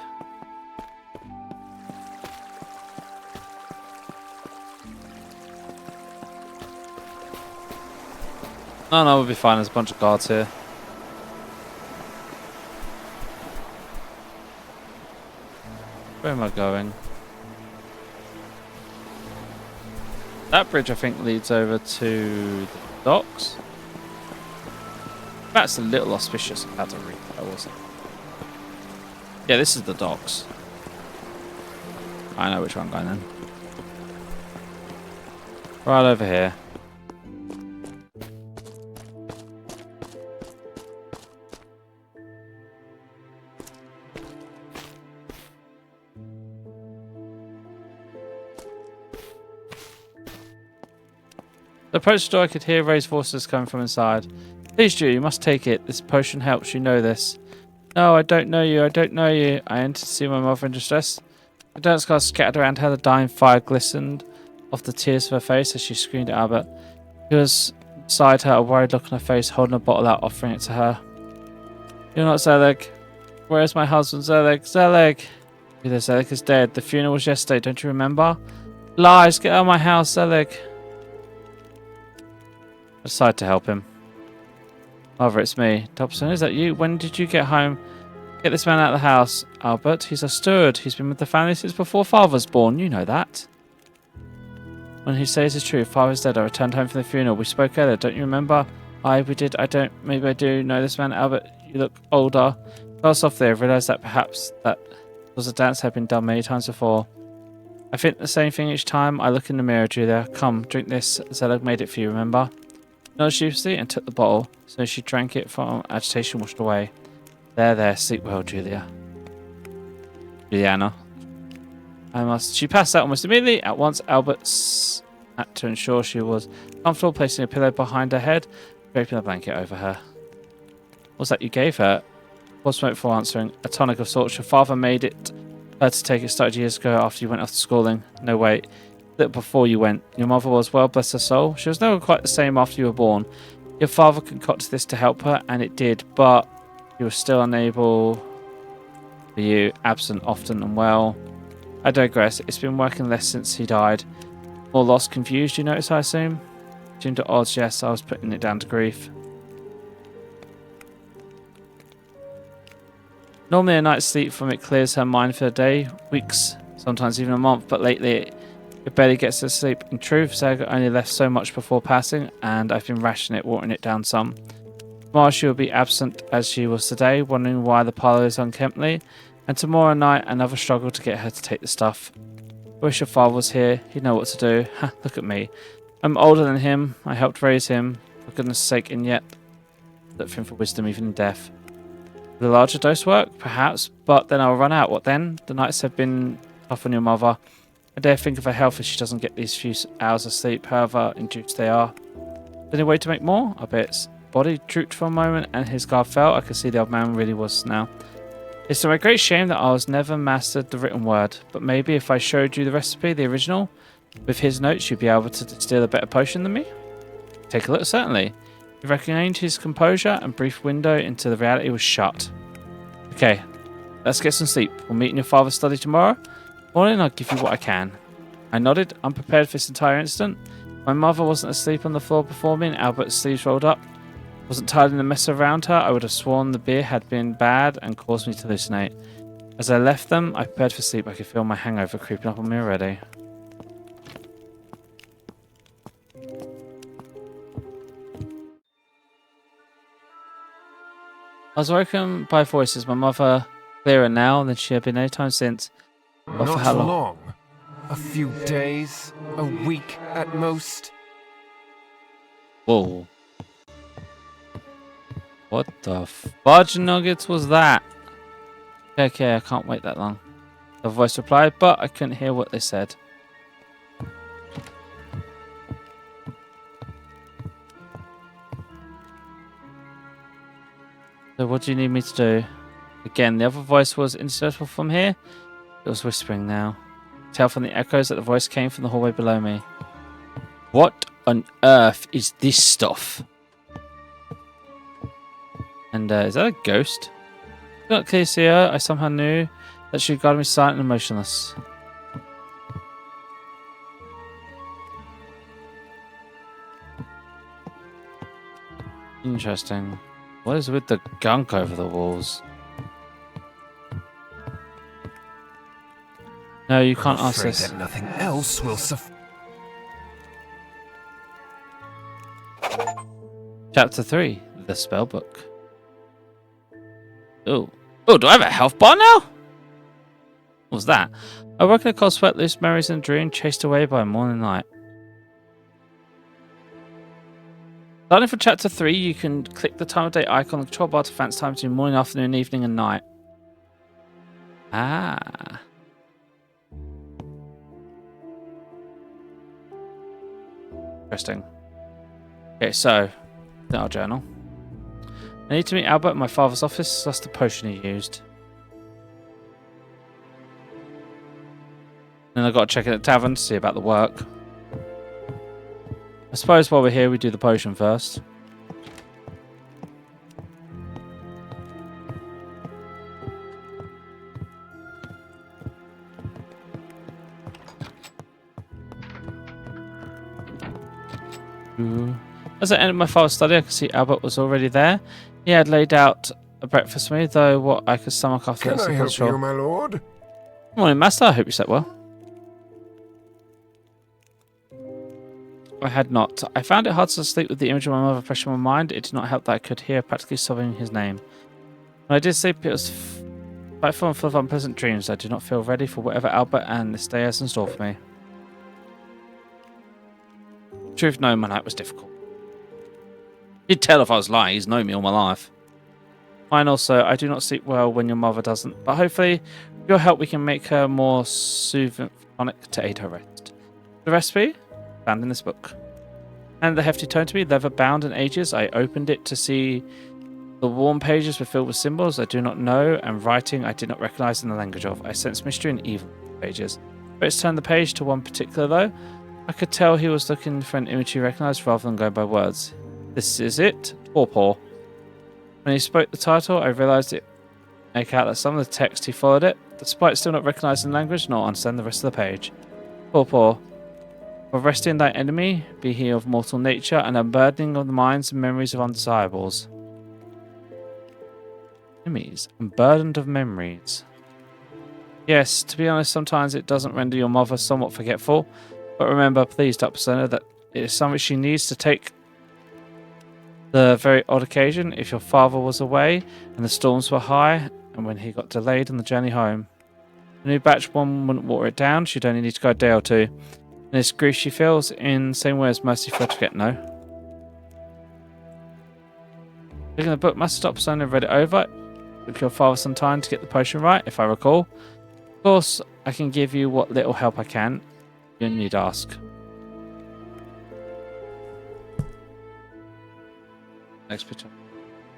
No, we'll be fine. There's a bunch of guards here. Where am I going? That bridge, I think, leads over to the docks. That's a little auspicious. I had to read that, wasn't it? Yeah, this is the docks. I know which one I'm going then. Right over here. The approach door, I could hear raised voices coming from inside. Please, Drew, you must take it. This potion helps, you know this. No, I don't know you, I don't know you. I entered to see my mother in distress. The dance scars scattered around her, the dying fire glistened off the tears of her face as she screamed at Albert. He was beside her, a worried look on her face, holding a bottle out, offering it to her. You're not Zelig. Where's my husband, Zelig? Zelig! Either Zelig is dead. The funeral was yesterday, don't you remember? Lies! Get out of my house, Zelig! I decided to help him. Mother, it's me. Dobson, is that you? When did you get home? Get this man out of the house. Albert, he's a steward. He's been with the family since before Father was born. You know that. When he says it's true, Father's dead. I returned home from the funeral. We spoke earlier, don't you remember? We did. I don't. Maybe I do know this man. Albert, you look older. Fell off there. I realised that perhaps that was a dance had been done many times before. I think the same thing each time. I look in the mirror, Julia. Come, drink this. Zelig made it for you, remember? Nodded sheepishly and took the bottle. So she drank it from agitation, washed away. There, sleep well, Julia. Juliana. She passed out almost immediately. At once, Albert had to ensure she was comfortable, placing a pillow behind her head, draping a blanket over her. What's that you gave her? Was smoke for answering. A tonic of sorts. Your father made it her to take. It started years ago after you went off to schooling. No, wait. Before you went. Your mother was, well, bless her soul. She was never quite the same after you were born. Your father concocted this to help her, and it did, but you were still unable for you, absent often and well. I digress. It's been working less since he died. More lost, confused, you notice, I assume? Tuned to odds, yes, I was putting it down to grief. Normally a night's sleep from it clears her mind for a day, weeks, sometimes even a month, but lately it barely gets to sleep. In truth, Saga only left so much before passing, and I've been rationing it, watering it down some. Tomorrow she will be absent as she was today, wondering why the parlour is unkemptly, and tomorrow night another struggle to get her to take the stuff. I wish your father was here, he'd know what to do. Ha, look at me. I'm older than him, I helped raise him, for goodness sake, and yet look for him for wisdom even in death. Will a larger dose work? Perhaps, but then I'll run out. What then? The nights have been tough on your mother. I dare think of her health if she doesn't get these few hours of sleep, however induced they are. Any way to make more? I bet his body drooped for a moment and his guard fell. I could see the old man really was now. It's to my great shame that I was never mastered the written word, but maybe if I showed you the recipe, the original, with his notes, you'd be able to distill a better potion than me? Take a look, certainly. He regained his composure and brief window into the reality was shut. Okay, let's get some sleep. We'll meet in your father's study tomorrow morning. I'll give you what I can. I nodded, unprepared for this entire incident. My mother wasn't asleep on the floor before me and Albert's sleeves rolled up. Wasn't tired in the mess around her. I would have sworn the beer had been bad and caused me to hallucinate. As I left them, I prepared for sleep. I could feel my hangover creeping up on me already. I was woken by voices. My mother clearer now than she had been any time since. But for Not how long? long. A few days, a week at most. Whoa. What the fudge nuggets was that? Okay, I can't wait that long. The voice replied, but I couldn't hear what they said. So what do you need me to do? Again, the other voice was inaudible from here. It was whispering now. Tell from the echoes that the voice came from the hallway below me. What on earth is this stuff? And is that a ghost? I could not clearly see her. I somehow knew that she regarded me silent and motionless. Interesting. What is with the gunk over the walls? No, you can't I'm ask afraid this. that nothing else will suffice. Chapter 3, The Spellbook. Oh, do I have a health bar now? What was that? I woke in a cold sweat, loose memories in a dream, chased away by a morning light. Starting from chapter 3, you can click the time of day icon on the control bar to fancy time between morning, afternoon, evening, and night. Ah. Interesting. Okay, so, our journal. I need to meet Albert in my father's office. That's the potion he used. Then I've got to check in at the tavern to see about the work. I suppose while we're here, we do the potion first. Ooh. As I entered my father's study, I could see Albert was already there. He had laid out a breakfast for me, though what I could stomach after Can that. I help you, my lord? Morning, Master. I hope you slept well. I had not. I found it hard to sleep with the image of my mother fresh in my mind. It did not help that I could hear practically sobbing his name. When I did sleep, it was quite full of unpleasant dreams. I do not feel ready for whatever Albert and this day has in store for me. Truth, no, my night was difficult. You'd tell if I was lying. He's known me all my life. Mine also. I do not sleep well when your mother doesn't, but hopefully, with your help, we can make her more soothing tonic to aid her rest. The recipe? Found in this book. And the hefty tome to me, leather bound in ages. I opened it to see the warm pages were filled with symbols I do not know and writing I did not recognize in the language of. I sensed mystery and evil in the pages. Let's turn the page to one particular though. I could tell he was looking for an image he recognized rather than going by words. This is it, Torpor. When he spoke the title, I realized it make out that some of the text he followed it, despite still not recognizing the language, nor understand the rest of the page. Torpor. For resting thy enemy, be he of mortal nature, and unburdening of the minds and memories of undesirables. Enemies, unburdened of memories. Yes, to be honest, sometimes it doesn't render your mother somewhat forgetful, but remember, please, Dr. Persona, that it is something she needs to take the very odd occasion if your father was away and the storms were high, and when he got delayed on the journey home. The new batch one wouldn't water it down, she'd only need to go a day or two. And this grief she feels in the same way as Mercy fled to forget no. Looking at the book, Master Dr. Persona read it over. Took your father some time to get the potion right, if I recall. Of course, I can give you what little help I can. You need ask. Next picture.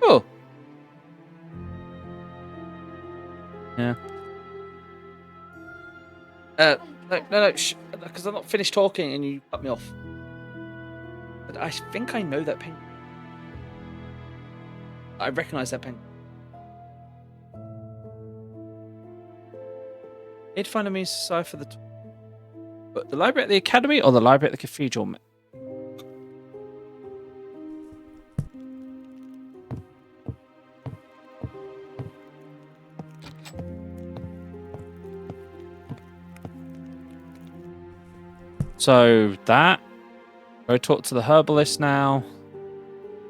Oh! Yeah. No, because I'm not finished talking and you cut me off. But I think I know that penguin. I recognise that penguin. Need to find a means to decipher the library at the academy or the library at the cathedral. So that. Go talk to the herbalist now.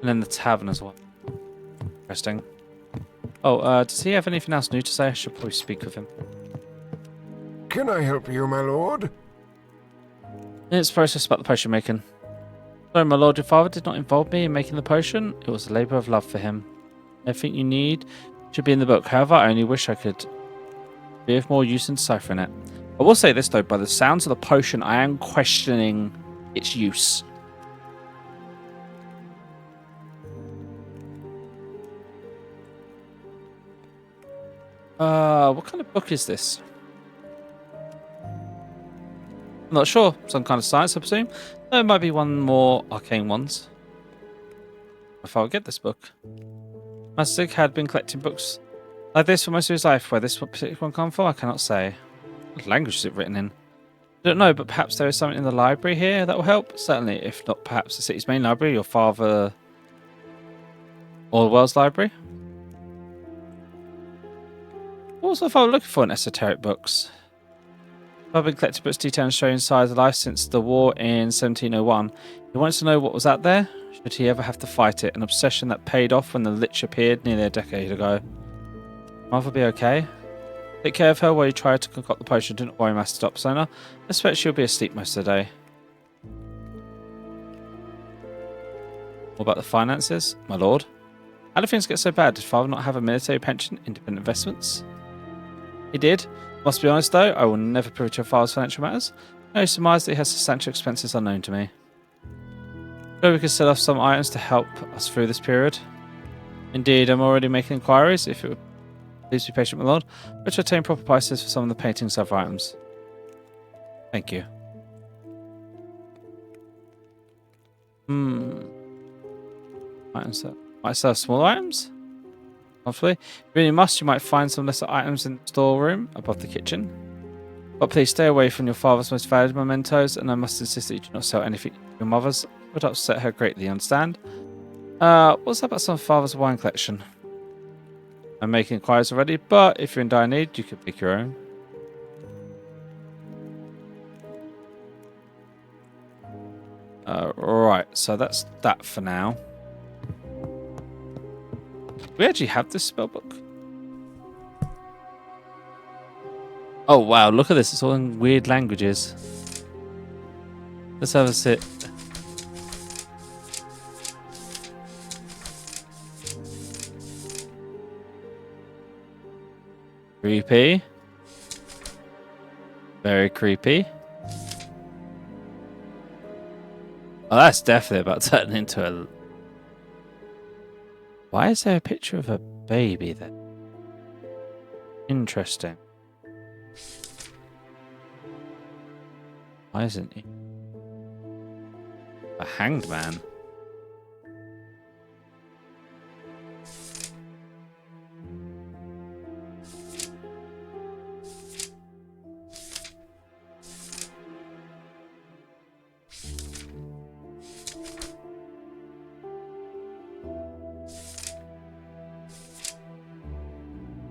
And then the tavern as well. Interesting. Oh, does he have anything else new to say? I should probably speak with him. Can I help you, my lord? It's process about the potion making. Sorry, my lord, your father did not involve me in making the potion. It was a labour of love for him. Everything you need should be in the book. However, I only wish I could be of more use in deciphering it. I will say this, though, by the sounds of the potion, I am questioning its use. What kind of book is this? I'm not sure. Some kind of science, I presume. There might be one more arcane ones. If I'll get this book. Master had been collecting books like this for most of his life. Where this particular one come from, I cannot say. What language is it written in? I don't know, but perhaps there is something in the library here that will help. Certainly, if not, perhaps the city's main library, your father Orwell's library. Also, if I were looking for an esoteric books. I've been collecting books detailing Australian sides of life since the war in 1701. He wants to know what was out there. Should he ever have to fight it? An obsession that paid off when the Lich appeared nearly a decade ago. Mother be okay? Take care of her while you try to concoct the potion. Do not worry, Master Topsoner. I expect she'll be asleep most of the day. What about the finances, my lord? How do things get so bad? Did father not have a military pension, independent investments? He did. Must be honest though, I will never prove to your father's financial matters. I surmise that he has substantial expenses unknown to me. Sure, we can sell off some items to help us through this period. Indeed, I'm already making inquiries. If it would please be patient, my lord. Which obtain proper prices for some of the paintings of items. Thank you. Items that might sell small items? Hopefully. If you really must, you might find some lesser items in the storeroom above the kitchen. But please stay away from your father's most valued mementos, and I must insist that you do not sell anything to your mother's. It would upset her greatly, understand? What's that about some father's wine collection? I'm making inquiries already, but if you're in dire need, you could make your own. Right, so that's that for now. Do we actually have this spellbook? Oh wow, look at this. It's all in weird languages. Let's have a sit. Creepy. Very creepy. Oh, that's definitely about turning into a... Why is there a picture of a baby then? Interesting. Why isn't he? A hanged man.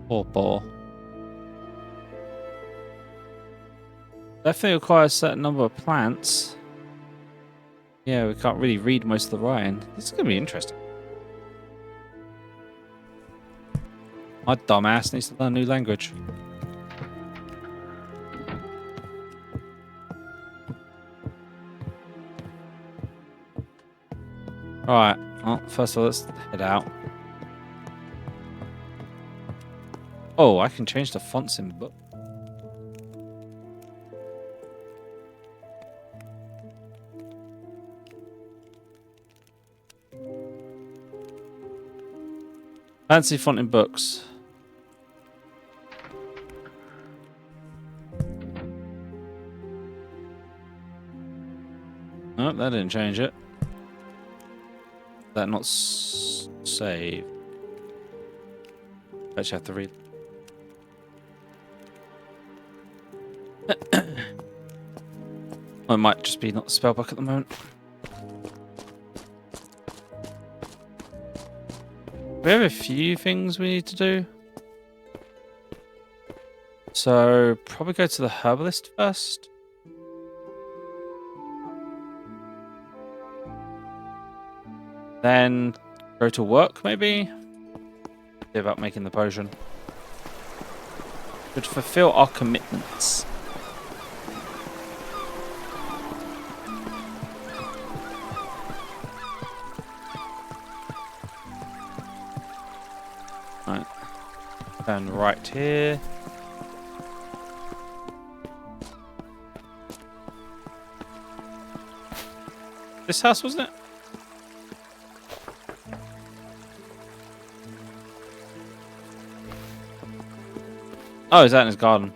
Poor boar. Definitely requires a certain number of plants. Yeah, we can't really read most of the writing. This is going to be interesting. My dumbass needs to learn a new language. Alright, well, first of all, let's head out. Oh, I can change the fonts in the book. Fancy font in books. Nope, that didn't change it. That not save. Actually have to read. It might just be not the spellbook at the moment. We have a few things we need to do. So, probably go to the herbalist first. Then go to work, maybe? See about making the potion. Should fulfill our commitments. Right. Turn right here. This house, wasn't it? Oh, is that in his garden?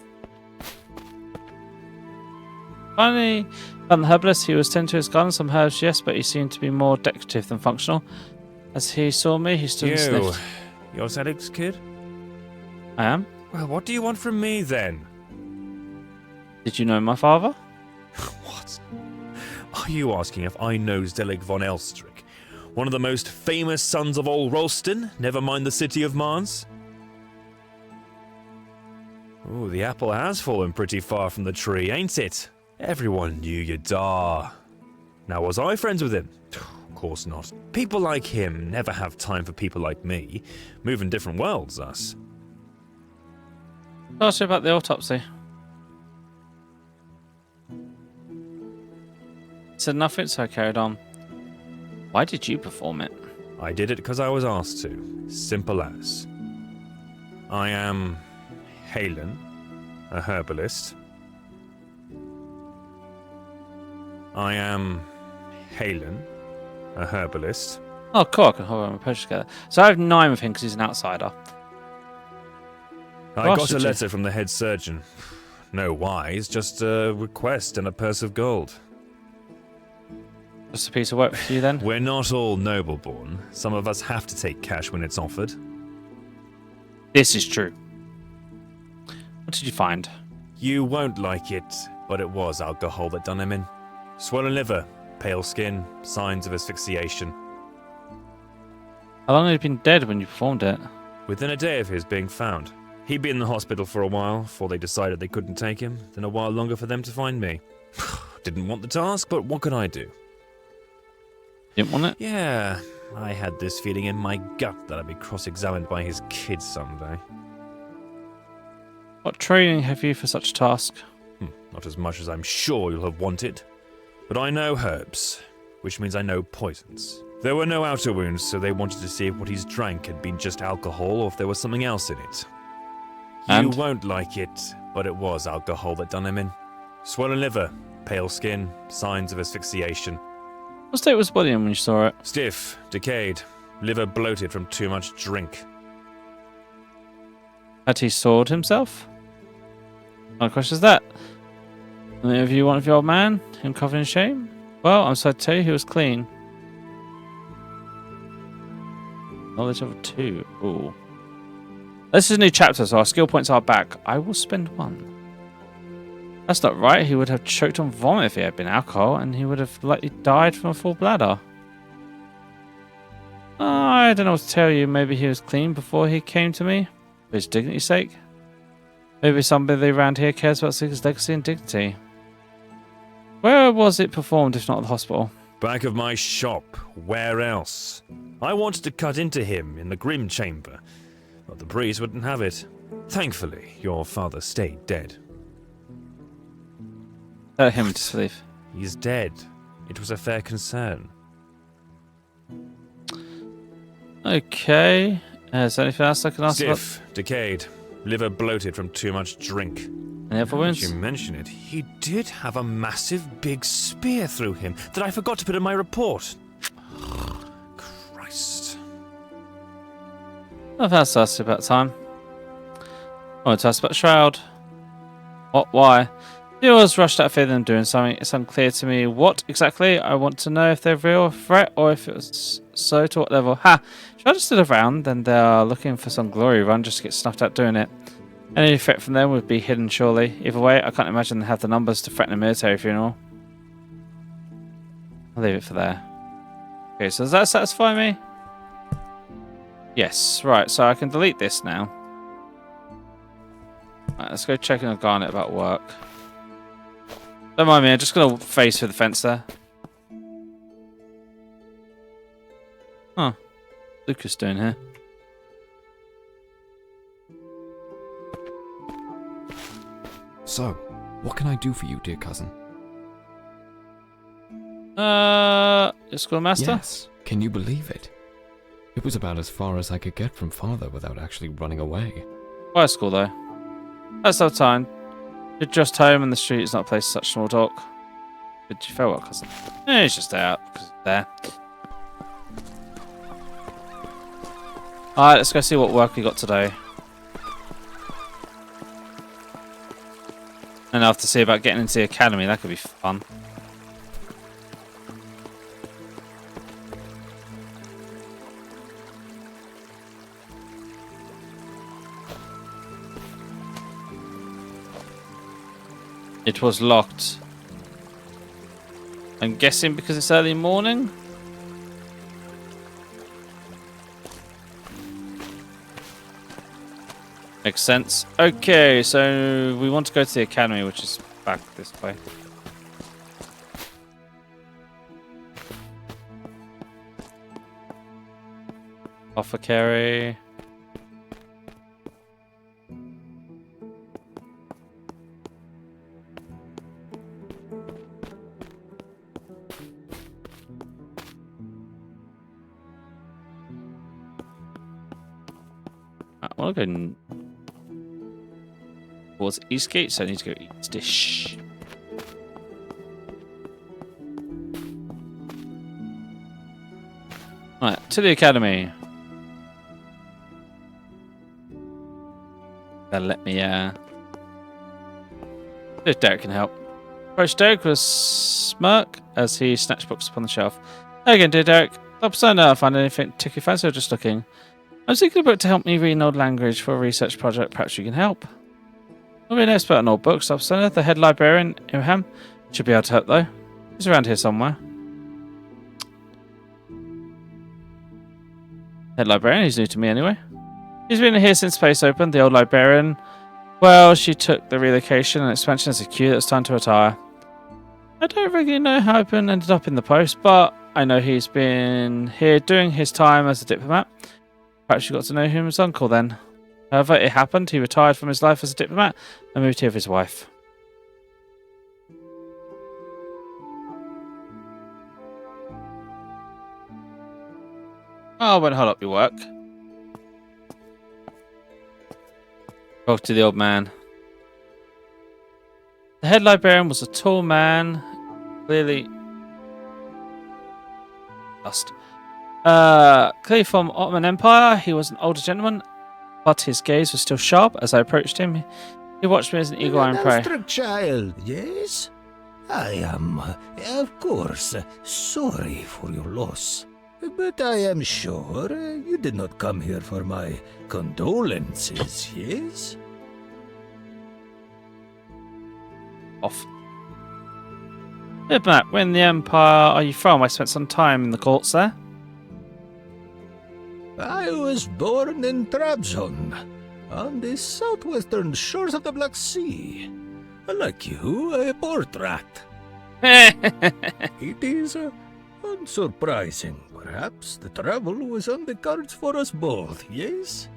Finally, found the herbalist. He was tending to his garden. Some herbs, yes, but he seemed to be more decorative than functional. As he saw me, he stood and sniffed. You're Zelig's kid? I am. Well, what do you want from me, then? Did you know my father? What? Are you asking if I know Zelig von Elstrick? One of the most famous sons of old Rolston, never mind the city of Mars? Oh, the apple has fallen pretty far from the tree, ain't it? Everyone knew you dar. Now, was I friends with him? Of course not. People like him never have time for people like me. Move in different worlds, us. Ask you about the autopsy. Said nothing, so I carried on. Why did you perform it? I did it because I was asked to. Simple as. I am Halen, a herbalist. I am Halen, a herbalist. Oh, cool. I can hold my potion together. So I have 9 with him because he's an outsider. I got a letter from the head surgeon. No whys, just a request and a purse of gold. Just a piece of work for you then? We're not all noble-born. Some of us have to take cash when it's offered. This is true. What did you find? You won't like it, but it was alcohol that done him in. Swollen liver, pale skin, signs of asphyxiation. How long had he been dead when you performed it? Within a day of his being found. He'd been in the hospital for a while before they decided they couldn't take him, then a while longer for them to find me. Didn't want the task, but what could I do? Didn't want it? Yeah, I had this feeling in my gut that I'd be cross-examined by his kids someday. What training have you for such a task? Not as much as I'm sure you'll have wanted. But I know herbs, which means I know poisons. There were no outer wounds, so they wanted to see if what he's drank had been just alcohol or if there was something else in it. And? You won't like it, but it was alcohol that done him in. Swollen liver, pale skin, signs of asphyxiation. What state was his body in when you saw it? Stiff, decayed, liver bloated from too much drink. Had he sawed himself? My question is that. Any of you one of your old man? Him covered in shame? Well, I'm sorry to tell you he was clean. Knowledge of 2. Ooh. This is a new chapter, so our skill points are back. I will spend 1. That's not right. He would have choked on vomit if he had been alcohol, and he would have likely died from a full bladder. I don't know what to tell you. Maybe he was clean before he came to me, for his dignity's sake. Maybe somebody around here cares about his legacy and dignity. Where was it performed, if not at the hospital? Back of my shop. Where else? I wanted to cut into him in the Grim Chamber, but the priest wouldn't have it. Thankfully, your father stayed dead. Tell him to leave. He's dead. It was a fair concern. Okay. Is there anything else I can ask about? Stiff, decayed, liver bloated from too much drink. Any other wounds? You mention it, he did have a massive big spear through him that I forgot to put in my report. Christ. I've asked us about time. I want to ask about Shroud. What? Why? He was rushed out of fear than doing something. It's unclear to me what exactly. I want to know if they're a real threat or if it was so to what level. Ha! Shroud is still around, then they are looking for some glory run just to get snuffed out doing it. Any threat from them would be hidden, surely. Either way, I can't imagine they have the numbers to threaten a military funeral. I'll leave it for there. Okay, so does that satisfy me? Yes, right, so I can delete this now. Right, let's go check in with Garnet about work. Don't mind me, I'm just going to phase through the fence there. Lucas doing here? So, what can I do for you, dear cousin? Schoolmaster? Yes. Can you believe it? It was about as far as I could get from father without actually running away. Why school though? That's no time. You're just home and the street is not a place for such small talk. Did you feel well, cousin? He's just out because it's there. Alright, let's go see what work we got today. And I'll have to see about getting into the academy. That could be fun. It was locked. I'm guessing because it's early morning? Makes sense. Okay, so we want to go to the academy, which is back this way. Apothecary. I want to go towards Eastgate, so I need to go east-ish. Right, to the academy. Let me, if Derek can help. Approach Derek with a smirk as he snatched books upon the shelf. Hey again, dear Derek. Not I find anything particularly fancy or just looking. I'm seeking a book to help me read an old language for a research project. Perhaps you can help. I'm an expert on old books, officer. The head librarian, Ilham, should be able to help, though. He's around here somewhere. Head librarian, he's new to me anyway. He's been here since space opened. The old librarian, well, she took the relocation and expansion as a cue that it's time to retire. I don't really know how I've ended up in the post, but I know he's been here doing his time as a diplomat. Perhaps you got to know him as his uncle then. However, it happened. He retired from his life as a diplomat and moved here with his wife. Oh, I won't hold up your work. Talk to the old man. The head librarian was a tall man, clearly lost. Clearly from Ottoman Empire, he was an older gentleman, but his gaze was still sharp. As I approached him, he watched me as an eagle eye and prey. Master child, yes? I am, of course, sorry for your loss. But I am sure you did not come here for my condolences, yes? Off. Diplomat, when the Empire are you from? I spent some time in the courts there. I was born in Trabzon, on the southwestern shores of the Black Sea. Like you, a port rat. It is unsurprising. Perhaps the travel was on the cards for us both, yes?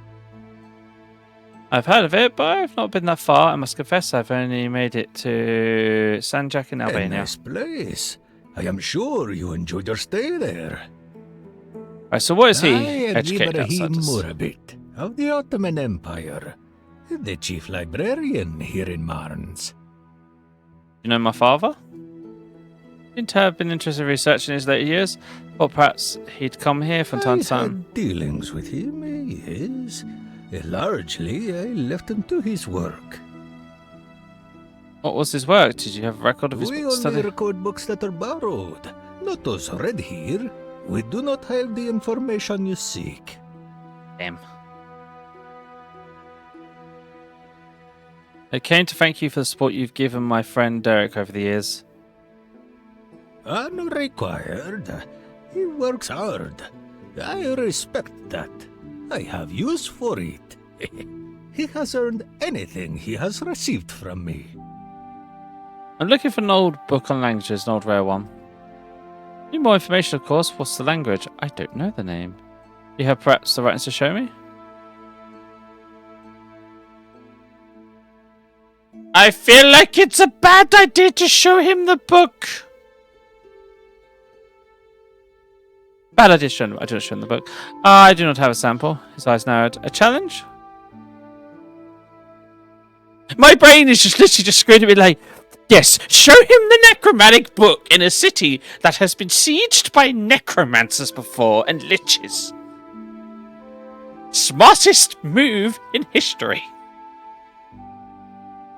I've heard of it, but I've not been that far. I must confess, I've only made it to Sanjak in Albania. A nice place. I am sure you enjoyed your stay there. Right, so what is he I am educated Ibrahim outsiders? Murabit of the Ottoman Empire, the chief librarian here in Marnes. You know my father? Seemed to have been interested in research in his later years, or perhaps he'd come here from time to I time. had dealings with him, yes. Largely, I left him to his work. What was his work? Did you have a record of his We book only study? record books that are borrowed, not those read here. We do not have the information you seek. Damn. I came to thank you for the support you've given my friend Derek over the years. Unrequired. He works hard. I respect that. I have use for it. He has earned anything he has received from me. I'm looking for an old book on languages, an old rare one. Need more information, of course. What's the language? I don't know the name. You have perhaps the right to show me? I feel like it's a bad idea to show him the book. Bad idea to show him. I do not show him the book. I do not have a sample. His eyes narrowed. A challenge? My brain is just literally just screaming at me like, yes, show him the necromantic book in a city that has been sieged by necromancers before and liches. Smartest move in history.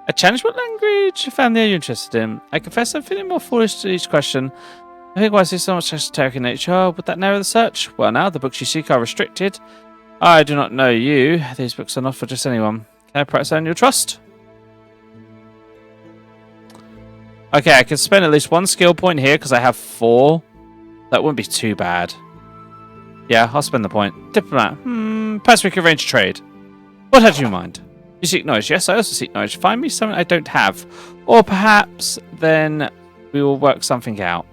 A challenge? What language family are you interested in? I confess I'm feeling more foolish to each question. I think why I see so much esoteric in nature. Would that narrow the search? Well, now the books you seek are restricted. I do not know you. These books are not for just anyone. Can I perhaps earn your trust? Okay, I can spend at least 1 skill point here because I have 4. That wouldn't be too bad. Yeah, I'll spend the point. Diplomat. Perhaps we can arrange trade. What had you in mind? You seek knowledge. Yes, I also seek knowledge. Find me something I don't have. Or perhaps then we will work something out.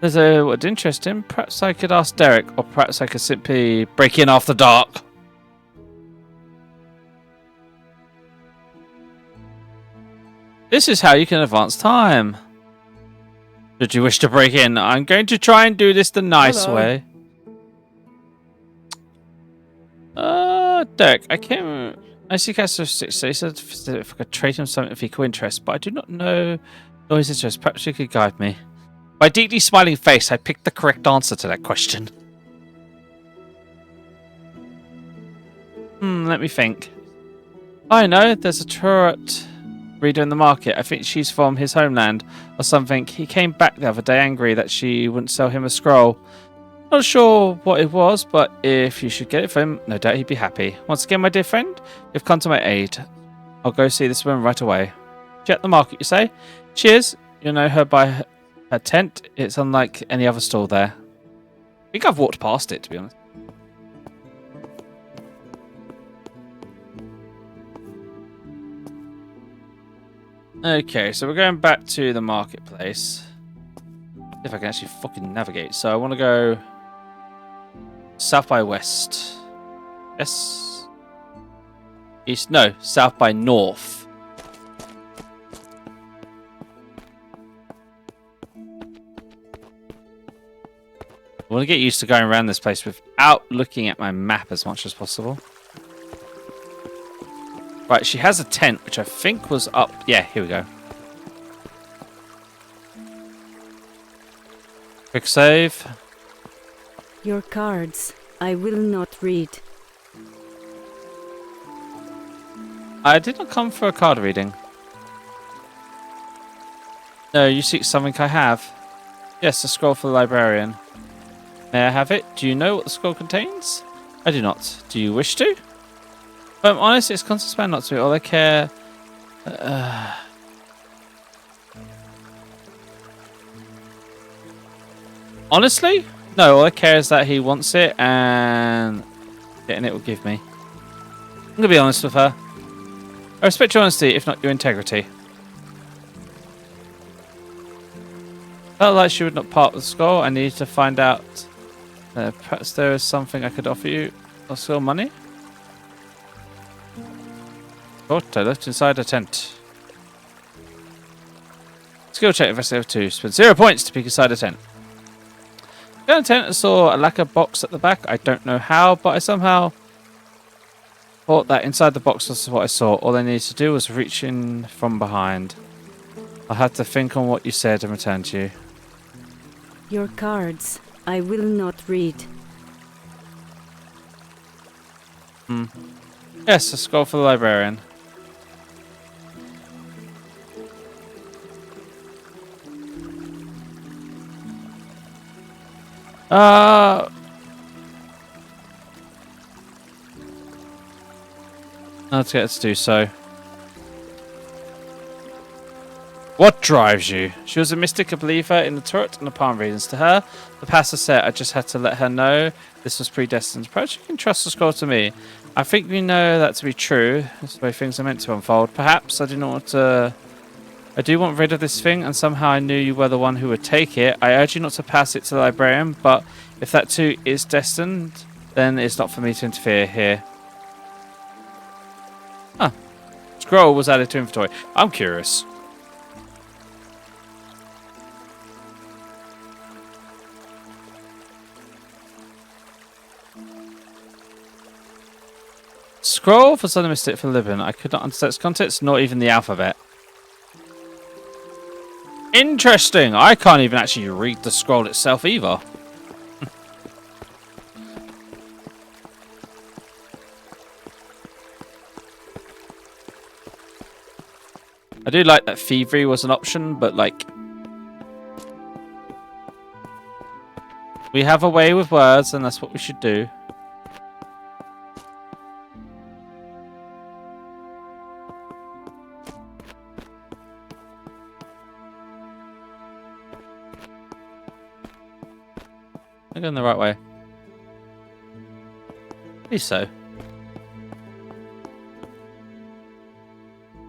There's a what's interesting. Perhaps I could ask Derek, or perhaps I could simply break in after dark. This is how you can advance time. Did you wish to break in? I'm going to try and do this the nice way. Derek, I see Castle 6, so he said if I could trade him something of equal interest, but I do not know his interest. Perhaps you could guide me. By deeply smiling face, I picked the correct answer to that question. Let me think. I know, there's a turret reader in the market. I think she's from his homeland or something. He came back the other day angry that she wouldn't sell him a scroll. Not sure what it was, but if you should get it for him, no doubt he'd be happy. Once again, my dear friend, you've come to my aid. I'll go see this woman right away. She at the market, you say? Cheers. You'll know her by her tent. It's unlike any other stall there. I think I've walked past it, to be honest. Okay, so we're going back to the marketplace. See if I can actually fucking navigate. So I want to go south by west. Yes. East. No, south by north. I want to get used to going around this place without looking at my map as much as possible. Right, she has a tent, which I think was up. Yeah, here we go. Quick save. Your cards. I will not read. I did not come for a card reading. No, you seek something I have. Yes, a scroll for the librarian. May I have it? Do you know what the scroll contains? I do not. Do you wish to? If I'm honest, it's constant spam not to. All I care... Honestly? No, all I care is that he wants it and getting it will give me. I'm going to be honest with her. I respect your honesty, if not your integrity. Felt like she would not part with the scroll. I need to find out. Perhaps there is something I could offer you. Also money? What? I left inside a tent. Skill check investigative 2. Spend 0 points to peek inside a tent. In the tent, I saw a lacquer box at the back. I don't know how, but I somehow thought that inside the box was what I saw. All I needed to do was reach in from behind. I had to think on what you said and return to you. Your cards. I will not read. Yes, a scroll for the librarian. Let's get her to do so. What drives you? She was a mystic, a believer in the turret and the palm readings. To her, the pastor said I just had to let her know this was predestined. Perhaps you can trust the scroll to me. I think we know that to be true. That's the way things are meant to unfold. Perhaps I do not want to I do want rid of this thing, and somehow I knew you were the one who would take it. I urge you not to pass it to the librarian, but if that too is destined, then it's not for me to interfere here. Huh. Scroll was added to inventory. I'm curious. Scroll for Southern Mystic for living. I could not understand its contents, not even the alphabet. Interesting. I can't even actually read the scroll itself either. I do like that thievery was an option, but like... we have a way with words, and that's what we should do. I'm going the right way. Please so.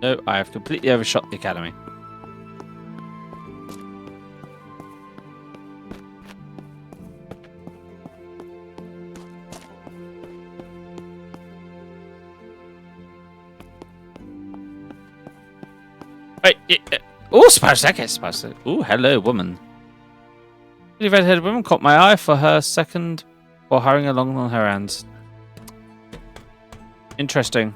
No, I have completely overshot the academy. Wait, oh, Spice, that gets Spice. Oh, hello, woman. The red-haired woman caught my eye for her second while hurrying along on her hands. Interesting.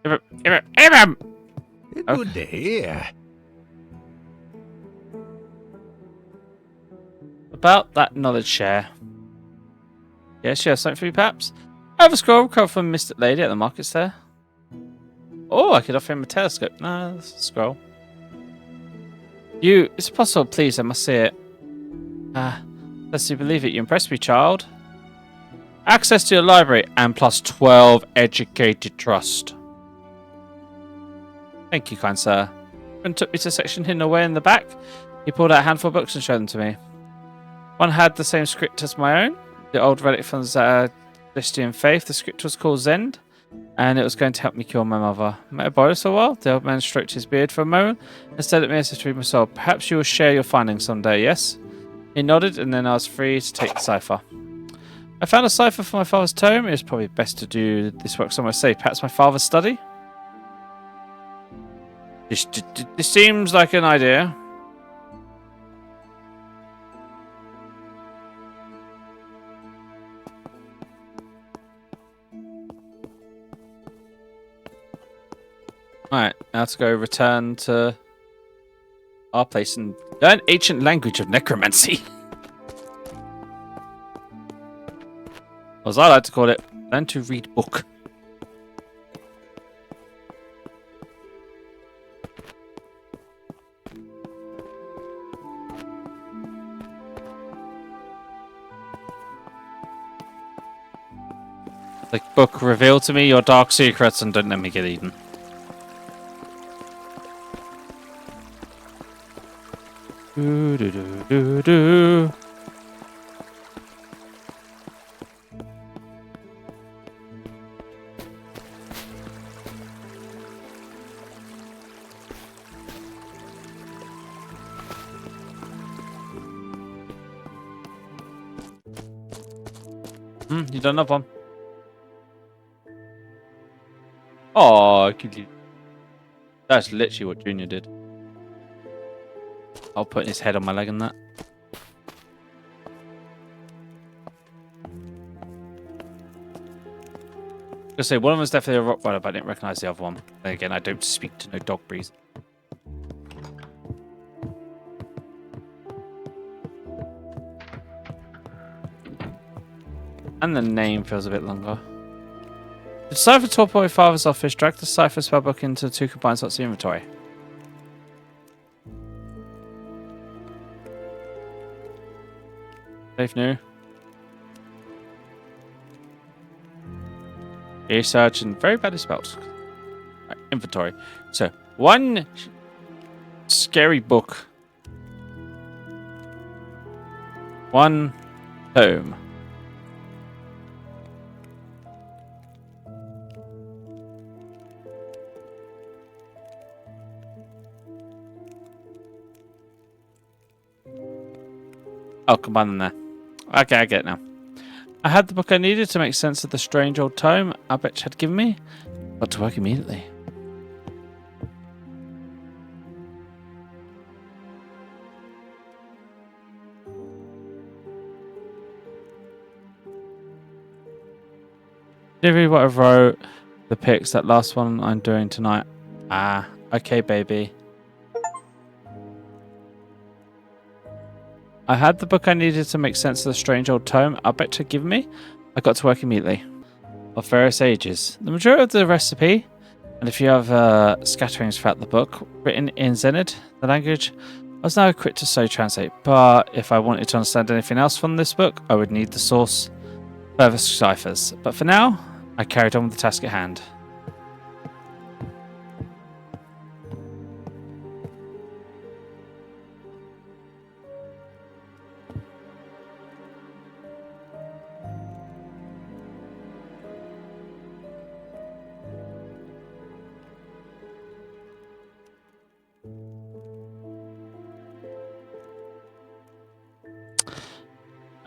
Good to hear. About that knowledge share. Yes, you have something for me, perhaps? I have a scroll covered from Mystic Lady at the markets there. Oh, I could offer him a telescope. No, that's a scroll. You, it's possible, please, I must see it. Lest you believe it, you impressed me, child. Access to your library and plus 12 educated trust. Thank you, kind sir. When took me to a section hidden away in the back, he pulled out a handful of books and showed them to me. One had the same script as my own, the old relic from the Christian faith. The script was called Zend, and it was going to help me cure my mother. I borrowed it for a while. The old man stroked his beard for a moment and stared at me as if to read my soul. Perhaps you will share your findings someday, yes? He nodded, and then I was free to take the cipher. I found a cipher for my father's tome. It was probably best to do this work somewhere safe. Perhaps my father's study? This seems like an idea. Alright, now to go return to our place and learn ancient language of necromancy. Or as I like to call it, learn to read book. The book, reveal to me your dark secrets and don't let me get eaten. Do do do do do. You don't have one. Oh, that's literally what Junior did. I'll put his head on my leg and that. I was gonna say one of them was definitely a Rottweiler, but I didn't recognize the other one. Then again, I don't speak to no dog breeds. And the name feels a bit longer. The cipher tore my father's office, dragged the cipher spellbook into 2 combined slots of the inventory. Safe new. Research and very badly spelled. Right, inventory. So, 1 scary book. 1 tome. Oh, combine them there. Okay, I get it now. I had the book I needed to make sense of the strange old tome Albrecht had given me. Got to work immediately. Did you read what I wrote? The pics, that last one I'm doing tonight. Ah, okay, baby. I had the book I needed to make sense of the strange old tome Albrecht had given me. I got to work immediately. Of various ages. The majority of the recipe, and a few other scatterings throughout the book, written in Zenid, the language, I was now equipped to so translate, but if I wanted to understand anything else from this book, I would need the source further ciphers. But for now, I carried on with the task at hand.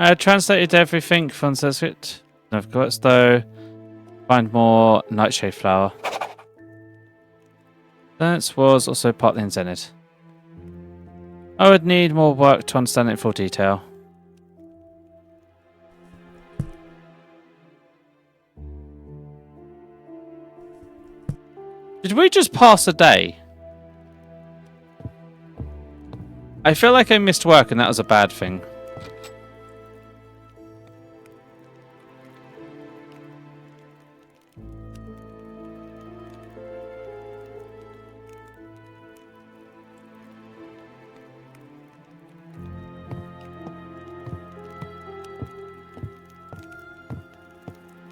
I translated everything from Sanskrit. Of course, though, find more nightshade flower. That was also partly in Zenith. I would need more work to understand it in full detail. Did we just pass a day? I feel like I missed work and that was a bad thing.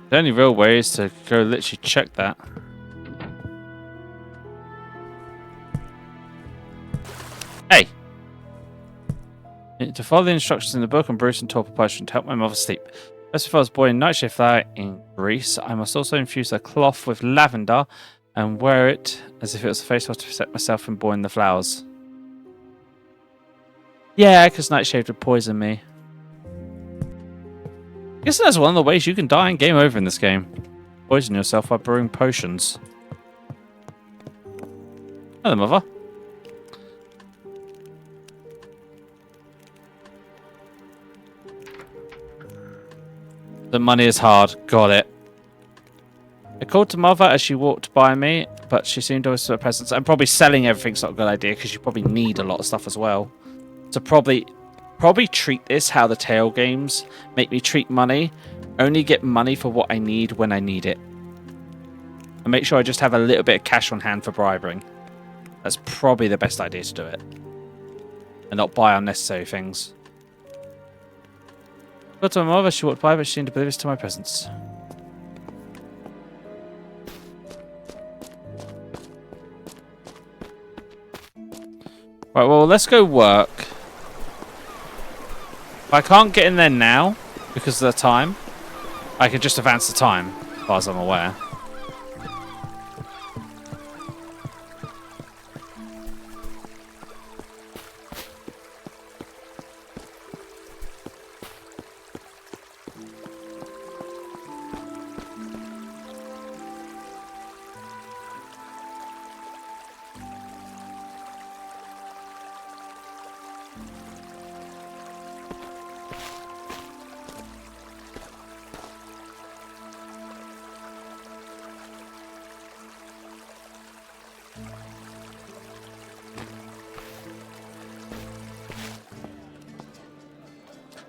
The only real way is to go literally check that. Hey! To follow the instructions in the book on Bruce and Torpor Potion to help my mother sleep. First, if I was born in nightshade flower in Greece, I must also infuse a cloth with lavender and wear it as if it was a face wash to protect myself from boiling the flowers. Yeah, because nightshade would poison me. I guess that's one of the ways you can die and game over in this game. Poison yourself by brewing potions. Hello, mother. The money is hard. Got it. I called to mother as she walked by me, but she seemed always to her presence. I'm probably selling everything's not a good idea because you probably need a lot of stuff as well. So probably treat this how the tail games make me treat money. Only get money for what I need when I need it. And make sure I just have a little bit of cash on hand for bribing. That's probably the best idea to do it. And not buy unnecessary things. Got to my mother, she walked by, but she seemed oblivious to my presence. Right, well, let's go work. If I can't get in there now, because of the time, I can just advance the time, as far as I'm aware.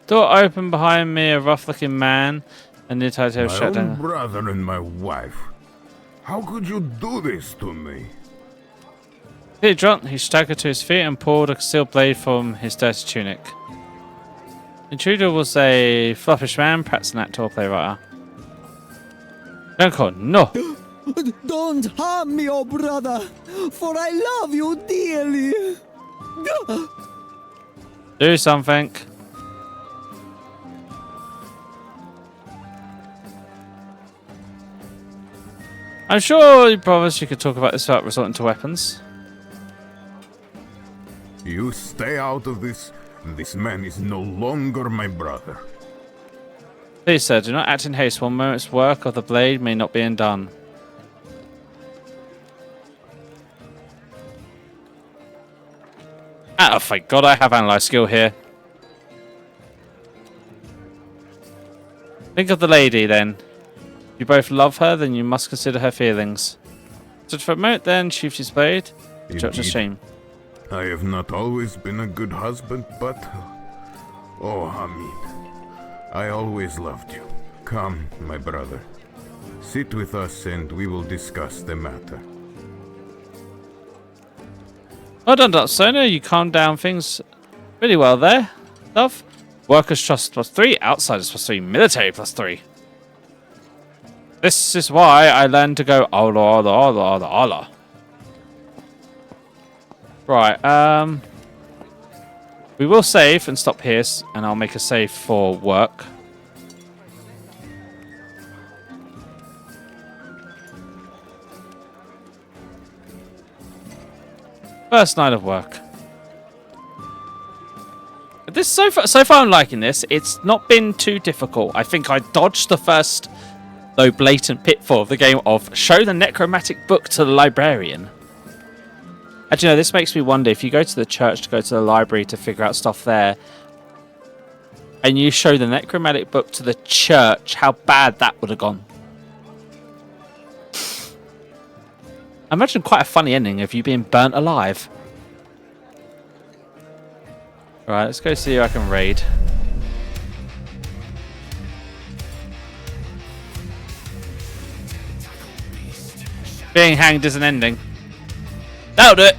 Door opened behind me, a rough-looking man, and the title My shut own down. brother and my wife. How could you do this to me? Feeling drunk, he staggered to his feet and pulled a steel blade from his dirty tunic. The intruder was a fluffish man, perhaps an actor or playwright. Duncan, no! Don't harm me, oh brother, for I love you dearly. Do something. I'm sure you promised you could talk about this without resorting to weapons. You stay out of this, This man is no longer my brother. Please, sir, do not act in haste. 1 moment's work of the blade may not be undone. Oh, thank God I have analyze skill here. Think of the lady, then. If you both love her, then you must consider her feelings. So for a moment, then, sheath his blade. Such a shame. I have not always been a good husband, but... Oh, Hamid. I always loved you. Come, my brother. Sit with us and we will discuss the matter. Well done, Dotsona. You calmed down things really well there, love. Workers trust +3, outsiders +3, military +3. This is why I learned to go Allah, Allah, Allah, Allah, Allah. Right, we will save and stop here, and I'll make a save for work. First night of work. This so far I'm liking this. It's not been too difficult. I think I dodged the first, though blatant pitfall of the game of show the necromantic book to the librarian. Actually, no, this makes me wonder if you go to the church to go to the library to figure out stuff there, and you show the necromantic book to the church, how bad that would have gone. I imagine quite a funny ending of you being burnt alive. Right, let's go see who I can raid. Being hanged is an ending. That'll do it.